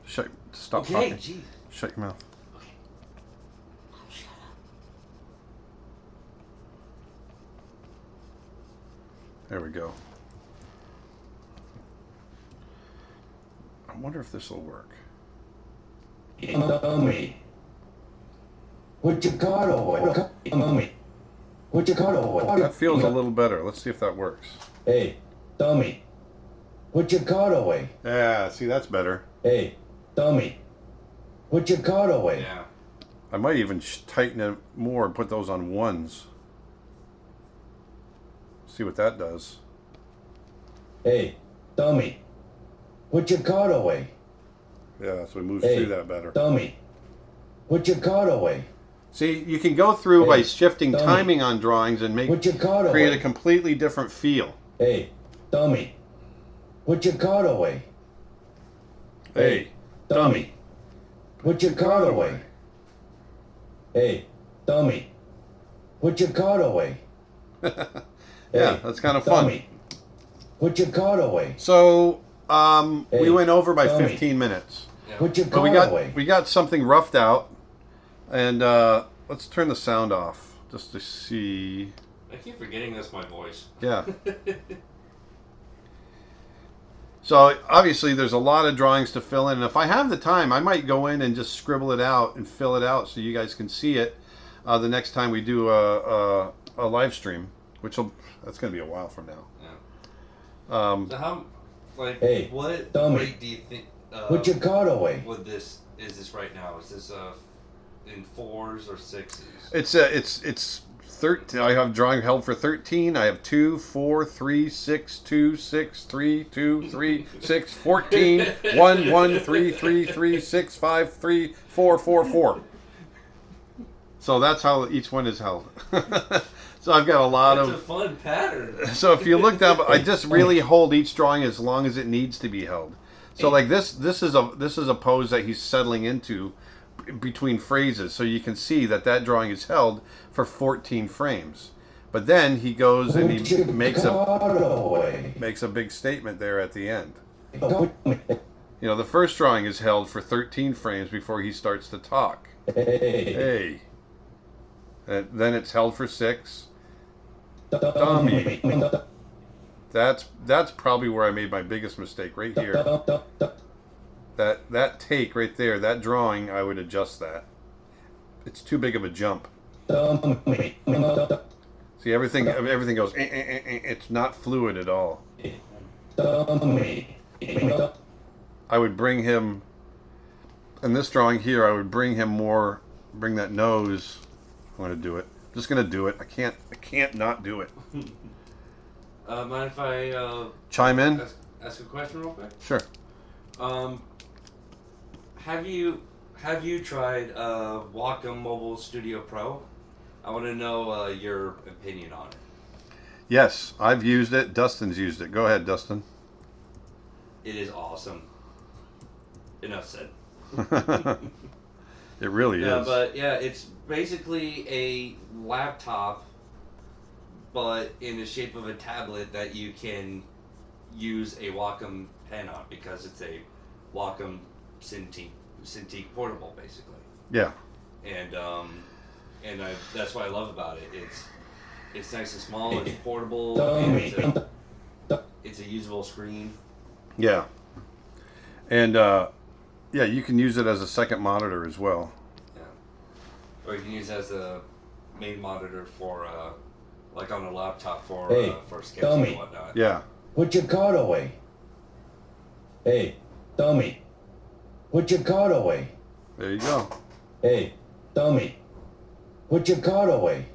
Stop Okay. talking. Jeez. Shut your mouth. Okay. Oh, shut up. There we go. I wonder if this will work. Dummy. Put your card away. Dummy. Put your card away. That feels a little better. Let's see if that works. Hey, dummy. Put your card away. Yeah, see, that's better. Hey, dummy. Put your card away. Yeah. I might even tighten it more and put those on ones. See what that does. Hey, dummy. Put your card away. Yeah, so it moves Hey, through that better. dummy. Put your card away. See, you can go through by Hey, shifting dummy. timing on drawings and Put your card create away. a completely different feel. Hey, dummy. Put your card away. Hey, Dummy. Put your card away. Hey, dummy. Put your card away. Yeah, Hey, that's kind of fun. Dummy. Put your card away. So, we Hey, went over by dummy. 15 minutes. Yeah. Put your But card away. we got something roughed out, and let's turn the sound off just to see. I keep forgetting that's my voice. Yeah. So obviously there's a lot of drawings to fill in, and if I have the time, I might go in and just scribble it out and fill it out so you guys can see it the next time we do a live stream, that's going to be a while from now. Yeah. So how, like, Hey, what dummy. rate do you think? Put your card away. What this is right now? Is this in 4s or 6s? It's 13. I have drawing held for 13. I have 2, 4, 3, 6, 2, 6, 3, 2, 3, 6, 14, 1, 1, 3, 3, 3, 6, 5, 3, 4, 4, 4. So that's how each one is held. So I've got a lot It's of. a fun pattern. So if you look down, I just really hold each drawing as long as it needs to be held. So like this is a pose that he's settling into between phrases, so you can see that drawing is held for 14 frames. But then he goes and Put he your makes card away. a big statement there at the end. Dummy. You know, the first drawing is held for 13 frames before he starts to talk. Hey, Hey. And then it's held for 6. dummy. That's probably where I made my biggest mistake right here. That take right there, that drawing, I would adjust that. It's too big of a jump. Dummy. See, everything goes. It's not fluid at all. Dummy. I would bring him in this drawing here. I would bring him more. Bring that nose. I'm gonna do it. I'm just gonna do it. I can't not do it. Mind if I Chime in. ask a question real quick? Sure. Have you tried Wacom Mobile Studio Pro? I want to know your opinion on it. Yes, I've used it. Dustin's used it. Go ahead, Dustin. It is awesome. Enough said. It really Yeah, is. but yeah, it's basically a laptop, but in the shape of a tablet that you can use a Wacom pen on because it's a Wacom Cintiq portable, basically. Yeah. And that's what I love about it. It's nice and small. It's portable. And it's a usable screen. Yeah. And yeah, you can use it as a second monitor as well. Yeah. Or you can use it as a main monitor for like on a laptop for sketching dummy. and whatnot. Yeah. Put your card away. Hey, dummy. Put your card away. There you go. Hey, dummy. Put your card away.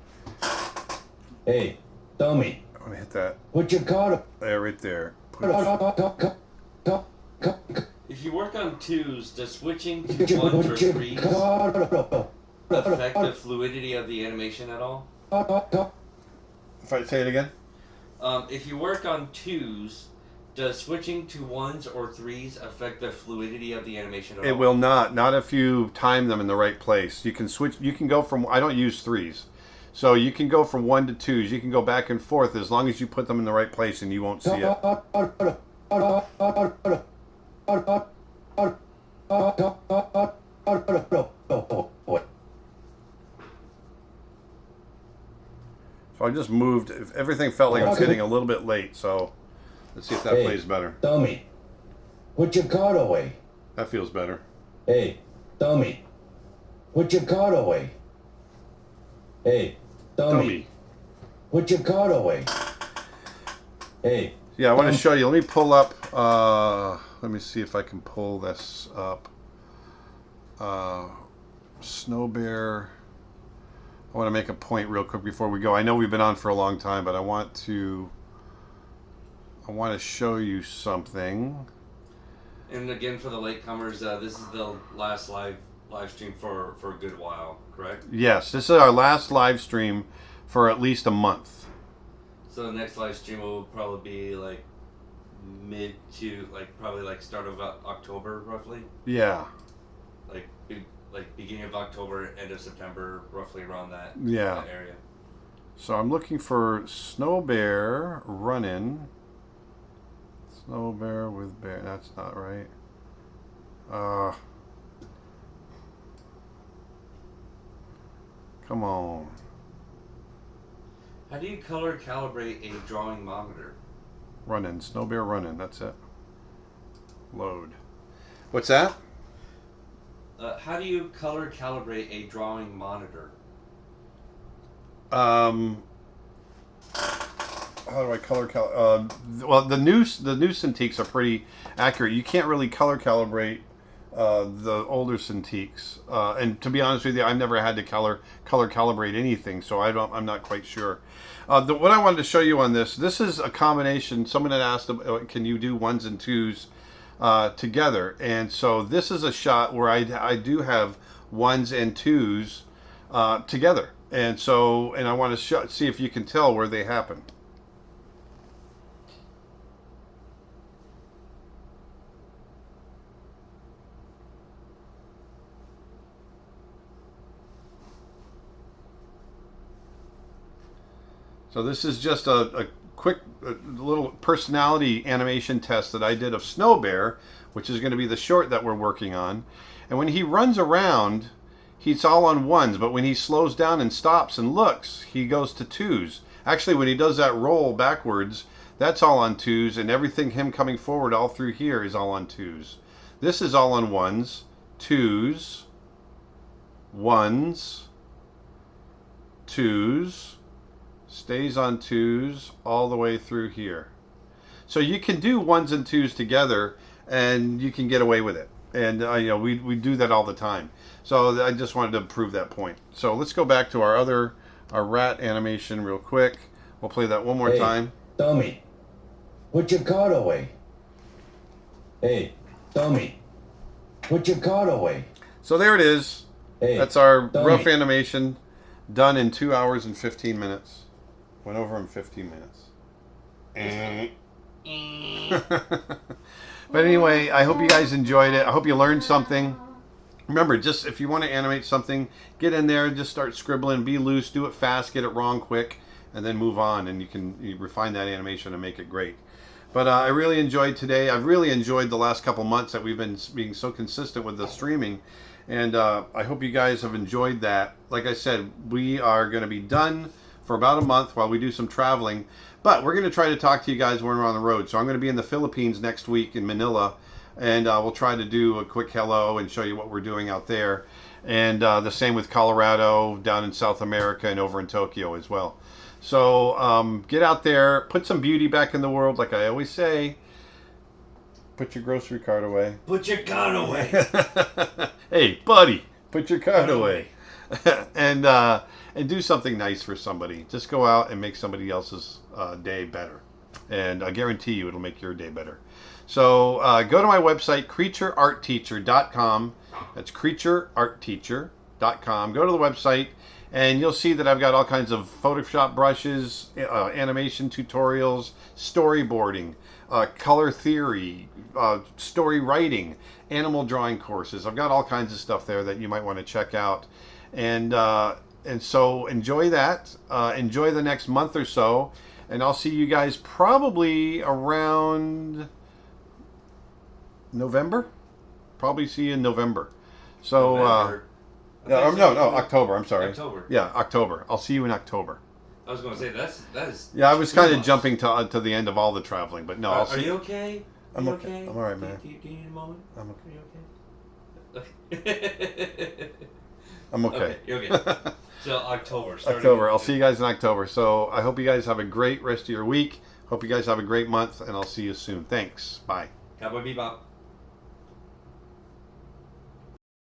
Hey, dummy. I'm gonna hit that Put your card there, right there. If you work on 2s, does switching to Put your 1s or put your 3s card affect the fluidity of the animation at all? If I say it again. If you work on 2s, does switching to 1s or 3s affect the fluidity of the animation at all? It will not. Not if you time them in the right place. You can switch. You can go from. I don't use 3s, so you can go from 1 to 2s. You can go back and forth as long as you put them in the right place, and you won't see it. So I just moved. Everything felt like it was hitting a little bit late, so let's see if that Hey, plays better. dummy, put your card away. That feels better. Hey, dummy, put your card away. Hey, dummy, put your card away. Hey. Yeah, I want to show you. Let me pull up. Let me see if I can pull this up. Snow Bear. I want to make a point real quick before we go. I know we've been on for a long time, but I want to show you something. And again, for the latecomers, this is the last live stream for a good while, correct? Yes, this is our last live stream for at least a month. So the next live stream will probably be like mid to probably start of October, roughly. Yeah. Like beginning of October, end of September, roughly around that, that area. So I'm looking for Snow Bear running. Snow Bear with bear. That's not right. Come on. How do you color calibrate a drawing monitor? Running. Snow Bear running. That's it. Load. What's that? How do you color calibrate a drawing monitor? How do I color well, the new Cintiqs are pretty accurate. You can't really color calibrate the older Cintiqs, and to be honest with you, I've never had to color calibrate anything, so I'm not quite sure. What I wanted to show you on this is a combination. Someone had asked, can you do ones and twos together? And so this is a shot where I do have ones and twos together, and I want to see if you can tell where they happen. So this is just a quick little personality animation test that I did of Snow Bear, which is going to be the short that we're working on. And when he runs around, he's all on ones, but when he slows down and stops and looks, he goes to twos. Actually, when he does that roll backwards, that's all on twos, and everything him coming forward all through here is all on twos. This is all on ones, twos, ones, twos, stays on twos all the way through here. So you can do ones and twos together and you can get away with it. And we do that all the time. So I just wanted to prove that point. So let's go back to our rat animation real quick. We'll play that one more time. Dummy, put your card away. Hey, dummy, put your card away. So there it is. Hey, that's our dummy. rough animation done in 2 hours and 15 minutes. Went over in 15 minutes. But anyway, I hope you guys enjoyed it. I hope you learned something. Remember, just if you want to animate something, get in there and just start scribbling. Be loose, do it fast, get it wrong quick, and then move on. And you refine that animation and make it great. But I really enjoyed today. I've really enjoyed the last couple months that we've been being so consistent with the streaming. And I hope you guys have enjoyed that. Like I said, we are going to be done for about a month while we do some traveling. But we're going to try to talk to you guys when we're on the road. So I'm going to be in the Philippines next week in Manila. And we'll try to do a quick hello and show you what we're doing out there. And the same with Colorado, down in South America, and over in Tokyo as well. So get out there, put some beauty back in the world, like I always say. Put your grocery cart away. Put your card away. Hey, buddy, put your cart away. And do something nice for somebody. Just go out and make somebody else's day better. And I guarantee you it'll make your day better. So go to my website, creatureartteacher.com. That's creatureartteacher.com. Go to the website and you'll see that I've got all kinds of Photoshop brushes, animation tutorials, storyboarding, color theory, story writing, animal drawing courses. I've got all kinds of stuff there that you might want to check out. And so enjoy that. Enjoy the next month or so. And I'll see you guys probably around November. Probably see you in November. So, November. I yeah, thought no, you no, said October. I'm sorry. October. Yeah, October. I'll see you in October. I was going to say that is. Yeah, I was 2 kind of months. jumping to the end of all the traveling, but no, I'll Are see. you okay? Are I'm you okay. okay? I'm all right, man. Do you need a moment? I'm Are you okay? I'm okay. Okay, you're okay. So October. Starting October. I'll see you guys in October. So I hope you guys have a great rest of your week. Hope you guys have a great month, and I'll see you soon. Thanks. Bye. Cowboy Bebop.